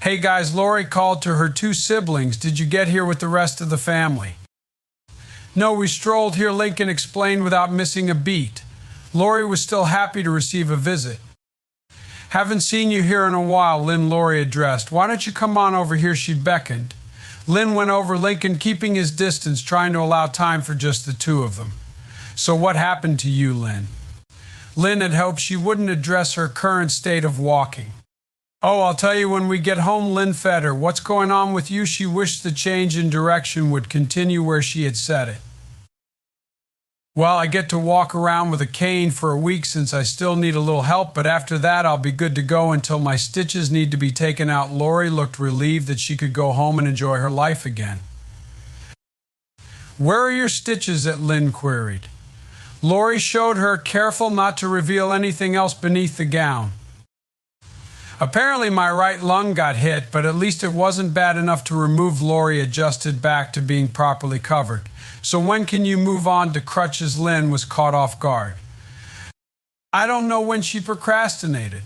Hey guys, Lori called to her two siblings. Did you get here with the rest of the family? No, we strolled here, Lincoln explained without missing a beat. Lori was still happy to receive a visit. Haven't seen you here in a while, Lori addressed. Why don't you come on over here, she beckoned. Lynn went over, Lincoln keeping his distance, trying to allow time for just the two of them. So what happened to you, Lynn? Lynn had hoped she wouldn't address her current state of walking. Oh, I'll tell you when we get home, Lynn fed her. What's going on with you? She wished the change in direction would continue where she had said it. Well, I get to walk around with a cane for a week since I still need a little help, but after that I'll be good to go until my stitches need to be taken out. Lori looked relieved that she could go home and enjoy her life again. Where are your stitches? That Lynn queried. Lori showed her, careful not to reveal anything else beneath the gown. Apparently my right lung got hit, but at least it wasn't bad enough to remove. Lori adjusted back to being properly covered. So when can you move on to crutches? Lynn was caught off guard. I don't know when. She procrastinated.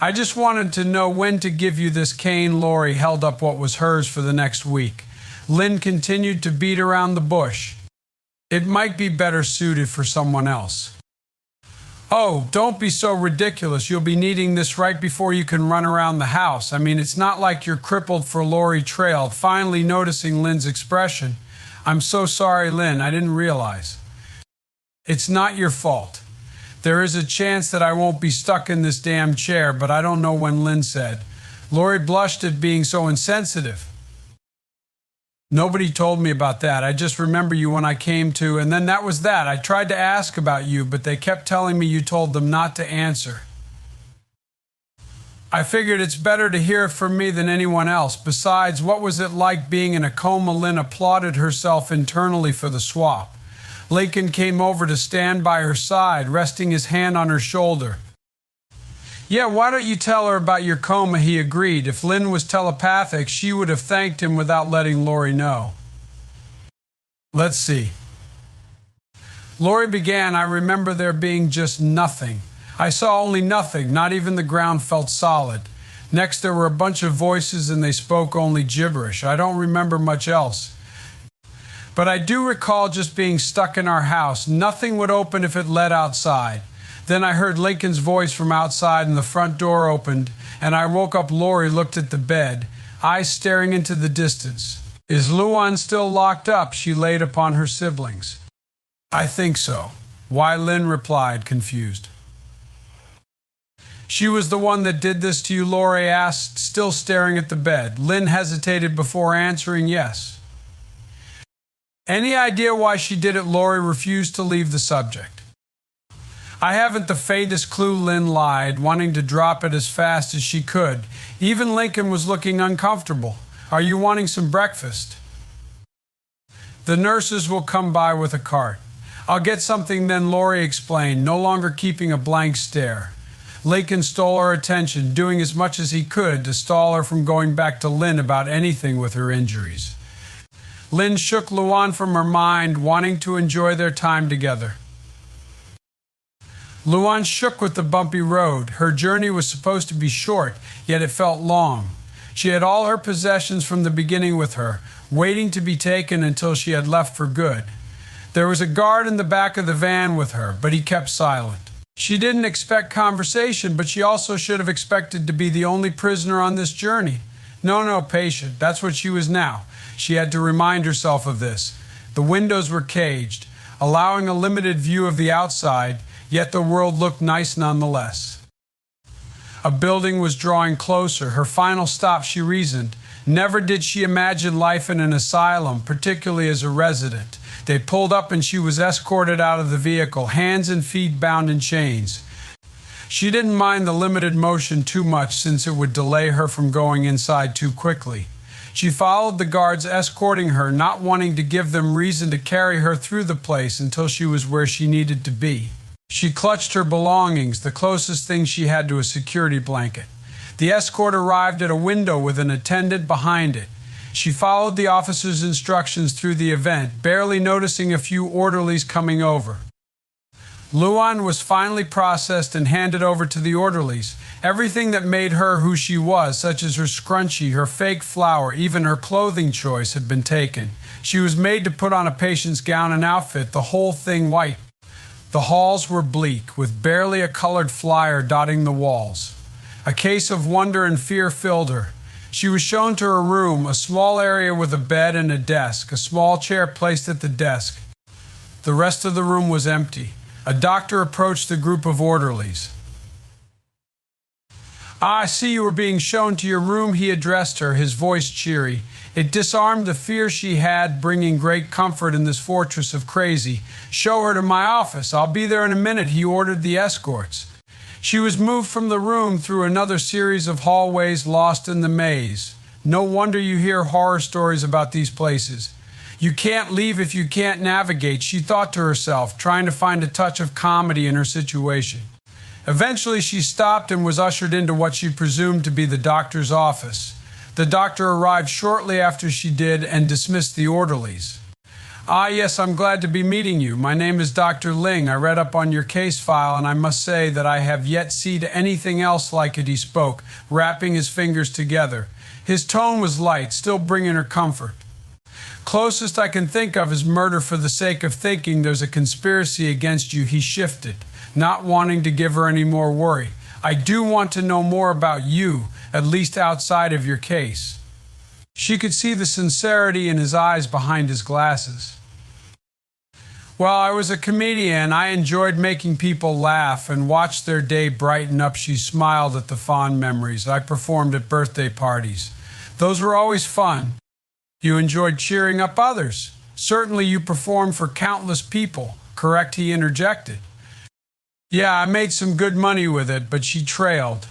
I just wanted to know when to give you this cane. Lori held up what was hers for the next week. Lynn continued to beat around the bush. It might be better suited for someone else. Oh, don't be so ridiculous. You'll be needing this right before you can run around the house. I mean, it's not like you're crippled. For Lori trailed, finally noticing Lynn's expression. I'm so sorry, Lynn. I didn't realize. It's not your fault. There is a chance that I won't be stuck in this damn chair, but I don't know when, Lynn said. Lori blushed at being so insensitive. Nobody told me about that. I just remember you when I came to, and then that was that. I tried to ask about you, but they kept telling me you told them not to answer. I figured it's better to hear it from me than anyone else. Besides, what was it like being in a coma? Lynn applauded herself internally for the swap. Lincoln came over to stand by her side, resting his hand on her shoulder. Yeah, why don't you tell her about your coma? He agreed. If Lynn was telepathic, she would have thanked him without letting Lori know. Let's see. Lori began, I remember there being just nothing. I saw only nothing, not even the ground felt solid. Next, there were a bunch of voices and they spoke only gibberish. I don't remember much else. But I do recall just being stuck in our house. Nothing would open if it led outside. Then I heard Lincoln's voice from outside and the front door opened, and I woke up. Lori looked at the bed, eyes staring into the distance. Is Luan still locked up? She laid upon her siblings. I think so. Why? Lynn replied, confused. She was the one that did this to you? Lori asked, still staring at the bed. Lynn hesitated before answering yes. Any idea why she did it? Lori refused to leave the subject. I haven't the faintest clue, Lynn lied, wanting to drop it as fast as she could. Even Lincoln was looking uncomfortable. Are you wanting some breakfast? The nurses will come by with a cart. I'll get something then, Lori explained, no longer keeping a blank stare. Lincoln stole her attention, doing as much as he could to stall her from going back to Lynn about anything with her injuries. Lynn shook Luan from her mind, wanting to enjoy their time together. Luan shook with the bumpy road. Her journey was supposed to be short, yet it felt long. She had all her possessions from the beginning with her, waiting to be taken until she had left for good. There was a guard in the back of the van with her, but he kept silent. She didn't expect conversation, but she also should have expected to be the only prisoner on this journey. No, patient. That's what she was now. She had to remind herself of this. The windows were caged, allowing a limited view of the outside, yet the world looked nice nonetheless. A building was drawing closer. Her final stop, she reasoned. Never did she imagine life in an asylum, particularly as a resident. They pulled up and she was escorted out of the vehicle, hands and feet bound in chains. She didn't mind the limited motion too much since it would delay her from going inside too quickly. She followed the guards escorting her, not wanting to give them reason to carry her through the place until she was where she needed to be. She clutched her belongings, the closest thing she had to a security blanket. The escort arrived at a window with an attendant behind it. She followed the officer's instructions through the event, barely noticing a few orderlies coming over. Luan was finally processed and handed over to the orderlies. Everything that made her who she was, such as her scrunchie, her fake flower, even her clothing choice, had been taken. She was made to put on a patient's gown and outfit, the whole thing white. The halls were bleak, with barely a colored flyer dotting the walls. A case of wonder and fear filled her. She was shown to her room, a small area with a bed and a desk, a small chair placed at the desk. The rest of the room was empty. A doctor approached the group of orderlies. I see you were being shown to your room, he addressed her, his voice cheery. It disarmed the fear she had, bringing great comfort in this fortress of crazy. Show her to my office. I'll be there in a minute, he ordered the escorts. She was moved from the room through another series of hallways lost in the maze. No wonder you hear horror stories about these places. You can't leave if you can't navigate, she thought to herself, trying to find a touch of comedy in her situation. Eventually she stopped and was ushered into what she presumed to be the doctor's office. The doctor arrived shortly after she did and dismissed the orderlies. Ah, yes, I'm glad to be meeting you. My name is Dr. Ling. I read up on your case file, and I must say that I have yet seen anything else like it, he spoke, wrapping his fingers together. His tone was light, still bringing her comfort. Closest I can think of is murder for the sake of thinking there's a conspiracy against you, he shifted, not wanting to give her any more worry. I do want to know more about you, at least outside of your case. She could see the sincerity in his eyes behind his glasses. Well, I was a comedian. I enjoyed making people laugh and watched their day brighten up. She smiled at the fond memories. I performed at birthday parties. Those were always fun. You enjoyed cheering up others. Certainly you performed for countless people. Correct, he interjected. Yeah, I made some good money with it, but she trailed.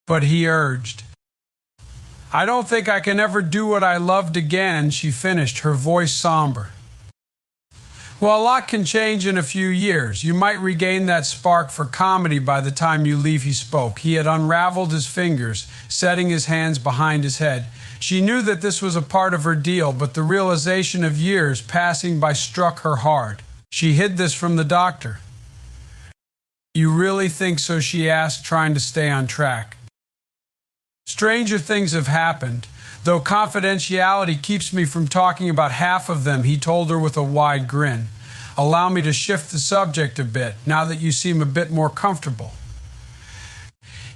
But he urged. I don't think I can ever do what I loved again, she finished, her voice somber. Well, a lot can change in a few years. You might regain that spark for comedy by the time you leave, he spoke. He had unraveled his fingers, setting his hands behind his head. She knew that this was a part of her deal, but the realization of years passing by struck her hard. She hid this from the doctor. You really think so? She asked, trying to stay on track. Stranger things have happened. Though confidentiality keeps me from talking about half of them, he told her with a wide grin. Allow me to shift the subject a bit, now that you seem a bit more comfortable.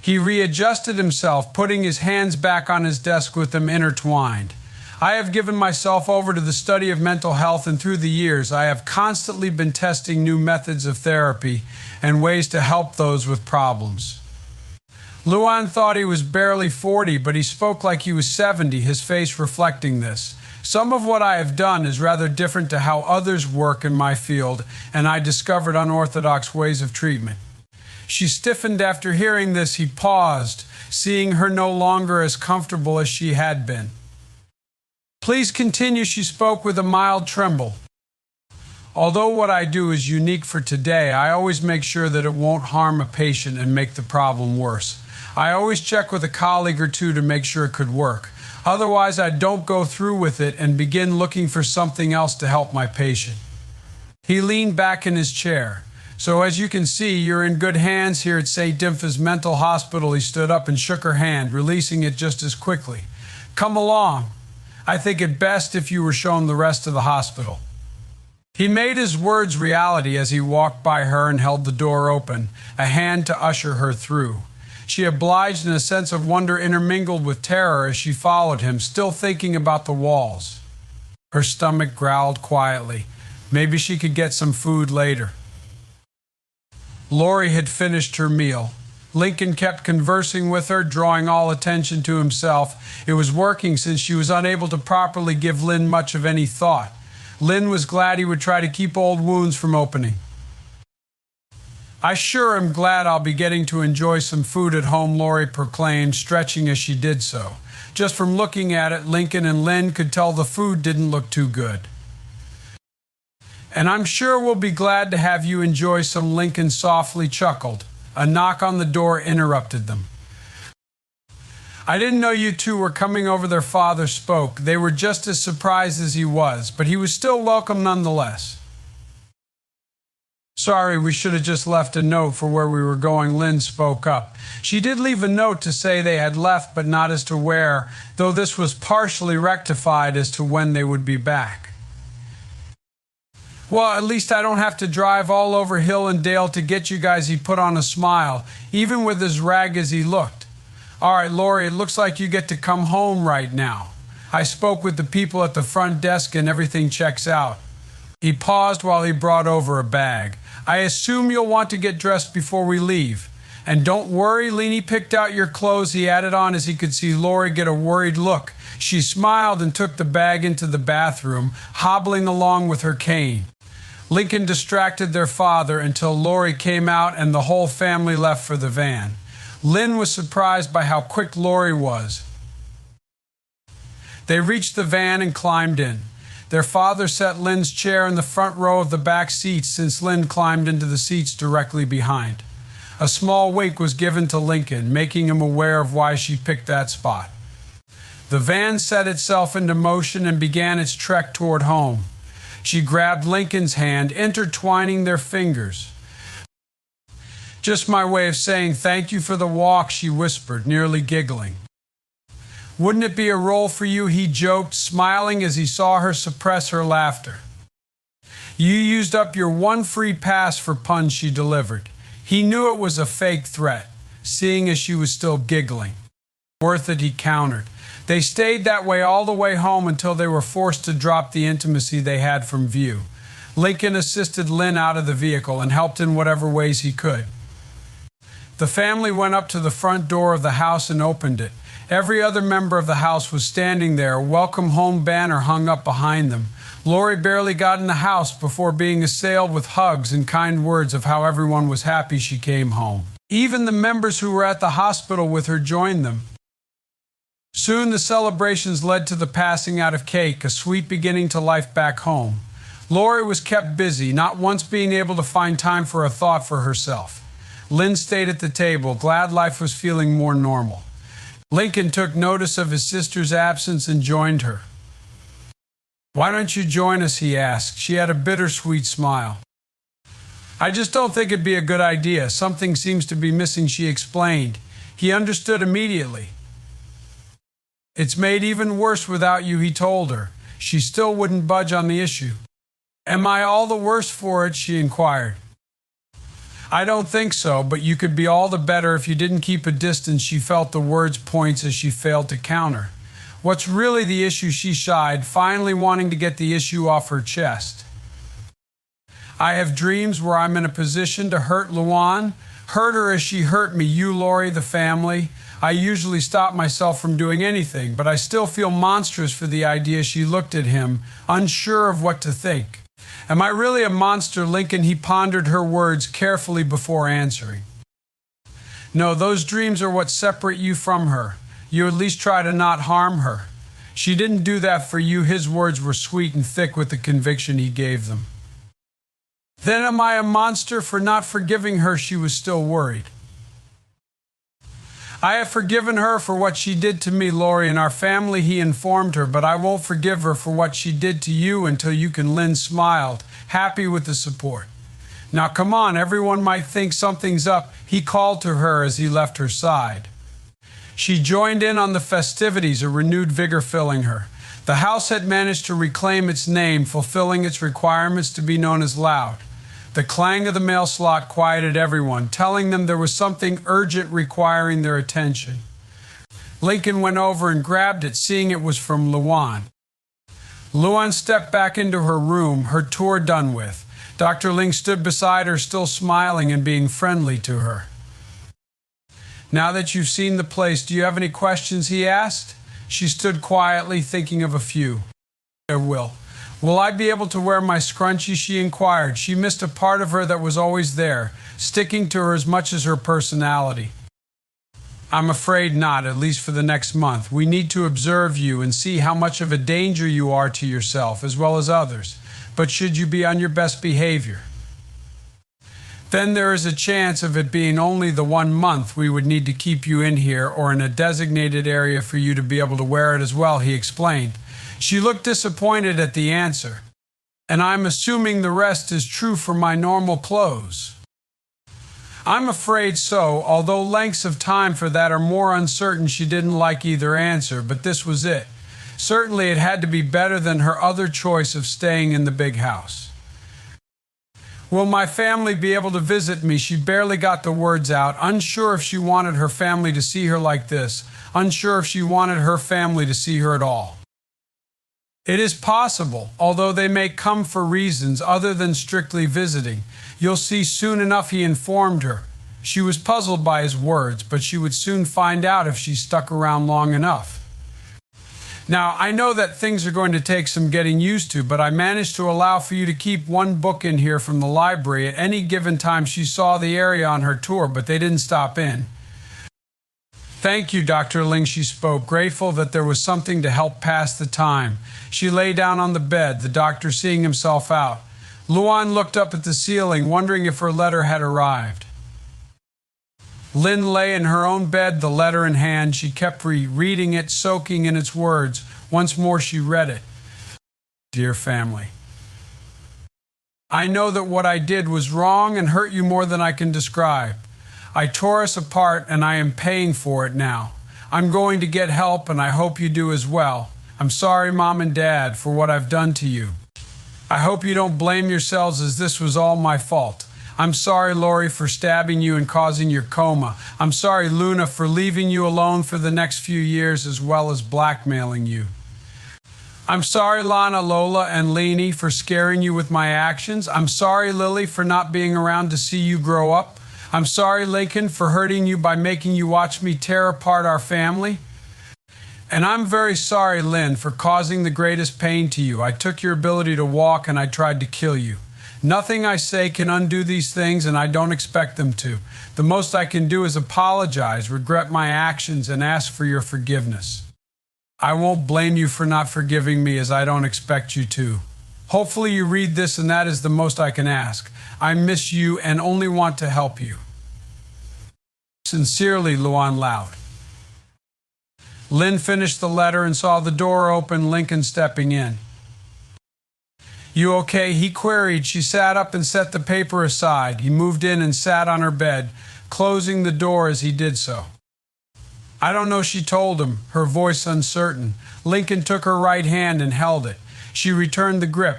He readjusted himself, putting his hands back on his desk with them intertwined. I have given myself over to the study of mental health, and through the years I have constantly been testing new methods of therapy and ways to help those with problems. Luan thought he was barely 40, but he spoke like he was 70, his face reflecting this. Some of what I have done is rather different to how others work in my field, and I discovered unorthodox ways of treatment. She stiffened after hearing this. He paused, seeing her no longer as comfortable as she had been. Please continue, she spoke with a mild tremble. Although what I do is unique for today, I always make sure that it won't harm a patient and make the problem worse. I always check with a colleague or two to make sure it could work. Otherwise, I don't go through with it and begin looking for something else to help my patient. He leaned back in his chair. So as you can see, you're in good hands here at St. Dimph's Mental Hospital. He stood up and shook her hand, releasing it just as quickly. Come along. I think it best if you were shown the rest of the hospital. He made his words reality as he walked by her and held the door open, a hand to usher her through. She obliged, and a sense of wonder intermingled with terror as she followed him, still thinking about the walls. Her stomach growled quietly. Maybe she could get some food later. Lori had finished her meal. Lincoln kept conversing with her, drawing all attention to himself. It was working, since she was unable to properly give Lynn much of any thought. Lynn was glad he would try to keep old wounds from opening. I sure am glad I'll be getting to enjoy some food at home, Lori proclaimed, stretching as she did so. Just from looking at it, Lincoln and Lynn could tell the food didn't look too good. And I'm sure we'll be glad to have you enjoy some, Lincoln softly chuckled. A knock on the door interrupted them. I didn't know you two were coming over, their father spoke. They were just as surprised as he was, but he was still welcome nonetheless. Sorry, we should have just left a note for where we were going, Lynn spoke up. She did leave a note to say they had left, but not as to where, though this was partially rectified as to when they would be back. Well, at least I don't have to drive all over hill and dale to get you guys, he put on a smile, even with as ragged as he looked. All right, Lori, it looks like you get to come home right now. I spoke with the people at the front desk and everything checks out. He paused while he brought over a bag. I assume you'll want to get dressed before we leave. And don't worry, Leanie picked out your clothes, he added on as he could see Lori get a worried look. She smiled and took the bag into the bathroom, hobbling along with her cane. Lincoln distracted their father until Lori came out and the whole family left for the van. Lynn was surprised by how quick Lori was. They reached the van and climbed in. Their father set Lynn's chair in the front row of the back seats, since Lynn climbed into the seats directly behind. A small wink was given to Lincoln, making him aware of why she picked that spot. The van set itself into motion and began its trek toward home. She grabbed Lincoln's hand, intertwining their fingers. Just my way of saying thank you for the walk, she whispered, nearly giggling. Wouldn't it be a roll for you, he joked, smiling as he saw her suppress her laughter. You used up your one free pass for puns, she delivered. He knew it was a fake threat, seeing as she was still giggling. Worth it, he countered. They stayed that way all the way home until they were forced to drop the intimacy they had from view. Lincoln assisted Lynn out of the vehicle and helped in whatever ways he could. The family went up to the front door of the house and opened it. Every other member of the house was standing there, a welcome home banner hung up behind them. Lori barely got in the house before being assailed with hugs and kind words of how everyone was happy she came home. Even the members who were at the hospital with her joined them. Soon the celebrations led to the passing out of cake, a sweet beginning to life back home. Lori was kept busy, not once being able to find time for a thought for herself. Lynn stayed at the table, glad life was feeling more normal. Lincoln took notice of his sister's absence and joined her. "Why don't you join us?" he asked. She had a bittersweet smile. "I just don't think it'd be a good idea. Something seems to be missing," she explained. He understood immediately. "It's made even worse without you," he told her. She still wouldn't budge on the issue. "Am I all the worse for it?" she inquired. "I don't think so, but you could be all the better if you didn't keep a distance." She felt the words' points as she failed to counter. What's really the issue? She shied, finally wanting to get the issue off her chest. "I have dreams where I'm in a position to hurt Luan, hurt her as she hurt me, you, Lori, the family. I usually stop myself from doing anything, but I still feel monstrous for the idea." She looked at him, unsure of what to think. "Am I really a monster, Lincoln?" He pondered her words carefully before answering. "No, those dreams are what separate you from her. You at least try to not harm her. She didn't do that for you." His words were sweet and thick with the conviction he gave them. "Then am I a monster for not forgiving her?" She was still worried. "I have forgiven her for what she did to me, Lori, and our family," he informed her, "but I won't forgive her for what she did to you until you can." Lynn smiled, happy with the support. "Now come on, everyone might think something's up," he called to her as he left her side. She joined in on the festivities, a renewed vigor filling her. The house had managed to reclaim its name, fulfilling its requirements to be known as loud. The clang of the mail slot quieted everyone, telling them there was something urgent requiring their attention. Lincoln went over and grabbed it, seeing it was from Luan. Luan stepped back into her room, her tour done with. Dr. Ling stood beside her, still smiling and being friendly to her. "Now that you've seen the place, do you have any questions?" he asked. She stood quietly, thinking of a few. Will I be able to wear my scrunchie?" she inquired. She missed a part of her that was always there, sticking to her as much as her personality. "I'm afraid not, at least for the next month. We need to observe you and see how much of a danger you are to yourself as well as others. But should you be on your best behavior, then there is a chance of it being only the 1 month. We would need to keep you in here or in a designated area for you to be able to wear it as well," he explained. She looked disappointed at the answer. "And I'm assuming the rest is true for my normal clothes." "I'm afraid so, although lengths of time for that are more uncertain." She didn't like either answer, but this was it. Certainly it had to be better than her other choice of staying in the big house. "Will my family be able to visit me?" She barely got the words out, unsure if she wanted her family to see her like this, unsure if she wanted her family to see her at all. "It is possible, although they may come for reasons other than strictly visiting. You'll see soon enough," he informed her. She was puzzled by his words, but she would soon find out if she stuck around long enough. "Now, I know that things are going to take some getting used to, but I managed to allow for you to keep 1 book in here from the library at any given time." She saw the area on her tour, but they didn't stop in. "Thank you, Dr. Ling," she spoke, grateful that there was something to help pass the time. She lay down on the bed, the doctor seeing himself out. Luan looked up at the ceiling, wondering if her letter had arrived. Lynn lay in her own bed, the letter in hand. She kept reading it, soaking in its words. Once more she read it. "Dear family, I know that what I did was wrong and hurt you more than I can describe. I tore us apart and I am paying for it now. I'm going to get help and I hope you do as well. I'm sorry, Mom and Dad, for what I've done to you. I hope you don't blame yourselves as this was all my fault. I'm sorry, Lori, for stabbing you and causing your coma. I'm sorry, Luna, for leaving you alone for the next few years as well as blackmailing you. I'm sorry, Lana, Lola, and Leanie, for scaring you with my actions. I'm sorry, Lily, for not being around to see you grow up. I'm sorry, Lincoln, for hurting you by making you watch me tear apart our family. And I'm very sorry, Lynn, for causing the greatest pain to you. I took your ability to walk and I tried to kill you. Nothing I say can undo these things, and I don't expect them to. The most I can do is apologize, regret my actions, and ask for your forgiveness. I won't blame you for not forgiving me, as I don't expect you to. Hopefully you read this, and that is the most I can ask. I miss you and only want to help you. Sincerely, Luan Loud. Lynn finished the letter and saw the door open, Lincoln stepping in. You okay? He queried. She sat up and set the paper aside. He moved in and sat on her bed, closing the door as he did so. I don't know, she told him, her voice uncertain. Lincoln took her right hand and held it. She returned the grip.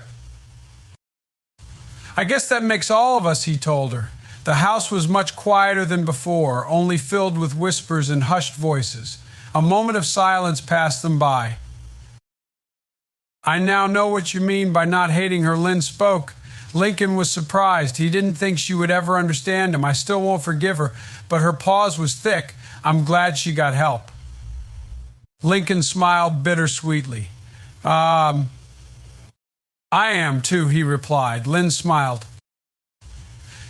I guess that makes all of us, he told her. The house was much quieter than before, only filled with whispers and hushed voices. A moment of silence passed them by. I now know what you mean by not hating her, Lynn spoke. Lincoln was surprised. He didn't think she would ever understand him. I still won't forgive her, but her pause was thick. I'm glad she got help. Lincoln smiled bittersweetly. I am too, he replied. Lynn smiled.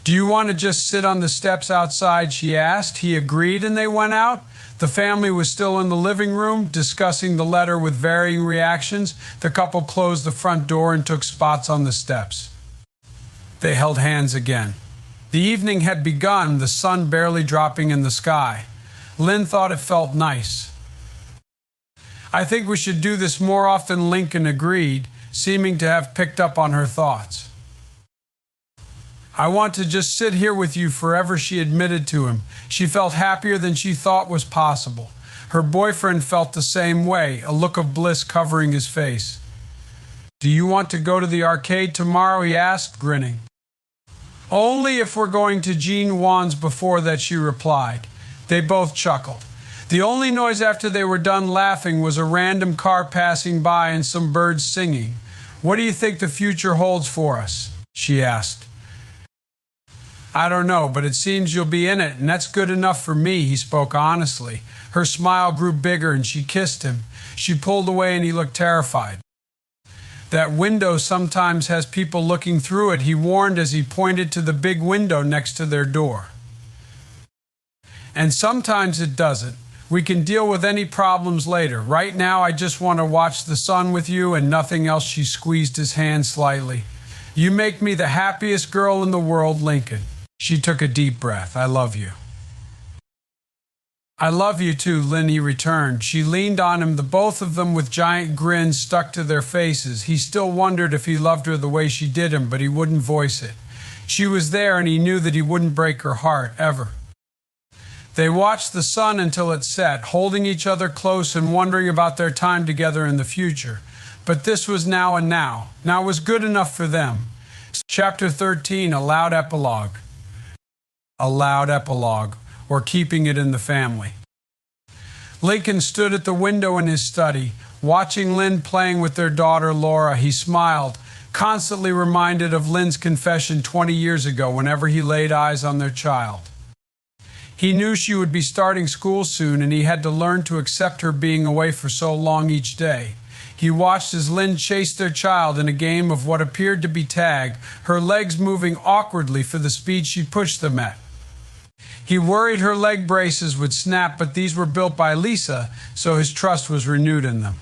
Do you want to just sit on the steps outside, she asked. He agreed, and they went out. The family was still in the living room, discussing the letter with varying reactions. The couple closed the front door and took spots on the steps. They held hands again. The evening had begun, the sun barely dropping in the sky. Lynn thought it felt nice. I think we should do this more often, Lincoln agreed, seeming to have picked up on her thoughts. I want to just sit here with you forever, she admitted to him. She felt happier than she thought was possible. Her boyfriend felt the same way, a look of bliss covering his face. Do you want to go to the arcade tomorrow, he asked, grinning. Only if we're going to Jean Wan's before that, she replied. They both chuckled. The only noise after they were done laughing was a random car passing by and some birds singing. What do you think the future holds for us? She asked. I don't know, but it seems you'll be in it, and that's good enough for me, he spoke honestly. Her smile grew bigger, and she kissed him. She pulled away, and he looked terrified. That window sometimes has people looking through it, he warned as he pointed to the big window next to their door. And sometimes it doesn't. We can deal with any problems later. Right now, I just want to watch the sun with you and nothing else. She squeezed his hand slightly. You make me the happiest girl in the world, Lincoln. She took a deep breath. I love you. I love you too, Lynn, he returned. She leaned on him, the both of them with giant grins stuck to their faces. He still wondered if he loved her the way she did him, but he wouldn't voice it. She was there, and he knew that he wouldn't break her heart, ever. They watched the sun until it set, holding each other close and wondering about their time together in the future. But this was now and now. Now was good enough for them. Chapter 13, a loud epilogue. A loud epilogue, or keeping it in the family. Lincoln stood at the window in his study, watching Lynn playing with their daughter Laura. He smiled, constantly reminded of Lynn's confession 20 years ago whenever he laid eyes on their child. He knew she would be starting school soon, and he had to learn to accept her being away for so long each day. He watched as Lynn chased their child in a game of what appeared to be tag, her legs moving awkwardly for the speed she pushed them at. He worried her leg braces would snap, but these were built by Lisa, so his trust was renewed in them.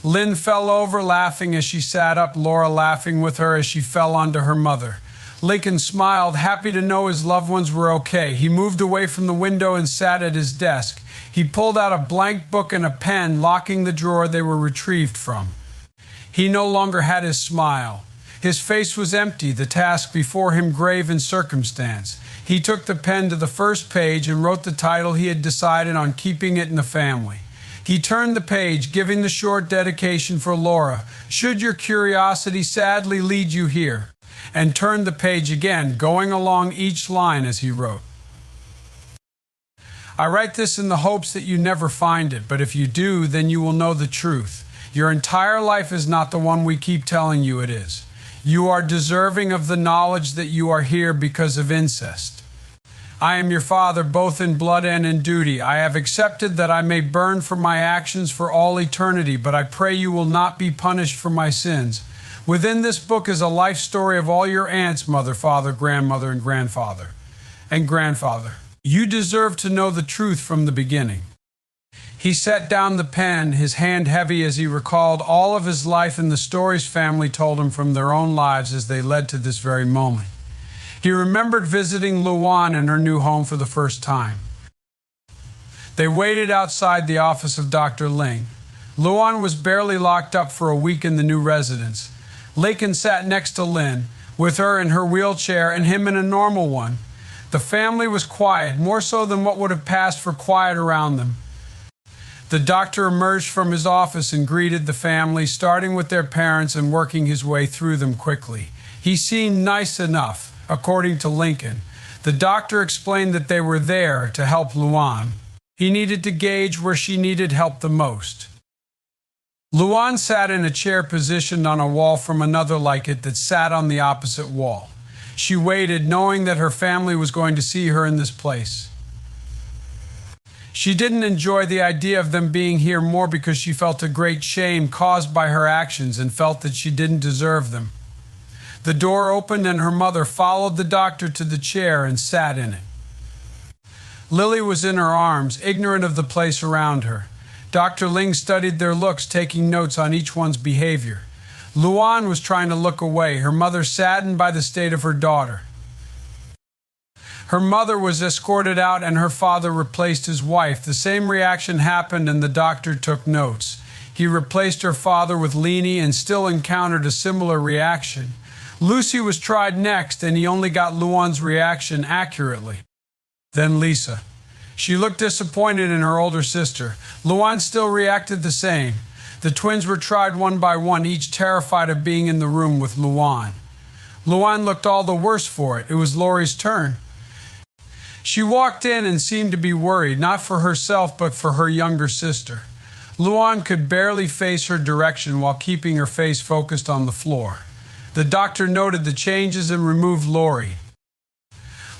Lynn fell over laughing as she sat up, Laura laughing with her as she fell onto her mother. Lincoln smiled, happy to know his loved ones were okay. He moved away from the window and sat at his desk. He pulled out a blank book and a pen, locking the drawer they were retrieved from. He no longer had his smile. His face was empty, the task before him grave in circumstance. He took the pen to the first page and wrote the title he had decided on, keeping it in the family. He turned the page, giving the short dedication for Laura, should your curiosity sadly lead you here, and turned the page again, going along each line as he wrote. I write this in the hopes that you never find it, but if you do, then you will know the truth. Your entire life is not the one we keep telling you it is. You are deserving of the knowledge that you are here because of incest. I am your father, both in blood and in duty. I have accepted that I may burn for my actions for all eternity, but I pray you will not be punished for my sins. Within this book is a life story of all your aunts, mother, father, grandmother, and grandfather. You deserve to know the truth from the beginning. He set down the pen, his hand heavy as he recalled all of his life and the stories family told him from their own lives as they led to this very moment. He remembered visiting Luan in her new home for the first time. They waited outside the office of Dr. Ling. Luan was barely locked up for a week in the new residence. Lakin sat next to Lin, with her in her wheelchair and him in a normal one. The family was quiet, more so than what would have passed for quiet around them. The doctor emerged from his office and greeted the family, starting with their parents and working his way through them quickly. He seemed nice enough, according to Lincoln. The doctor explained that they were there to help Luan. He needed to gauge where she needed help the most. Luan sat in a chair positioned on a wall from another like it that sat on the opposite wall. She waited, knowing that her family was going to see her in this place. She didn't enjoy the idea of them being here more because she felt a great shame caused by her actions and felt that she didn't deserve them. The door opened and her mother followed the doctor to the chair and sat in it. Lily was in her arms, ignorant of the place around her. Dr. Ling studied their looks, taking notes on each one's behavior. Luan was trying to look away, her mother saddened by the state of her daughter. Her mother was escorted out and her father replaced his wife. The same reaction happened and the doctor took notes. He replaced her father with Leni and still encountered a similar reaction. Lucy was tried next and he only got Luan's reaction accurately. Then Lisa. She looked disappointed in her older sister. Luan still reacted the same. The twins were tried one by one, each terrified of being in the room with Luan. Luan looked all the worse for it. It was Lori's turn. She walked in and seemed to be worried, not for herself but for her younger sister. Luan could barely face her direction while keeping her face focused on the floor. The doctor noted the changes and removed Lori.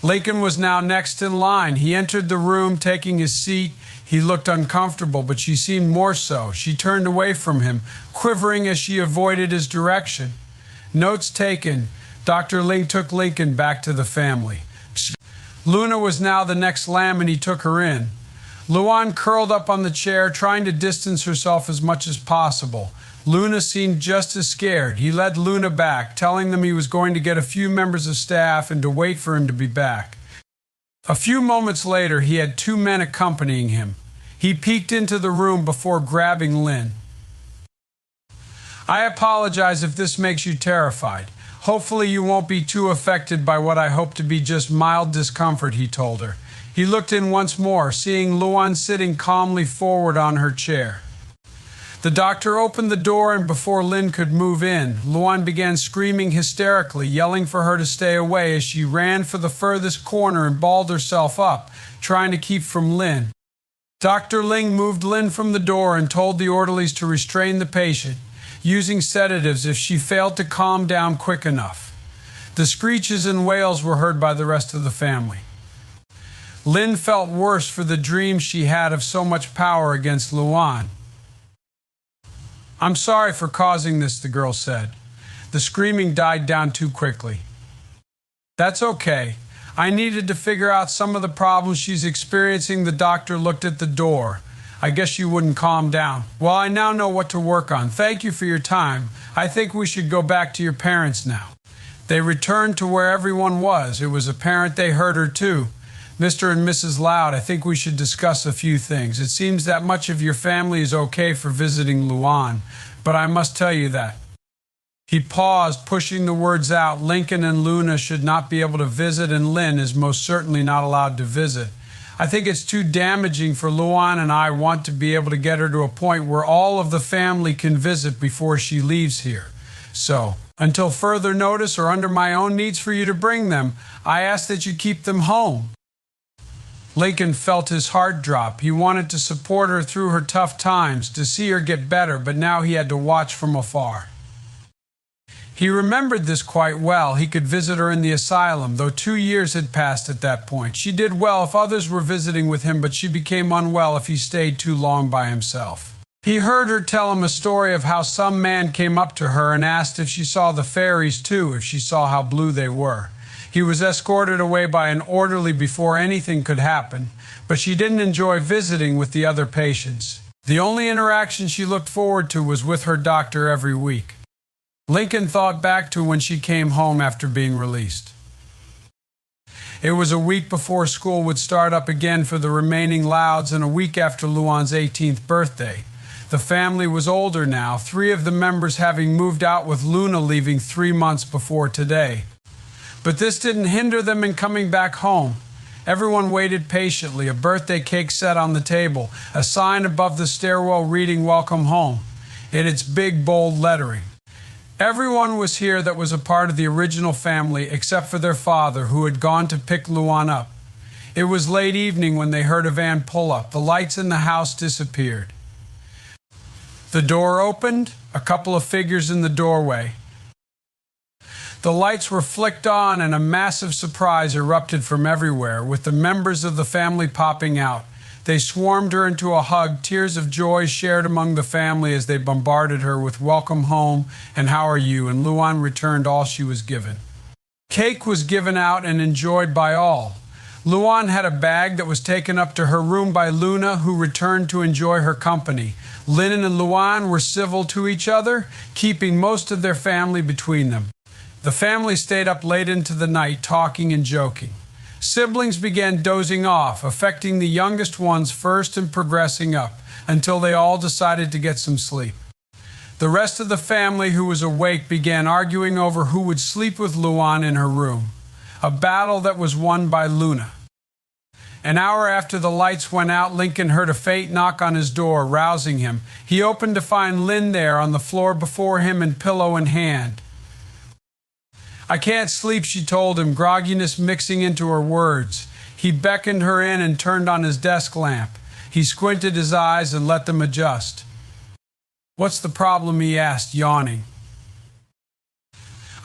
Lakin was now next in line. He entered the room, taking his seat. He looked uncomfortable, but she seemed more so. She turned away from him, quivering as she avoided his direction. Notes taken. Dr. Ling took Lincoln back to the family. Luna was now the next lamb and he took her in. Luan curled up on the chair, trying to distance herself as much as possible. Luna seemed just as scared. He led Luna back, telling them he was going to get a few members of staff and to wait for him to be back. A few moments later, he had two men accompanying him. He peeked into the room before grabbing Lynn. "I apologize if this makes you terrified. Hopefully you won't be too affected by what I hope to be just mild discomfort," he told her. He looked in once more, seeing Luan sitting calmly forward on her chair. The doctor opened the door, and before Lynn could move in, Luan began screaming hysterically, yelling for her to stay away as she ran for the furthest corner and balled herself up, trying to keep from Lynn. Dr. Ling moved Lynn from the door and told the orderlies to restrain the patient, using sedatives if she failed to calm down quick enough. The screeches and wails were heard by the rest of the family. Lynn felt worse for the dream she had of so much power against Luan. "I'm sorry for causing this," the girl said. The screaming died down too quickly. "That's okay. I needed to figure out some of the problems she's experiencing." The doctor looked at the door. "I guess you wouldn't calm down. Well, I now know what to work on. Thank you for your time. I think we should go back to your parents now." They returned to where everyone was. It was apparent they heard her too. "Mr. and Mrs. Loud, I think we should discuss a few things. It seems that much of your family is okay for visiting Luan, but I must tell you that." He paused, pushing the words out. "Lincoln and Luna should not be able to visit, and Lynn is most certainly not allowed to visit. I think it's too damaging for Luan, and I want to be able to get her to a point where all of the family can visit before she leaves here. So, until further notice or under my own needs for you to bring them, I ask that you keep them home." Lincoln felt his heart drop. He wanted to support her through her tough times, to see her get better, but now he had to watch from afar. He remembered this quite well. He could visit her in the asylum, though 2 years had passed at that point. She did well if others were visiting with him, but she became unwell if he stayed too long by himself. He heard her tell him a story of how some man came up to her and asked if she saw the fairies too, if she saw how blue they were. He was escorted away by an orderly before anything could happen, but she didn't enjoy visiting with the other patients. The only interaction she looked forward to was with her doctor every week. Lincoln thought back to when she came home after being released. It was a week before school would start up again for the remaining Louds and a week after Luan's 18th birthday. The family was older now, 3 of the members having moved out with Luna leaving 3 months before today. But this didn't hinder them in coming back home. Everyone waited patiently, a birthday cake set on the table, a sign above the stairwell reading "Welcome Home" in its big, bold lettering. Everyone was here that was a part of the original family except for their father, who had gone to pick Luan up. It was late evening when they heard a van pull up. The lights in the house disappeared. The door opened, a couple of figures in the doorway. The lights were flicked on and a massive surprise erupted from everywhere, with the members of the family popping out. They swarmed her into a hug, tears of joy shared among the family as they bombarded her with "Welcome home" and "How are you?" and Luan returned all she was given. Cake was given out and enjoyed by all. Luan had a bag that was taken up to her room by Luna, who returned to enjoy her company. Lynn and Luan were civil to each other, keeping most of their family between them. The family stayed up late into the night, talking and joking. Siblings began dozing off, affecting the youngest ones first and progressing up, until they all decided to get some sleep. The rest of the family who was awake began arguing over who would sleep with Luan in her room, a battle that was won by Luna. An hour after the lights went out, Lincoln heard a faint knock on his door, rousing him. He opened to find Lynn there on the floor before him and pillow in hand. "I can't sleep," she told him, grogginess mixing into her words. He beckoned her in and turned on his desk lamp. He squinted his eyes and let them adjust. "What's the problem?" he asked, yawning.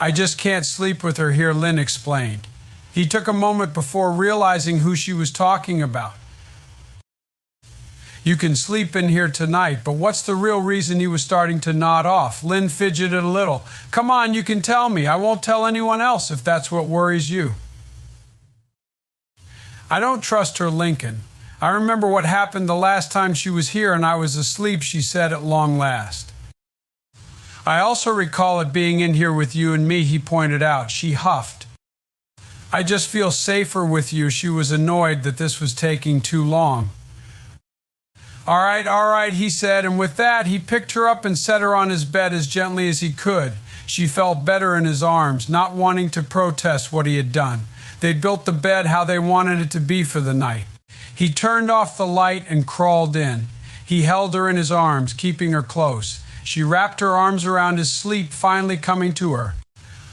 "I just can't sleep with her here," Lynn explained. He took a moment before realizing who she was talking about. "You can sleep in here tonight, but what's the real reason?" He was starting to nod off. Lynn fidgeted a little. "Come on, you can tell me. I won't tell anyone else if that's what worries you." "I don't trust her, Lincoln. I remember what happened the last time she was here and I was asleep," she said at long last. "I also recall it being in here with you and me," he pointed out. She huffed. "I just feel safer with you." She was annoyed that this was taking too long. All right, he said, and with that, he picked her up and set her on his bed as gently as he could. She felt better in his arms, not wanting to protest what he had done. They'd built the bed how they wanted it to be for the night. He turned off the light and crawled in. He held her in his arms, keeping her close. She wrapped her arms around his sleep, finally coming to her.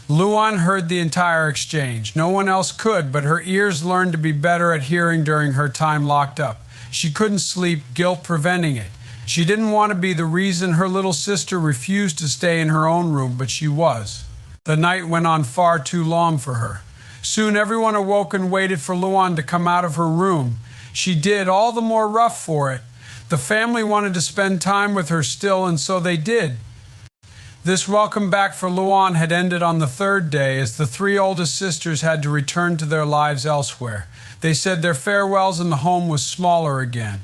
Luan heard the entire exchange. No one else could, but her ears learned to be better at hearing during her time locked up. She couldn't sleep, guilt preventing it. She didn't want to be the reason her little sister refused to stay in her own room, but she was. The night went on far too long for her. Soon everyone awoke and waited for Luan to come out of her room. She did, all the more rough for it. The family wanted to spend time with her still, and so they did. This welcome back for Luan had ended on the 3rd day, as the 3 oldest sisters had to return to their lives elsewhere. They said their farewells and the home was smaller again.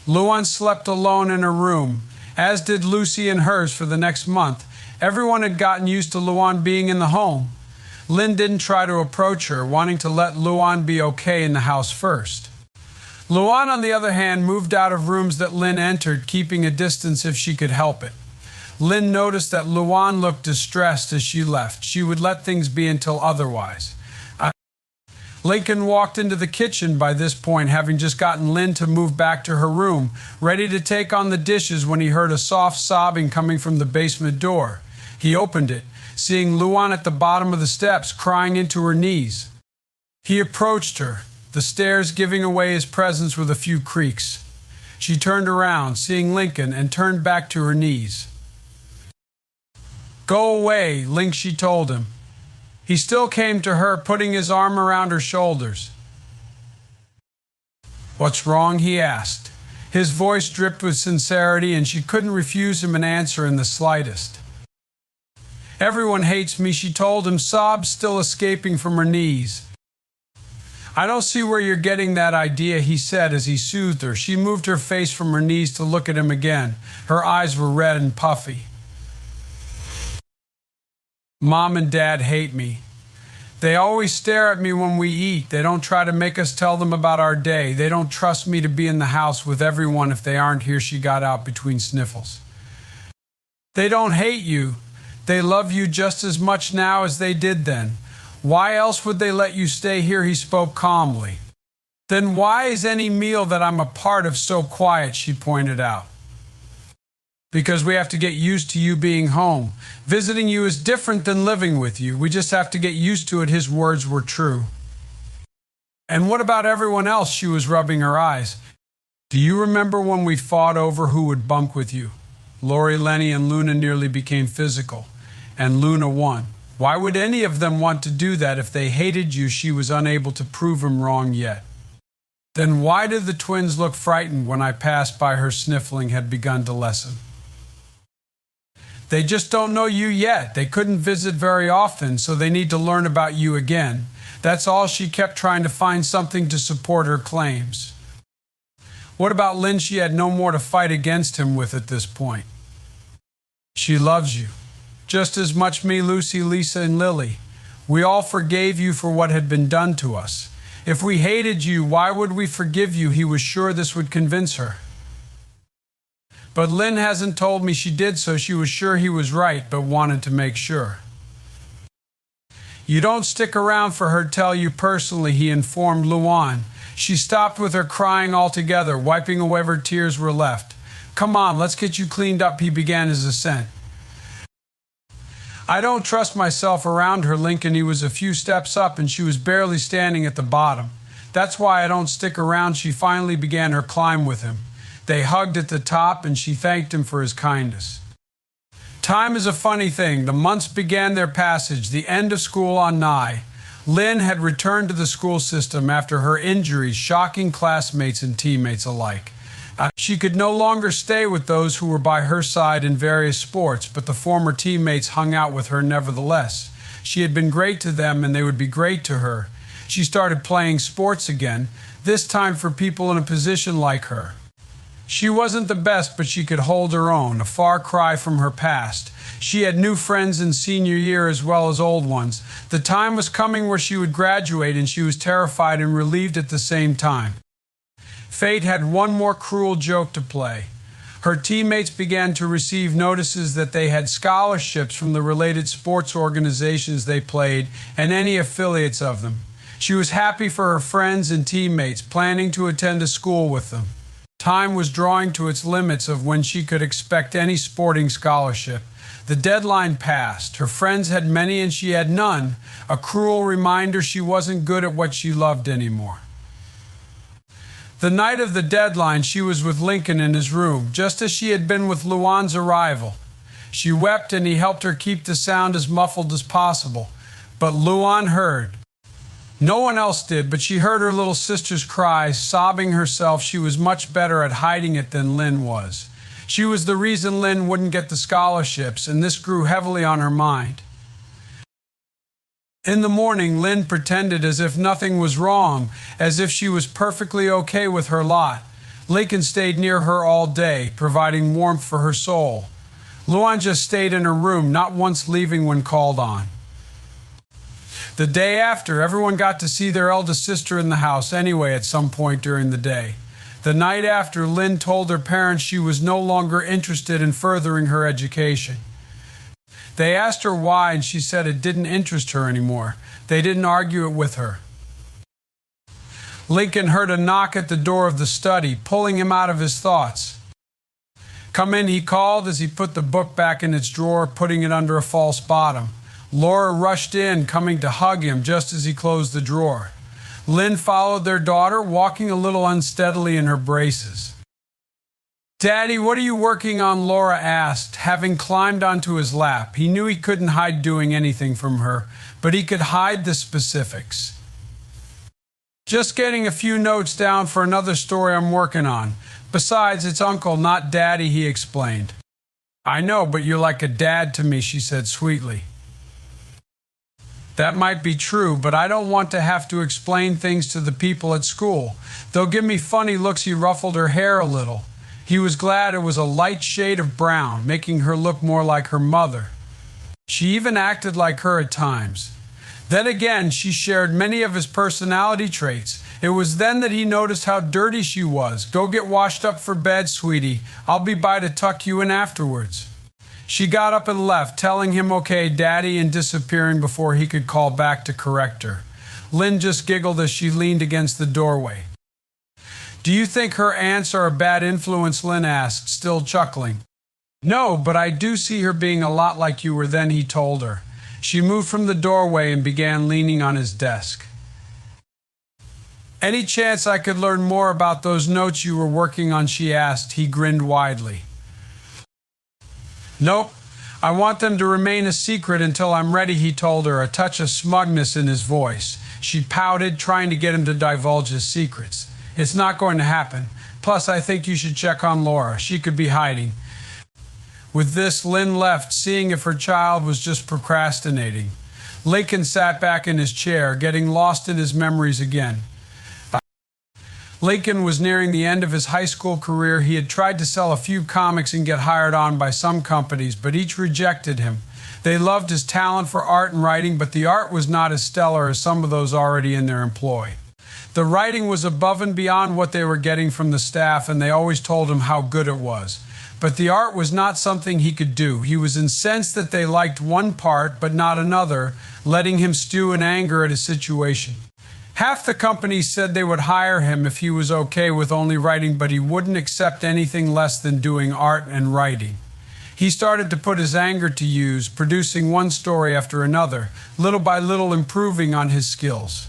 Luan slept alone in her room, as did Lucy in hers for the next month. Everyone had gotten used to Luan being in the home. Lynn didn't try to approach her, wanting to let Luan be okay in the house first. Luan, on the other hand, moved out of rooms that Lynn entered, keeping a distance if she could help it. Lynn noticed that Luan looked distressed as she left. She would let things be until otherwise. Lincoln walked into the kitchen by this point, having just gotten Lynn to move back to her room, ready to take on the dishes when he heard a soft sobbing coming from the basement door. He opened it, seeing Luan at the bottom of the steps, crying into her knees. He approached her, the stairs giving away his presence with a few creaks. She turned around, seeing Lincoln, and turned back to her knees. "Go away," Link, she told him. He still came to her, putting his arm around her shoulders. "What's wrong?" he asked. His voice dripped with sincerity, and she couldn't refuse him an answer in the slightest. Everyone hates me, she told him, sobs still escaping from her knees. I don't see where you're getting that idea, he said as he soothed her. She moved her face from her knees to look at him again. Her eyes were red and puffy. Mom and Dad hate me. They always stare at me when we eat. They don't try to make us tell them about our day. They don't trust me to be in the house with everyone if they aren't here, she got out between sniffles. They don't hate you. They love you just as much now as they did then. Why else would they let you stay here? He spoke calmly. Then why is any meal that I'm a part of so quiet? She pointed out. Because we have to get used to you being home. Visiting you is different than living with you. We just have to get used to it. His words were true. And what about everyone else? She was rubbing her eyes. Do you remember when we fought over who would bunk with you? Lori, Lenny, and Luna nearly became physical, and Luna won. Why would any of them want to do that if they hated you? She was unable to prove him wrong yet. Then why did the twins look frightened when I passed by? Her sniffling had begun to lessen. They just don't know you yet. They couldn't visit very often, so they need to learn about you again. That's all. She kept trying to find something to support her claims. What about Lynn? She had no more to fight against him with at this point. She loves you. Just as much me, Lucy, Lisa, and Lily. We all forgave you for what had been done to us. If we hated you, why would we forgive you? He was sure this would convince her. But Lynn hasn't told me she did so. She was sure he was right, but wanted to make sure. You don't stick around for her to tell you personally, he informed Luan. She stopped with her crying altogether, wiping away where tears were left. Come on, let's get you cleaned up, he began his ascent. I don't trust myself around her, Lincoln. He was a few steps up and she was barely standing at the bottom. That's why I don't stick around. She finally began her climb with him. They hugged at the top and she thanked him for his kindness. Time is a funny thing. The months began their passage, the end of school on nigh. Lynn had returned to the school system after her injuries, shocking classmates and teammates alike. She could no longer stay with those who were by her side in various sports, but the former teammates hung out with her nevertheless. She had been great to them and they would be great to her. She started playing sports again, this time for people in a position like her. She wasn't the best, but she could hold her own, a far cry from her past. She had new friends in senior year as well as old ones. The time was coming where she would graduate, and she was terrified and relieved at the same time. Fate had one more cruel joke to play. Her teammates began to receive notices that they had scholarships from the related sports organizations they played and any affiliates of them. She was happy for her friends and teammates, planning to attend a school with them. Time was drawing to its limits of when she could expect any sporting scholarship. The deadline passed. Her friends had many and she had none, a cruel reminder she wasn't good at what she loved anymore. The night of the deadline, she was with Lincoln in his room, just as she had been with Luan's arrival. She wept and he helped her keep the sound as muffled as possible. But Luan heard. No one else did, but she heard her little sister's cries, sobbing herself. She was much better at hiding it than Lynn was. She was the reason Lynn wouldn't get the scholarships, and this grew heavily on her mind. In the morning, Lynn pretended as if nothing was wrong, as if she was perfectly okay with her lot. Lincoln stayed near her all day, providing warmth for her soul. Luan just stayed in her room, not once leaving when called on. The day after, everyone got to see their eldest sister in the house anyway at some point during the day. The night after, Lynn told her parents she was no longer interested in furthering her education. They asked her why, and she said it didn't interest her anymore. They didn't argue it with her. Lincoln heard a knock at the door of the study, pulling him out of his thoughts. Come in, he called as he put the book back in its drawer, putting it under a false bottom. Laura rushed in, coming to hug him just as he closed the drawer. Lynn followed their daughter, walking a little unsteadily in her braces. Daddy, what are you working on? Laura asked, having climbed onto his lap. He knew he couldn't hide doing anything from her, but he could hide the specifics. Just getting a few notes down for another story I'm working on. Besides, it's Uncle, not Daddy, he explained. I know, but you're like a dad to me, she said sweetly. That might be true, but I don't want to have to explain things to the people at school. They'll give me funny looks. He ruffled her hair a little. He was glad it was a light shade of brown, making her look more like her mother. She even acted like her at times. Then again, she shared many of his personality traits. It was then that he noticed how dirty she was. Go get washed up for bed, sweetie. I'll be by to tuck you in afterwards. She got up and left, telling him, okay, Daddy, and disappearing before he could call back to correct her. Lynn just giggled as she leaned against the doorway. Do you think her aunts are a bad influence? Lynn asked, still chuckling. No, but I do see her being a lot like you were then, he told her. She moved from the doorway and began leaning on his desk. Any chance I could learn more about those notes you were working on? She asked. He grinned widely. Nope. I want them to remain a secret until I'm ready, he told her, a touch of smugness in his voice. She pouted, trying to get him to divulge his secrets. It's not going to happen. Plus, I think you should check on Laura. She could be hiding. With this, Lynn left, seeing if her child was just procrastinating. Lincoln sat back in his chair, getting lost in his memories again. Lincoln was nearing the end of his high school career. He had tried to sell a few comics and get hired on by some companies, but each rejected him. They loved his talent for art and writing, but the art was not as stellar as some of those already in their employ. The writing was above and beyond what they were getting from the staff, and they always told him how good it was. But the art was not something he could do. He was incensed that they liked one part but not another, letting him stew in anger at his situation. Half the company said they would hire him if he was okay with only writing, but he wouldn't accept anything less than doing art and writing. He started to put his anger to use, producing one story after another, little by little improving on his skills.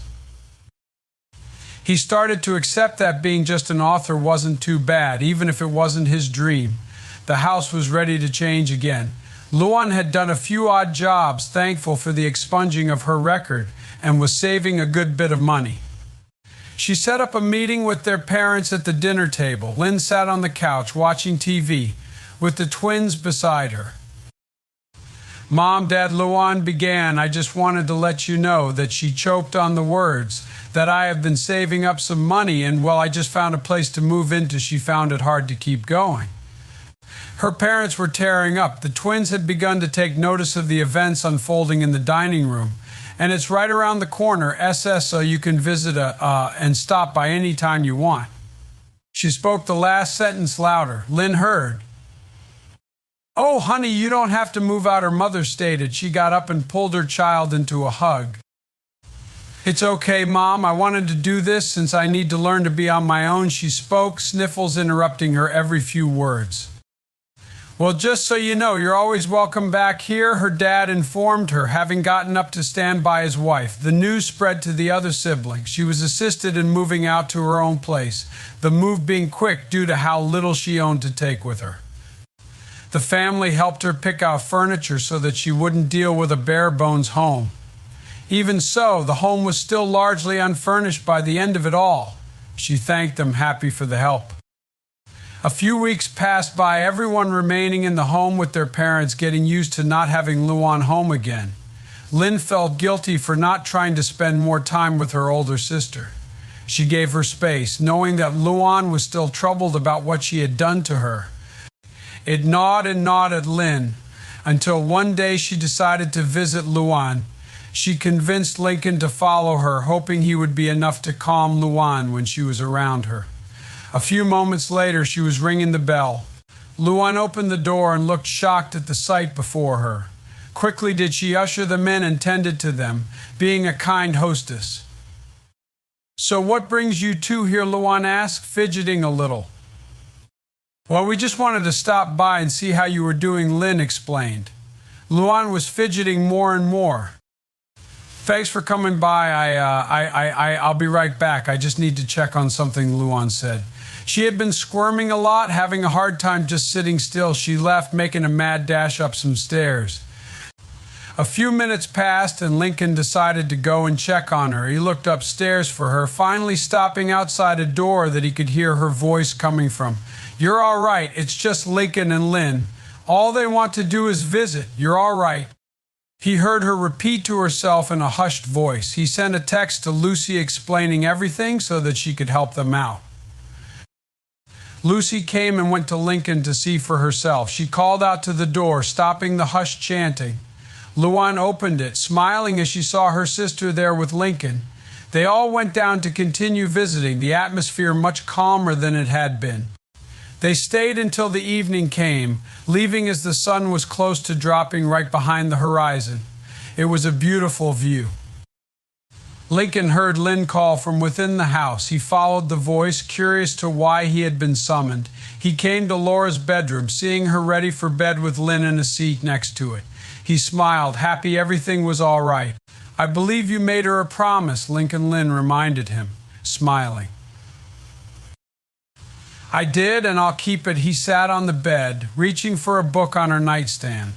He started to accept that being just an author wasn't too bad, even if it wasn't his dream. The house was ready to change again. Luan had done a few odd jobs, thankful for the expunging of her record, and was saving a good bit of money. She set up a meeting with their parents at the dinner table. Lynn sat on the couch watching TV, with the twins beside her. Mom, Dad, Luan began. I just wanted to let you know that she choked on the words, that I have been saving up some money and, well, I just found a place to move into. She found it hard to keep going. Her parents were tearing up. The twins had begun to take notice of the events unfolding in the dining room. And it's right around the corner, SS, so you can visit and stop by any time you want. She spoke the last sentence louder. Lynn heard. Oh, honey, you don't have to move out, her mother stated. She got up and pulled her child into a hug. It's okay, Mom. I wanted to do this since I need to learn to be on my own, she spoke, sniffles interrupting her every few words. Well, just so you know, you're always welcome back here, her dad informed her, having gotten up to stand by his wife. The news spread to the other siblings. She was assisted in moving out to her own place, the move being quick due to how little she owned to take with her. The family helped her pick out furniture so that she wouldn't deal with a bare-bones home. Even so, the home was still largely unfurnished by the end of it all. She thanked them, happy for the help. A few weeks passed by, everyone remaining in the home with their parents, getting used to not having Luan home again. Lynn felt guilty for not trying to spend more time with her older sister. She gave her space, knowing that Luan was still troubled about what she had done to her. It gnawed and gnawed at Lynn, until one day she decided to visit Luan. She convinced Lincoln to follow her, hoping he would be enough to calm Luan when she was around her. A few moments later, she was ringing the bell. Luan opened the door and looked shocked at the sight before her. Quickly did she usher them in and tended to them, being a kind hostess. So what brings you two here? Luan asked, fidgeting a little. Well, we just wanted to stop by and see how you were doing, Lynn explained. Luan was fidgeting more and more. Thanks for coming by. I'll be right back. I just need to check on something, Luan said. She had been squirming a lot, having a hard time just sitting still. She left, making a mad dash up some stairs. A few minutes passed, and Lincoln decided to go and check on her. He looked upstairs for her, finally stopping outside a door that he could hear her voice coming from. You're all right. It's just Lincoln and Lynn. All they want to do is visit. You're all right. He heard her repeat to herself in a hushed voice. He sent a text to Lucy explaining everything so that she could help them out. Lucy came and went to Lincoln to see for herself. She called out to the door, stopping the hushed chanting. Luan opened it, smiling as she saw her sister there with Lincoln. They all went down to continue visiting, the atmosphere much calmer than it had been. They stayed until the evening came, leaving as the sun was close to dropping right behind the horizon. It was a beautiful view. Lincoln heard Lynn call from within the house. He followed the voice, curious to why he had been summoned. He came to Laura's bedroom, seeing her ready for bed with Lynn in a seat next to it. He smiled, happy everything was all right. I believe you made her a promise, Lincoln Lynn reminded him, smiling. I did, and I'll keep it. He sat on the bed, reaching for a book on her nightstand.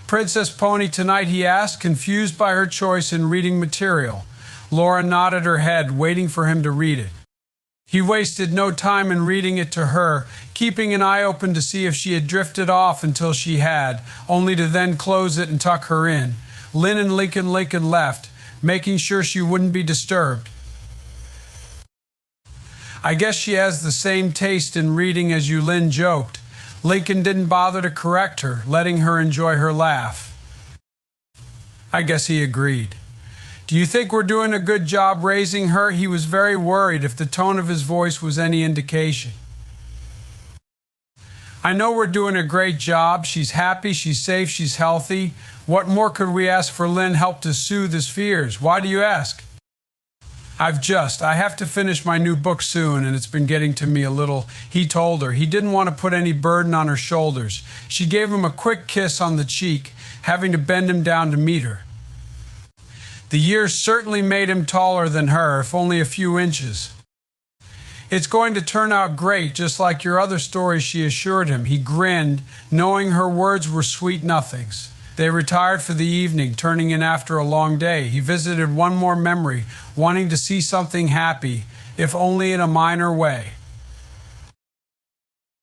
Princess Pony tonight, he asked, confused by her choice in reading material. Laura nodded her head, waiting for him to read it. He wasted no time in reading it to her, keeping an eye open to see if she had drifted off until she had, only to then close it and tuck her in. Lynn and Lincoln left, making sure she wouldn't be disturbed. I guess she has the same taste in reading as you, Lynn joked. Lincoln didn't bother to correct her, letting her enjoy her laugh. I guess he agreed. Do you think we're doing a good job raising her? He was very worried if the tone of his voice was any indication. I know we're doing a great job. She's happy, she's safe, she's healthy. What more could we ask for? Lynn helped to soothe his fears. Why do you ask? I have to finish my new book soon, and it's been getting to me a little, he told her. He didn't want to put any burden on her shoulders. She gave him a quick kiss on the cheek, having to bend him down to meet her. The years certainly made him taller than her, if only a few inches. It's going to turn out great, just like your other stories, she assured him. He grinned, knowing her words were sweet nothings. They retired for the evening, turning in after a long day. He visited one more memory, wanting to see something happy, if only in a minor way.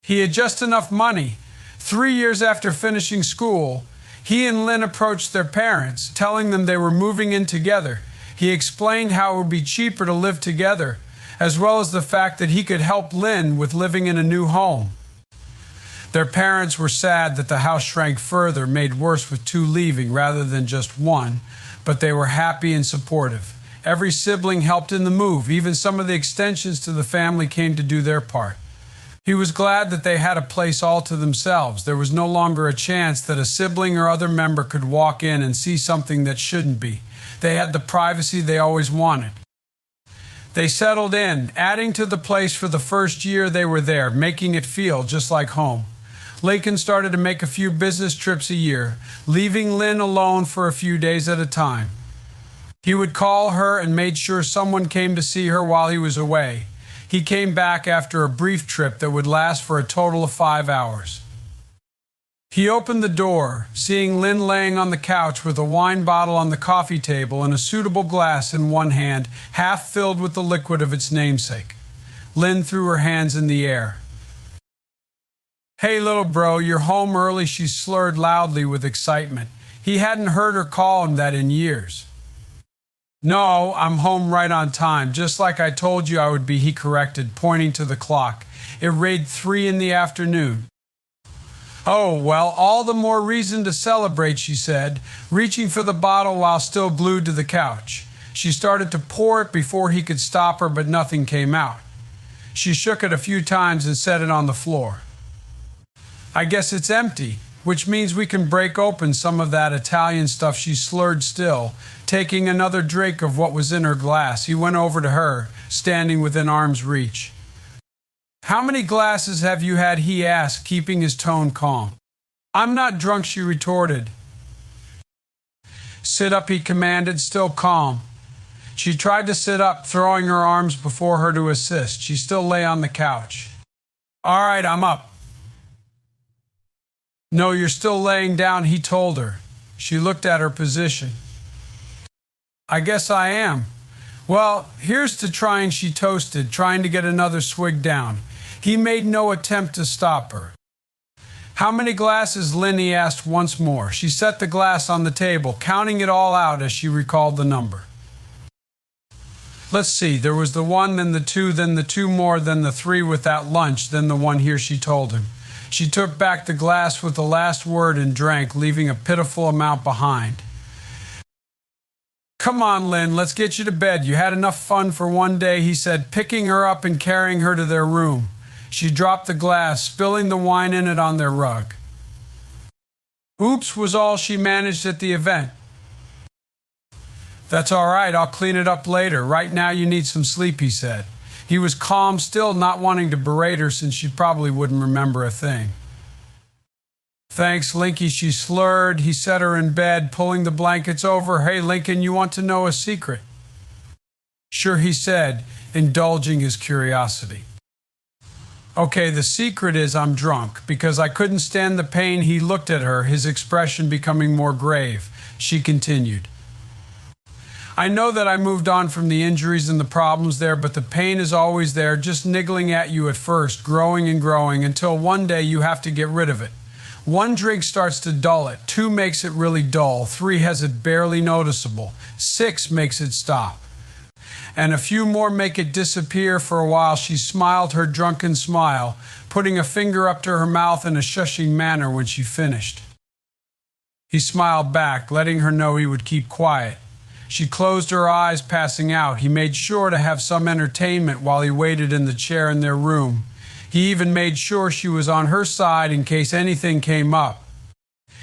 He had just enough money. 3 years after finishing school, he and Lynn approached their parents, telling them they were moving in together. He explained how it would be cheaper to live together, as well as the fact that he could help Lynn with living in a new home. Their parents were sad that the house shrank further, made worse with two leaving rather than just one, but they were happy and supportive. Every sibling helped in the move. Even some of the extensions to the family came to do their part. He was glad that they had a place all to themselves. There was no longer a chance that a sibling or other member could walk in and see something that shouldn't be. They had the privacy they always wanted. They settled in, adding to the place for the first year they were there, making it feel just like home. Lincoln started to make a few business trips a year, leaving Lynn alone for a few days at a time. He would call her and made sure someone came to see her while he was away. He came back after a brief trip that would last for a total of 5 hours. He opened the door, seeing Lynn laying on the couch with a wine bottle on the coffee table and a suitable glass in one hand, half filled with the liquid of its namesake. Lynn threw her hands in the air. "Hey, little bro, you're home early," she slurred loudly with excitement. He hadn't heard her call him that in years. "No, I'm home right on time, just like I told you I would be," he corrected, pointing to the clock. It read 3 in the afternoon. "Oh, well, all the more reason to celebrate," she said, reaching for the bottle while still glued to the couch. She started to pour it before he could stop her, but nothing came out. She shook it a few times and set it on the floor. "I guess it's empty, which means we can break open some of that Italian stuff," she slurred still, taking another drink of what was in her glass. He went over to her, standing within arm's reach. "How many glasses have you had?" he asked, keeping his tone calm. "I'm not drunk," she retorted. "Sit up," he commanded, still calm. She tried to sit up, throwing her arms before her to assist. She still lay on the couch. "All right, I'm up." "No, you're still laying down," he told her. She looked at her position. "I guess I am." "Well, here's to trying," she toasted, trying to get another swig down. He made no attempt to stop her. How many glasses, Lynn? He asked once more. She set the glass on the table, counting it all out as she recalled the number. Let's see, there was the one, then the two more, then the three with that lunch, then the one here, she told him. She took back the glass with the last word and drank, leaving a pitiful amount behind. Come on, Lynn, let's get you to bed. You had enough fun for one day, he said, picking her up and carrying her to their room. She dropped the glass, spilling the wine in it on their rug. Oops was all she managed at the event. That's all right, I'll clean it up later. Right now you need some sleep, he said. He was calm still, not wanting to berate her since she probably wouldn't remember a thing. Thanks, Linky, she slurred. He set her in bed, pulling the blankets over. Hey, Lincoln, you want to know a secret? Sure, he said, indulging his curiosity. Okay, the secret is I'm drunk. Because I couldn't stand the pain, he looked at her, his expression becoming more grave. She continued. I know that I moved on from the injuries and the problems there, but the pain is always there, just niggling at you at first, growing and growing, until one day you have to get rid of it. 1 drink starts to dull it, 2 makes it really dull, 3 has it barely noticeable, 6 makes it stop. And a few more make it disappear. For a while. She smiled her drunken smile, putting a finger up to her mouth in a shushing manner when she finished. He smiled back, letting her know he would keep quiet. She closed her eyes, passing out. He made sure to have some entertainment while he waited in the chair in their room. He even made sure she was on her side in case anything came up.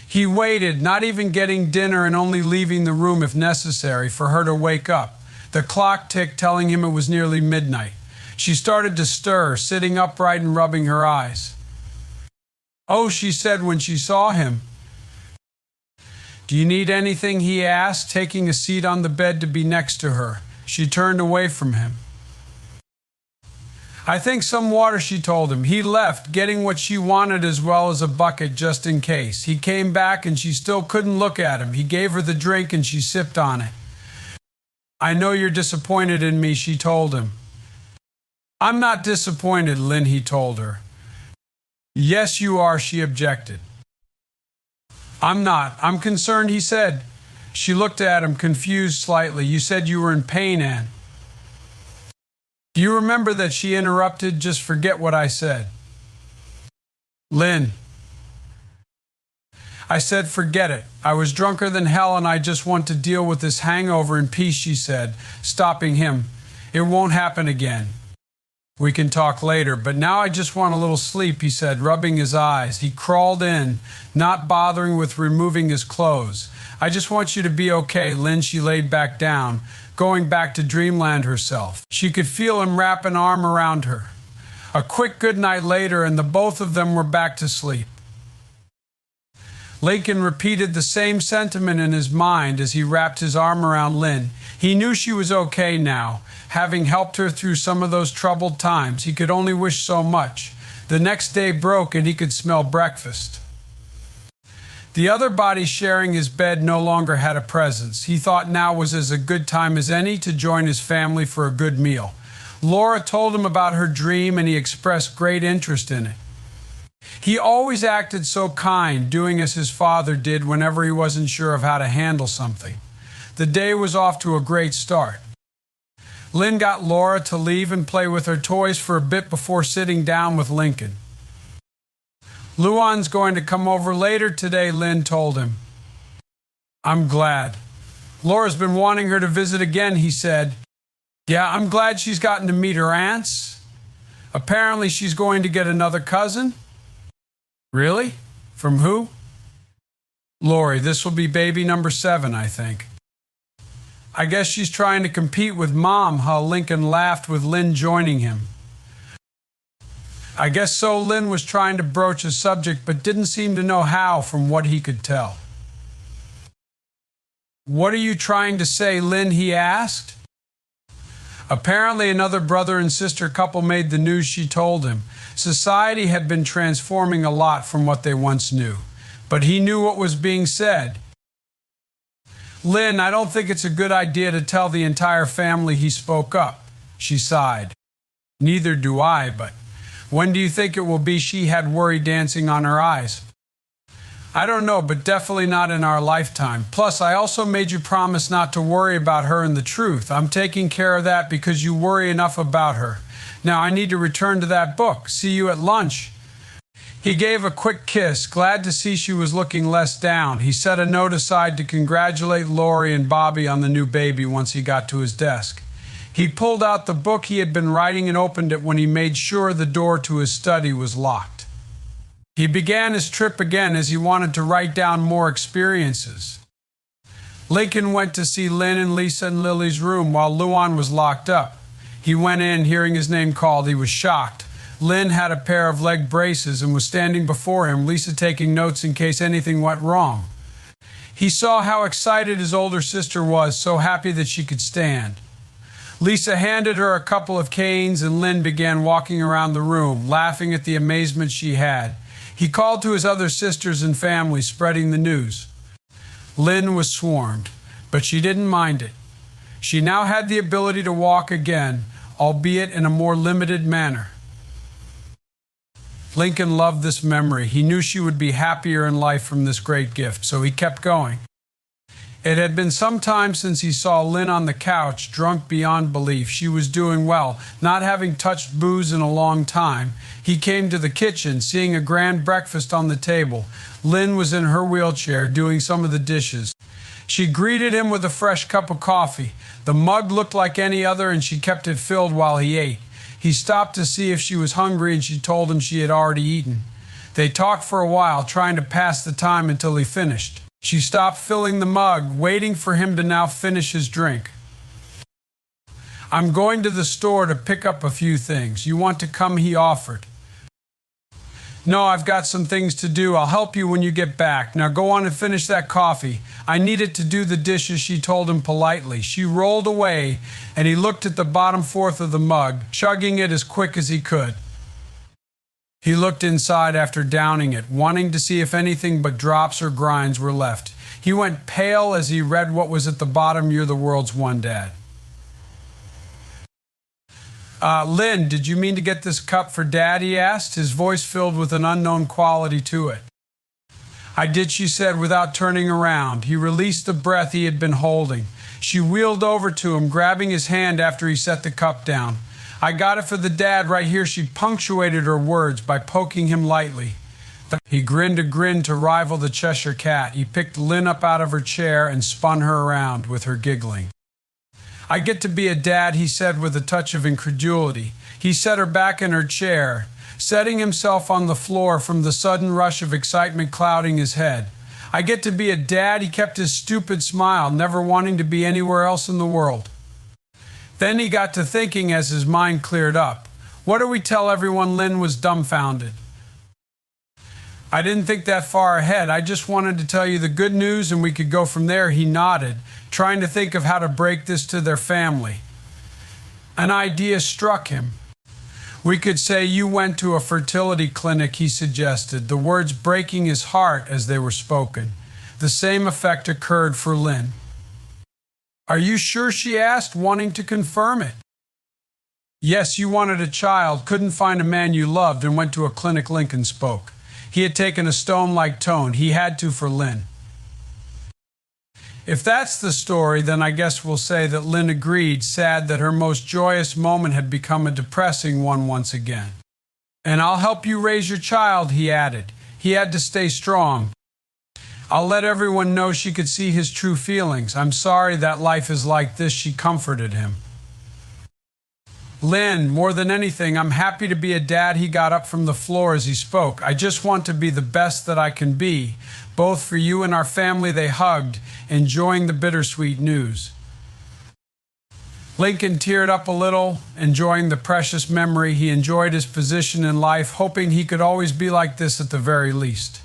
He waited, not even getting dinner and only leaving the room if necessary for her to wake up. The clock ticked, telling him it was nearly midnight. She started to stir, sitting upright and rubbing her eyes. Oh, she said when she saw him. Do you need anything? He asked, taking a seat on the bed to be next to her. She turned away from him. I think some water, she told him. He left, getting what she wanted as well as a bucket just in case. He came back and she still couldn't look at him. He gave her the drink and she sipped on it. I know you're disappointed in me, she told him. I'm not disappointed, Lynn, he told her. Yes, you are, she objected. I'm not. I'm concerned, he said. She looked at him, confused slightly. You said you were in pain, Anne. Do you remember that? She interrupted. Just forget what I said. Lynn. I said forget it. I was drunker than hell and I just want to deal with this hangover in peace, she said, stopping him. It won't happen again. We can talk later, but now I just want a little sleep, he said, rubbing his eyes. He crawled in, not bothering with removing his clothes. I just want you to be okay, Lynn. She laid back down, going back to dreamland herself. She could feel him wrap an arm around her. A quick good night later, and the both of them were back to sleep. Lincoln repeated the same sentiment in his mind as he wrapped his arm around Lynn. He knew she was okay now, having helped her through some of those troubled times. He could only wish so much. The next day broke and he could smell breakfast. The other body sharing his bed no longer had a presence. He thought now was as a good time as any to join his family for a good meal. Laura told him about her dream and he expressed great interest in it. He always acted so kind, doing as his father did whenever he wasn't sure of how to handle something. The day was off to a great start. Lynn got Laura to leave and play with her toys for a bit before sitting down with Lincoln. Luan's going to come over later today, Lynn told him. I'm glad. Laura's been wanting her to visit again, he said. Yeah, I'm glad she's gotten to meet her aunts. Apparently she's going to get another cousin. Really? From who? Lori. This will be baby number 7, I think. I guess she's trying to compete with Mom, huh? Lincoln laughed with Lynn joining him. I guess so. Lynn was trying to broach a subject but didn't seem to know how from what he could tell. What are you trying to say, Lynn? He asked. Apparently another brother and sister couple made the news, she told him. Society had been transforming a lot from what they once knew, but he knew what was being said. Lynn, I don't think it's a good idea to tell the entire family, he spoke up. She sighed. Neither do I, but When do you think it will be she had worry dancing on her eyes? I don't know, but definitely not in our lifetime. Plus, I also made you promise not to worry about her and the truth. I'm taking care of that because you worry enough about her. Now I need to return to that book. See you at lunch. He gave a quick kiss, glad to see she was looking less down. He set a note aside to congratulate Lori and Bobby on the new baby once he got to his desk. He pulled out the book he had been writing and opened it when he made sure the door to his study was locked. He began his trip again as he wanted to write down more experiences. Lincoln went to see Lynn and Lisa in Lily's room while Luan was locked up. He went in, hearing his name called. He was shocked. Lynn had a pair of leg braces and was standing before him, Lisa taking notes in case anything went wrong. He saw how excited his older sister was, so happy that she could stand. Lisa handed her a couple of canes and Lynn began walking around the room, laughing at the amazement she had. He called to his other sisters and family, spreading the news. Lynn was swarmed, but she didn't mind it. She now had the ability to walk again, albeit in a more limited manner. Lincoln loved this memory. He knew she would be happier in life from this great gift, so he kept going. It had been some time since he saw Lynn on the couch, drunk beyond belief. She was doing well, not having touched booze in a long time. He came to the kitchen, seeing a grand breakfast on the table. Lynn was in her wheelchair, doing some of the dishes. She greeted him with a fresh cup of coffee. The mug looked like any other, and she kept it filled while he ate. He stopped to see if she was hungry, and she told him she had already eaten. They talked for a while, trying to pass the time until he finished. She stopped filling the mug, waiting for him to now finish his drink. "I'm going to the store to pick up a few things. You want to come?" he offered. "No, I've got some things to do. I'll help you when you get back. Now go on and finish that coffee. I need it to do the dishes," she told him politely. She rolled away, and he looked at the bottom fourth of the mug, chugging it as quick as he could. He looked inside after downing it, wanting to see if anything but drops or grinds were left. He went pale as he read what was at the bottom. "You're the world's one, Dad." "Lynn, did you mean to get this cup for Dad?" he asked, his voice filled with an unknown quality to it. "I did," she said without turning around. He released the breath he had been holding. She wheeled over to him, grabbing his hand after he set the cup down. "I got it for the Dad right here." She punctuated her words by poking him lightly. He grinned a grin to rival the Cheshire Cat. He picked Lynn up out of her chair and spun her around with her giggling. "I get to be a dad," he said with a touch of incredulity. He set her back in her chair, setting himself on the floor from the sudden rush of excitement clouding his head. "I get to be a dad." He kept his stupid smile, never wanting to be anywhere else in the world. Then he got to thinking as his mind cleared up. "What do we tell everyone?" Lynn was dumbfounded. "I didn't think that far ahead. I just wanted to tell you the good news and we could go from there." He nodded, trying to think of how to break this to their family. An idea struck him. "We could say you went to a fertility clinic," he suggested, the words breaking his heart as they were spoken. The same effect occurred for Lynn. "Are you sure?" she asked, wanting to confirm it. "Yes, you wanted a child, couldn't find a man you loved, and went to a clinic." Lincoln spoke. He had taken a stone-like tone. He had to for Lynn. "If that's the story, then I guess we'll say that," Lynn agreed, sad that her most joyous moment had become a depressing one once again. "And I'll help you raise your child," he added. He had to stay strong. "I'll let everyone know she could see his true feelings. I'm sorry that life is like this," she comforted him. "Lynn, more than anything, I'm happy to be a dad." He got up from the floor as he spoke. "I just want to be the best that I can be, both for you and our family." They hugged, enjoying the bittersweet news. Lincoln teared up a little, enjoying the precious memory. He enjoyed his position in life, hoping he could always be like this at the very least.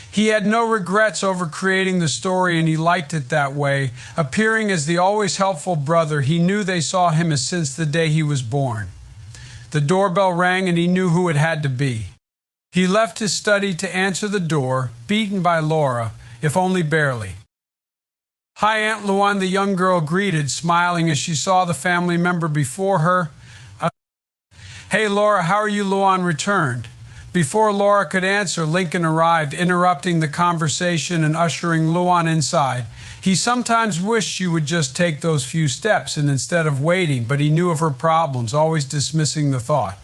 He had no regrets over creating the story, and he liked it that way. Appearing as the always helpful brother, he knew they saw him as since the day he was born. The doorbell rang, and he knew who it had to be. He left his study to answer the door, beaten by Laura, if only barely. "Hi, Aunt Luan," the young girl greeted, smiling as she saw the family member before her. "Hey, Laura, how are you?" Luan returned. Before Laura could answer, Lincoln arrived, interrupting the conversation and ushering Luan inside. He sometimes wished she would just take those few steps and instead of waiting, but he knew of her problems, always dismissing the thought.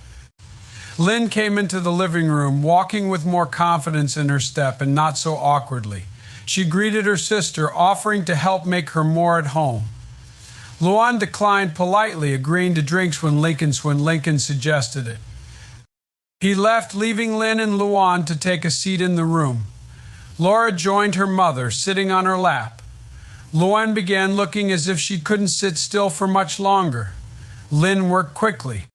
Lynn came into the living room, walking with more confidence in her step and not so awkwardly. She greeted her sister, offering to help make her more at home. Luan declined politely, agreeing to drinks when Lincoln suggested it. He left, leaving Lynn and Luan to take a seat in the room. Laura joined her mother, sitting on her lap. Luan began looking as if she couldn't sit still for much longer. Lynn worked quickly.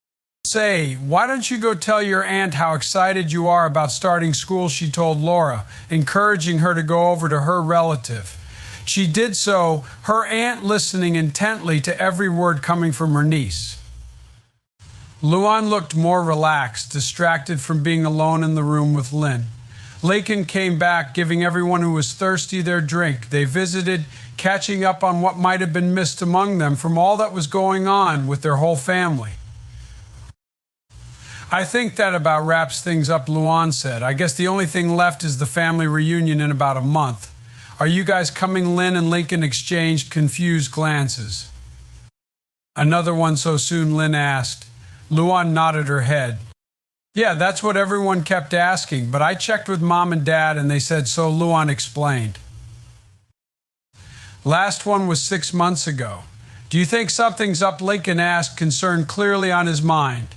"Say, why don't you go tell your aunt how excited you are about starting school?" she told Laura, encouraging her to go over to her relative. She did so, her aunt listening intently to every word coming from her niece. Luan looked more relaxed, distracted from being alone in the room with Lynn. Lincoln came back, giving everyone who was thirsty their drink. They visited, catching up on what might have been missed among them from all that was going on with their whole family. "I think that about wraps things up," Luan said. "I guess the only thing left is the family reunion in about a month. Are you guys coming?" Lynn and Lincoln exchanged confused glances. "Another one so soon?" Lynn asked. Luan nodded her head. "Yeah, that's what everyone kept asking, but I checked with Mom and Dad and they said so," Luan explained. "Last one was 6 months ago. Do you think something's up?" Lincoln asked, concern clearly on his mind.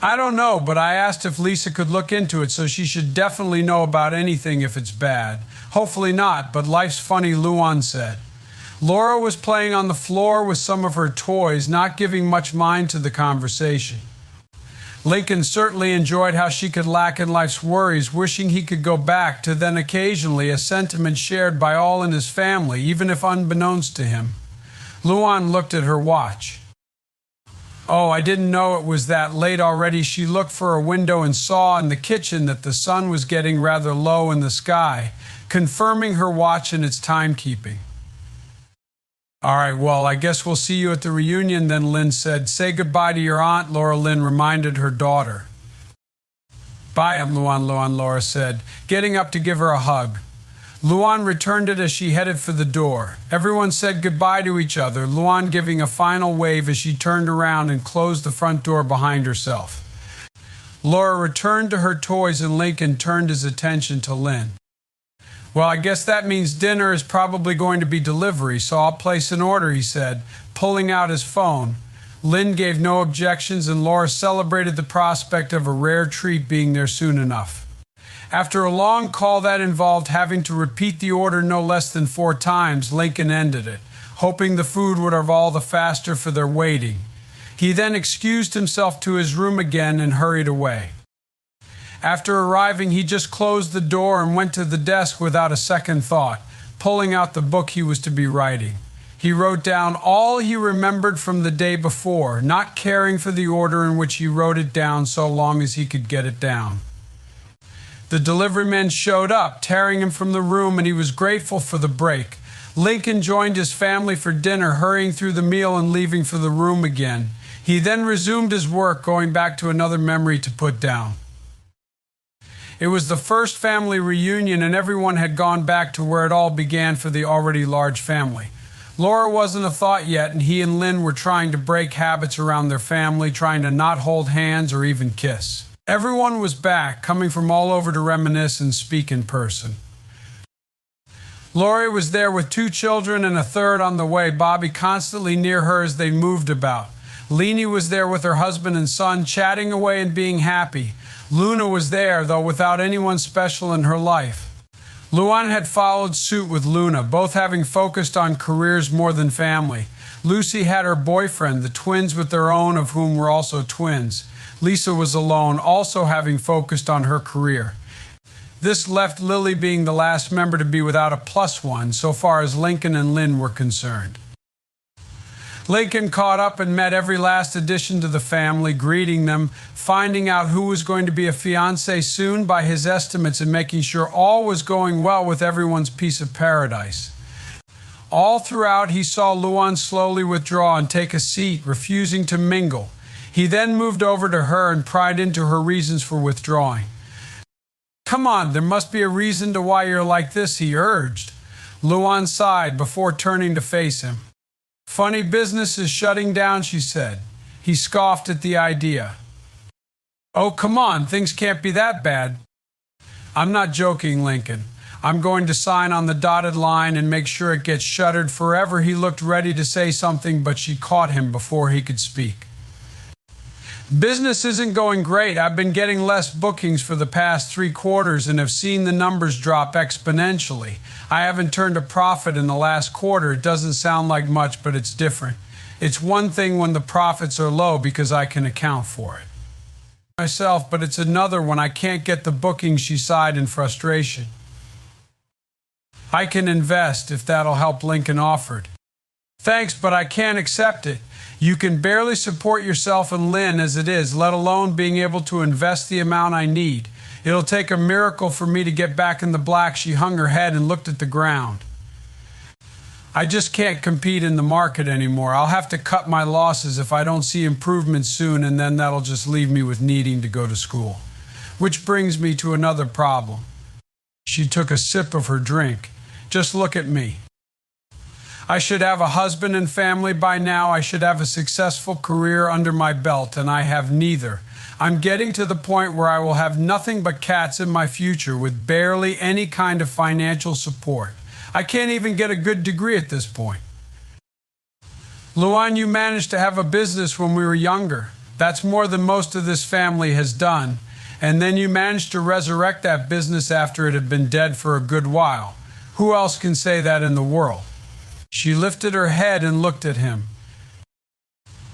"I don't know, but I asked if Lisa could look into it, so she should definitely know about anything if it's bad. Hopefully not, but life's funny," Luan said. Laura was playing on the floor with some of her toys, not giving much mind to the conversation. Lincoln certainly enjoyed how she could lack in life's worries, wishing he could go back to then occasionally, a sentiment shared by all in his family, even if unbeknownst to him. Luan looked at her watch. "Oh, I didn't know it was that late already." She looked for a window and saw in the kitchen that the sun was getting rather low in the sky, confirming her watch and its timekeeping. "All right, well, I guess we'll see you at the reunion then," Lynn said. "Say goodbye to your aunt," Lynn reminded her daughter. "Bye, Luan," Laura said, getting up to give her a hug. Luan returned it as she headed for the door. Everyone said goodbye to each other, Luan giving a final wave as she turned around and closed the front door behind herself. Laura returned to her toys and Lincoln turned his attention to Lynn. "Well, I guess that means dinner is probably going to be delivery, so I'll place an order," he said, pulling out his phone. Lynn gave no objections and Laura celebrated the prospect of a rare treat being there soon enough. After a long call that involved having to repeat the order no less than 4 times, Lincoln ended it, hoping the food would arrive all the faster for their waiting. He then excused himself to his room again and hurried away. After arriving, he just closed the door and went to the desk without a second thought, pulling out the book he was to be writing. He wrote down all he remembered from the day before, not caring for the order in which he wrote it down so long as he could get it down. The delivery men showed up, tearing him from the room, and he was grateful for the break. Lincoln joined his family for dinner, hurrying through the meal and leaving for the room again. He then resumed his work, going back to another memory to put down. It was the first family reunion and everyone had gone back to where it all began for the already large family. Laura wasn't a thought yet and he and Lynn were trying to break habits around their family, trying to not hold hands or even kiss. Everyone was back, coming from all over to reminisce and speak in person. Lori was there with 2 children and a third on the way, Bobby constantly near her as they moved about. Leanie was there with her husband and son, chatting away and being happy. Luna was there, though without anyone special in her life. Luan had followed suit with Luna, both having focused on careers more than family. Lucy had her boyfriend, the twins with their own, of whom were also twins. Lisa was alone, also having focused on her career. This left Lily being the last member to be without a +1, so far as Lincoln and Lynn were concerned. Lincoln caught up and met every last addition to the family, greeting them, finding out who was going to be a fiancé soon by his estimates and making sure all was going well with everyone's piece of paradise. All throughout, he saw Luan slowly withdraw and take a seat, refusing to mingle. He then moved over to her and pried into her reasons for withdrawing. "Come on, there must be a reason to why you're like this," he urged. Luan sighed before turning to face him. "Funny business is shutting down," she said. He scoffed at the idea. "Oh, come on, things can't be that bad." "I'm not joking, Lincoln. I'm going to sign on the dotted line and make sure it gets shuttered forever." He looked ready to say something, but she caught him before he could speak. "Business isn't going great. I've been getting less bookings for the past 3 quarters and have seen the numbers drop exponentially. I haven't turned a profit in the last quarter. It doesn't sound like much, but it's different. It's one thing when the profits are low because I can account for it myself, but it's another when I can't get the bookings," she sighed in frustration. "I can invest, if that'll help," Lincoln offered. "Thanks, but I can't accept it. You can barely support yourself and Lynn as it is, let alone being able to invest the amount I need. It'll take a miracle for me to get back in the black." She hung her head and looked at the ground. "I just can't compete in the market anymore. I'll have to cut my losses if I don't see improvement soon, and then that'll just leave me with needing to go to school. Which brings me to another problem." She took a sip of her drink. "Just look at me. I should have a husband and family by now. I should have a successful career under my belt, and I have neither. I'm getting to the point where I will have nothing but cats in my future with barely any kind of financial support. I can't even get a good degree at this point." "Luan, you managed to have a business when we were younger. That's more than most of this family has done. And then you managed to resurrect that business after it had been dead for a good while. Who else can say that in the world?" She lifted her head and looked at him.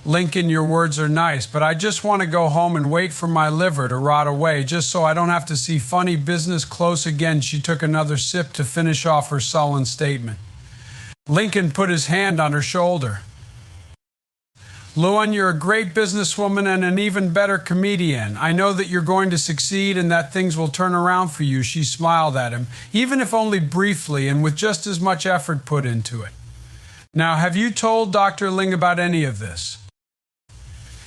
"Lincoln, your words are nice, but I just want to go home and wait for my liver to rot away, just so I don't have to see funny business close again." She took another sip to finish off her sullen statement. Lincoln put his hand on her shoulder. "Luan, you're a great businesswoman and an even better comedian. I know that you're going to succeed and that things will turn around for you." She smiled at him, even if only briefly and with just as much effort put into it. "Now, have you told Dr. Ling about any of this?"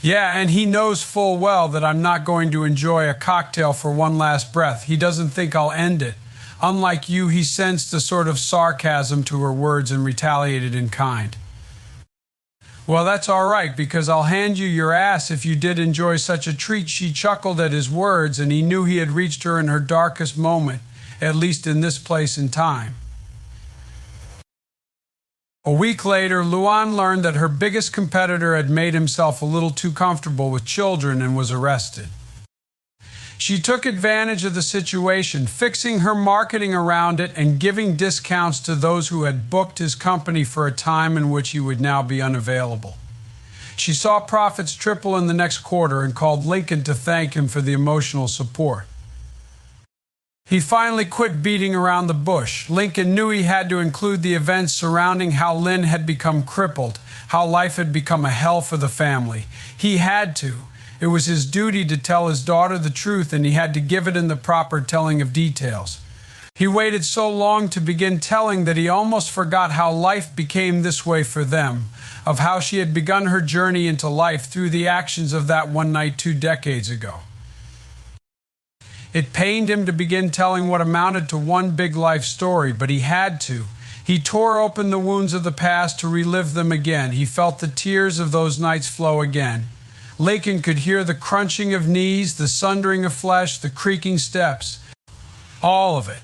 "Yeah, and he knows full well that I'm not going to enjoy a cocktail for one last breath. He doesn't think I'll end it. Unlike you, he sensed a sort of sarcasm to her words and retaliated in kind. "Well, that's all right, because I'll hand you your ass if you did enjoy such a treat." She chuckled at his words, and he knew he had reached her in her darkest moment, at least in this place and time. A week later, Luan learned that her biggest competitor had made himself a little too comfortable with children and was arrested. She took advantage of the situation, fixing her marketing around it and giving discounts to those who had booked his company for a time in which he would now be unavailable. She saw profits triple in the next quarter and called Lincoln to thank him for the emotional support. He finally quit beating around the bush. Lincoln knew he had to include the events surrounding how Lynn had become crippled, how life had become a hell for the family. He had to. It was his duty to tell his daughter the truth, and he had to give it in the proper telling of details. He waited so long to begin telling that he almost forgot how life became this way for them, of how she had begun her journey into life through the actions of that one night 2 decades ago. It pained him to begin telling what amounted to one big life story, but he had to. He tore open the wounds of the past to relive them again. He felt the tears of those nights flow again. Lincoln could hear the crunching of knees, the sundering of flesh, the creaking steps. All of it.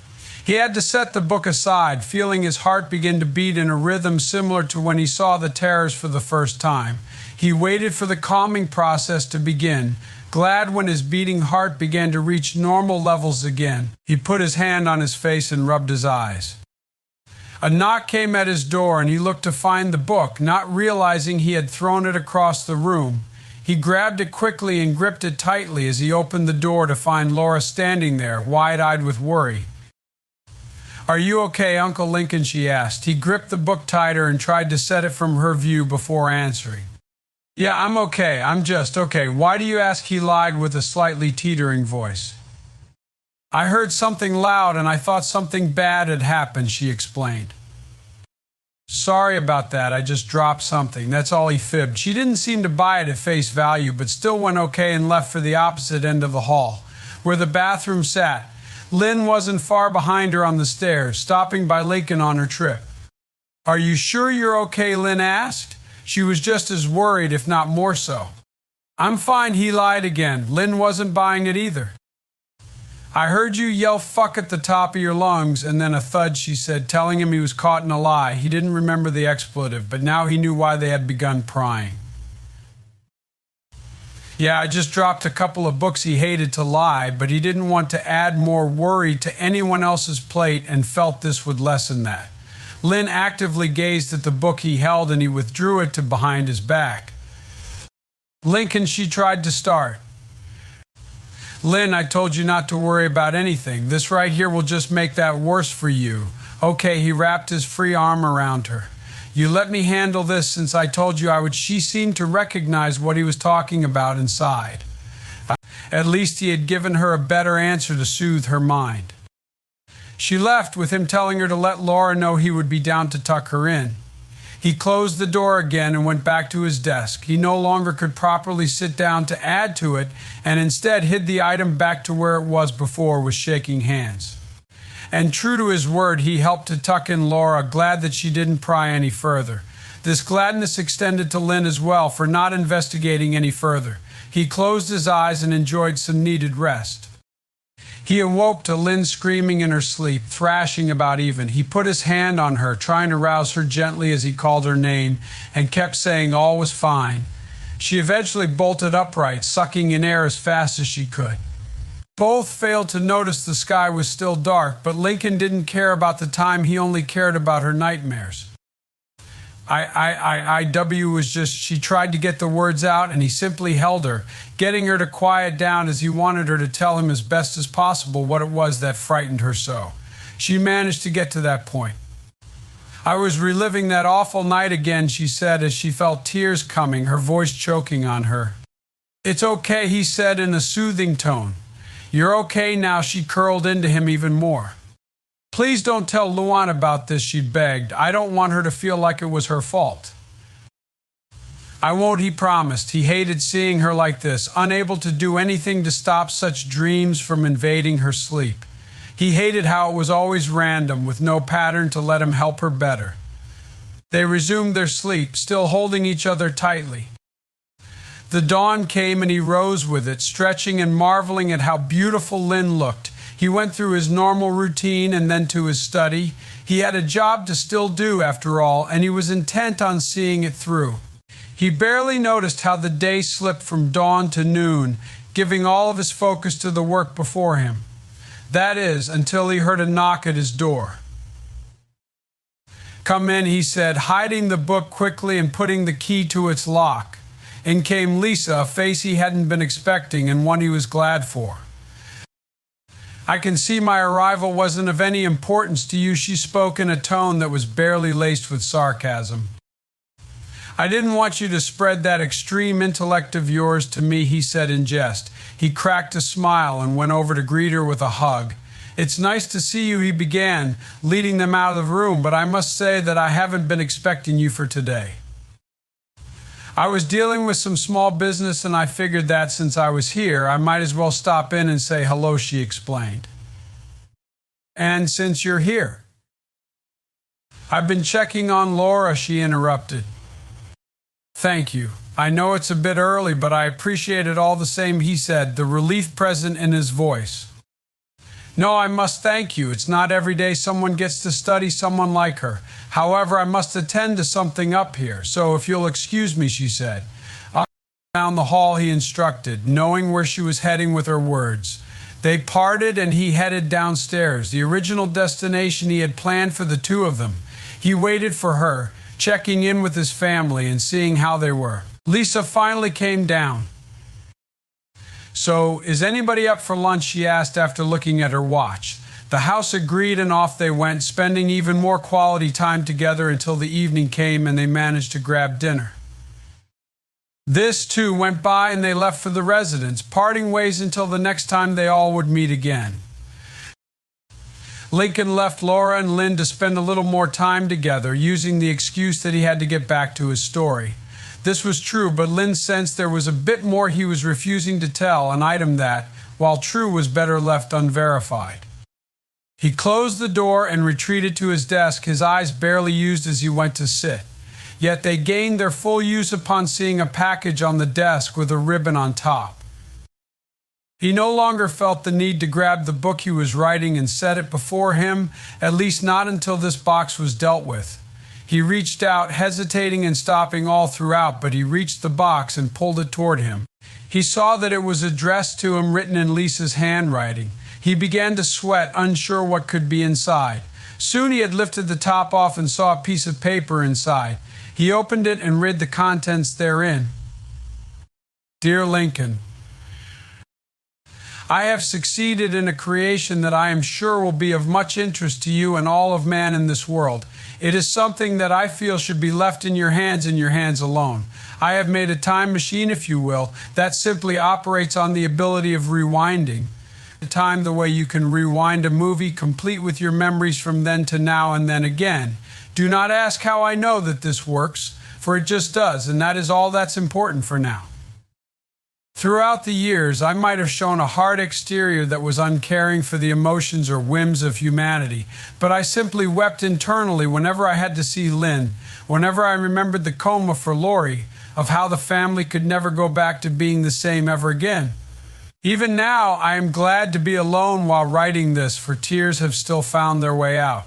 He had to set the book aside, feeling his heart begin to beat in a rhythm similar to when he saw the terrors for the first time. He waited for the calming process to begin, glad when his beating heart began to reach normal levels again. He put his hand on his face and rubbed his eyes. A knock came at his door, and he looked to find the book, not realizing he had thrown it across the room. He grabbed it quickly and gripped it tightly as he opened the door to find Laura standing there, wide-eyed with worry. "Are you okay, Uncle Lincoln?" she asked. He gripped the book tighter and tried to set it from her view before answering. "Yeah, I'm okay. I'm just okay. Why do you ask?" He lied with a slightly teetering voice. "I heard something loud and I thought something bad had happened," she explained. sorry about that, I just dropped something. That's all he fibbed. She didn't seem to buy it at face value, but still went okay and left for the opposite end of the hall, where the bathroom sat. Lynn wasn't far behind her on the stairs, stopping by Lincoln on her trip. Are you sure you're okay? Lynn asked. She was just as worried, if not more so. I'm fine, he lied again. Lynn wasn't buying it either. I heard you yell fuck at the top of your lungs, and then a thud, she said, telling him he was caught in a lie. He didn't remember the expletive, but now he knew why they had begun prying. Yeah, I just dropped a couple of books he hated to lie, but he didn't want to add more worry to anyone else's plate and felt this would lessen that. Lynn actively gazed at the book he held and he withdrew it to behind his back. Lincoln, she tried to start. Lynn, I told you not to worry about anything. This right here will just make that worse for you. Okay, he wrapped his free arm around her. You let me handle this since I told you I would. She seemed to recognize what he was talking about and sighed. At least he had given her a better answer to soothe her mind. She left with him telling her to let Laura know he would be down to tuck her in. He closed the door again and went back to his desk. He no longer could properly sit down to add to it and instead hid the item back to where it was before with shaking hands. And true to his word, he helped to tuck in Laura, glad that she didn't pry any further. This gladness extended to Lynn as well for not investigating any further. He closed his eyes and enjoyed some needed rest. He awoke to Lynn screaming in her sleep, thrashing about even. He put his hand on her, trying to rouse her gently as he called her name, and kept saying all was fine. She eventually bolted upright, sucking in air as fast as she could. Both failed to notice the sky was still dark, but Lincoln didn't care about the time, he only cared about her nightmares. IW was just, she tried to get the words out, and he simply held her, getting her to quiet down as he wanted her to tell him as best as possible what it was that frightened her so. She managed to get to that point. I was reliving that awful night again, she said as she felt tears coming, her voice choking on her. It's okay, he said in a soothing tone. You're okay now, she curled into him even more. Please don't tell Luan about this, she begged. I don't want her to feel like it was her fault. I won't, he promised. He hated seeing her like this, unable to do anything to stop such dreams from invading her sleep. He hated how it was always random, with no pattern to let him help her better. They resumed their sleep, still holding each other tightly. The dawn came and he rose with it, stretching and marveling at how beautiful Lynn looked. He went through his normal routine and then to his study. He had a job to still do, after all, and he was intent on seeing it through. He barely noticed how the day slipped from dawn to noon, giving all of his focus to the work before him. That is, until he heard a knock at his door. Come in, he said, hiding the book quickly and putting the key to its lock. In came Lisa, a face he hadn't been expecting and one he was glad for. I can see my arrival wasn't of any importance to you, she spoke in a tone that was barely laced with sarcasm. I didn't want you to spread that extreme intellect of yours to me, he said in jest. He cracked a smile and went over to greet her with a hug. It's nice to see you, he began, leading them out of the room, but I must say that I haven't been expecting you for today. I was dealing with some small business and I figured that since I was here, I might as well stop in and say hello, she explained. And since you're here? I've been checking on Laura, she interrupted. Thank you. I know it's a bit early, but I appreciate it all the same, he said, the relief present in his voice. No, I must thank you. It's not every day someone gets to study someone like her. However, I must attend to something up here, so if you'll excuse me, she said. I'll go down the hall, he instructed, knowing where she was heading with her words. They parted and he headed downstairs, the original destination he had planned for the two of them. He waited for her, checking in with his family and seeing how they were. Lisa finally came down. So, is anybody up for lunch, she asked after looking at her watch. The house agreed and off they went, spending even more quality time together until the evening came and they managed to grab dinner. This, too, went by and they left for the residence, parting ways until the next time they all would meet again. Lincoln left Laura and Lynn to spend a little more time together, using the excuse that he had to get back to his story. This was true, but Lynn sensed there was a bit more he was refusing to tell, an item that, while true, was better left unverified. He closed the door and retreated to his desk, his eyes barely used as he went to sit. Yet they gained their full use upon seeing a package on the desk with a ribbon on top. He no longer felt the need to grab the book he was writing and set it before him, at least not until this box was dealt with. He reached out, hesitating and stopping all throughout, but he reached the box and pulled it toward him. He saw that it was addressed to him, written in Lisa's handwriting. He began to sweat, unsure what could be inside. Soon he had lifted the top off and saw a piece of paper inside. He opened it and read the contents therein. Dear Lincoln, I have succeeded in a creation that I am sure will be of much interest to you and all of man in this world. It is something that I feel should be left in your hands and your hands alone. I have made a time machine, if you will, that simply operates on the ability of rewinding. Time the way you can rewind a movie, complete with your memories from then to now and then again. Do not ask how I know that this works, for it just does, and that is all that's important for now. Throughout the years, I might have shown a hard exterior that was uncaring for the emotions or whims of humanity, but I simply wept internally whenever I had to see Lynn, whenever I remembered the coma for Lori, of how the family could never go back to being the same ever again. Even now, I am glad to be alone while writing this, for tears have still found their way out.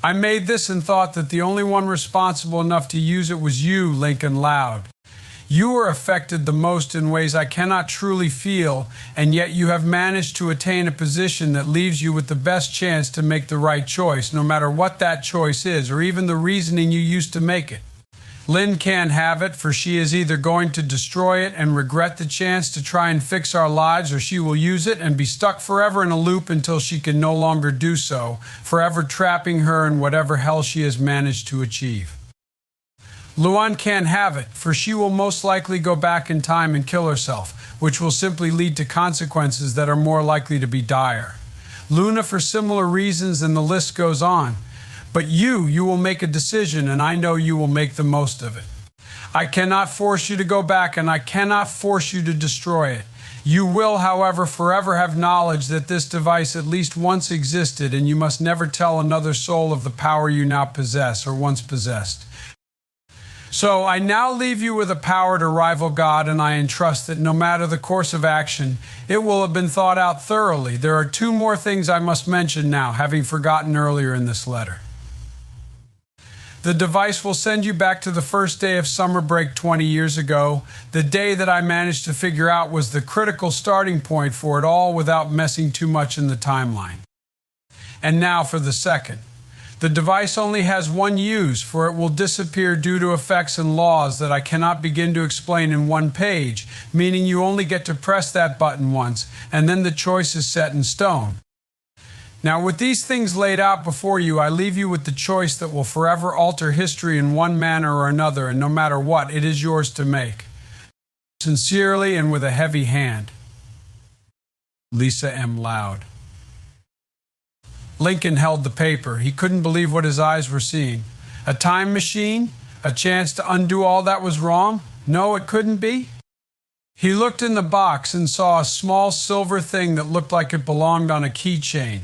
I made this and thought that the only one responsible enough to use it was you, Lincoln Loud. You were affected the most in ways I cannot truly feel, and yet you have managed to attain a position that leaves you with the best chance to make the right choice, no matter what that choice is, or even the reasoning you used to make it. Lynn can't have it, for she is either going to destroy it and regret the chance to try and fix our lives, or she will use it and be stuck forever in a loop until she can no longer do so, forever trapping her in whatever hell she has managed to achieve. Luan can't have it, for she will most likely go back in time and kill herself, which will simply lead to consequences that are more likely to be dire. Luna for similar reasons, and the list goes on. But you will make a decision, and I know you will make the most of it. I cannot force you to go back, and I cannot force you to destroy it. You will, however, forever have knowledge that this device at least once existed, and you must never tell another soul of the power you now possess, or once possessed. So I now leave you with a power to rival God, and I entrust that no matter the course of action, it will have been thought out thoroughly. There are two more things I must mention now, having forgotten earlier in this letter. The device will send you back to the first day of summer break 20 years ago, the day that I managed to figure out was the critical starting point for it all without messing too much in the timeline. And now for the second. The device only has one use, for it will disappear due to effects and laws that I cannot begin to explain in one page, meaning you only get to press that button once, and then the choice is set in stone. Now, with these things laid out before you, I leave you with the choice that will forever alter history in one manner or another, and no matter what, it is yours to make. Sincerely and with a heavy hand, Lisa M. Loud. Lincoln held the paper. He couldn't believe what his eyes were seeing. A time machine? A chance to undo all that was wrong? No, it couldn't be. He looked in the box and saw a small silver thing that looked like it belonged on a keychain,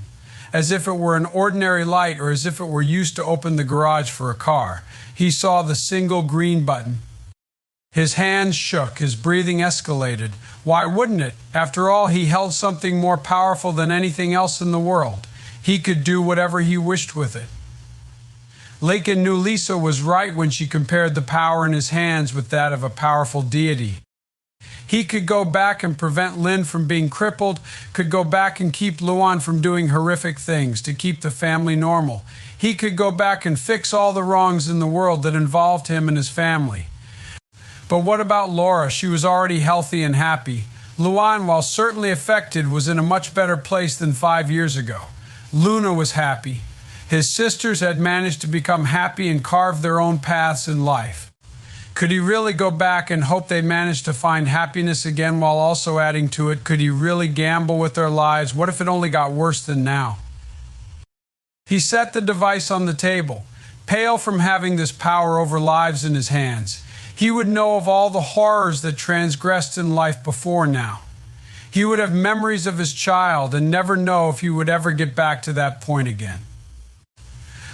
as if it were an ordinary light or as if it were used to open the garage for a car. He saw the single green button. His hands shook, his breathing escalated. Why wouldn't it? After all, he held something more powerful than anything else in the world. He could do whatever he wished with it. Lincoln knew Lisa was right when she compared the power in his hands with that of a powerful deity. He could go back and prevent Lynn from being crippled, could go back and keep Luan from doing horrific things, to keep the family normal. He could go back and fix all the wrongs in the world that involved him and his family. But what about Laura? She was already healthy and happy. Luan, while certainly affected, was in a much better place than 5 years ago. Luna was happy. His sisters had managed to become happy and carve their own paths in life. Could he really go back and hope they managed to find happiness again while also adding to it? Could he really gamble with their lives? What if it only got worse than now? He set the device on the table, pale from having this power over lives in his hands. He would know of all the horrors that transgressed in life before now. He would have memories of his child and never know if he would ever get back to that point again.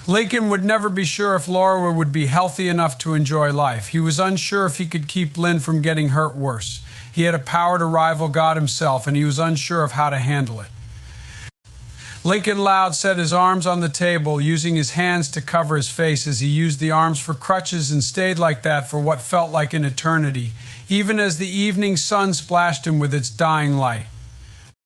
Lincoln would never be sure if Laura would be healthy enough to enjoy life. He was unsure if he could keep Lynn from getting hurt worse. He had a power to rival God himself, and he was unsure of how to handle it. Lincoln Loud set his arms on the table, using his hands to cover his face as he used the arms for crutches and stayed like that for what felt like an eternity, even as the evening sun splashed him with its dying light.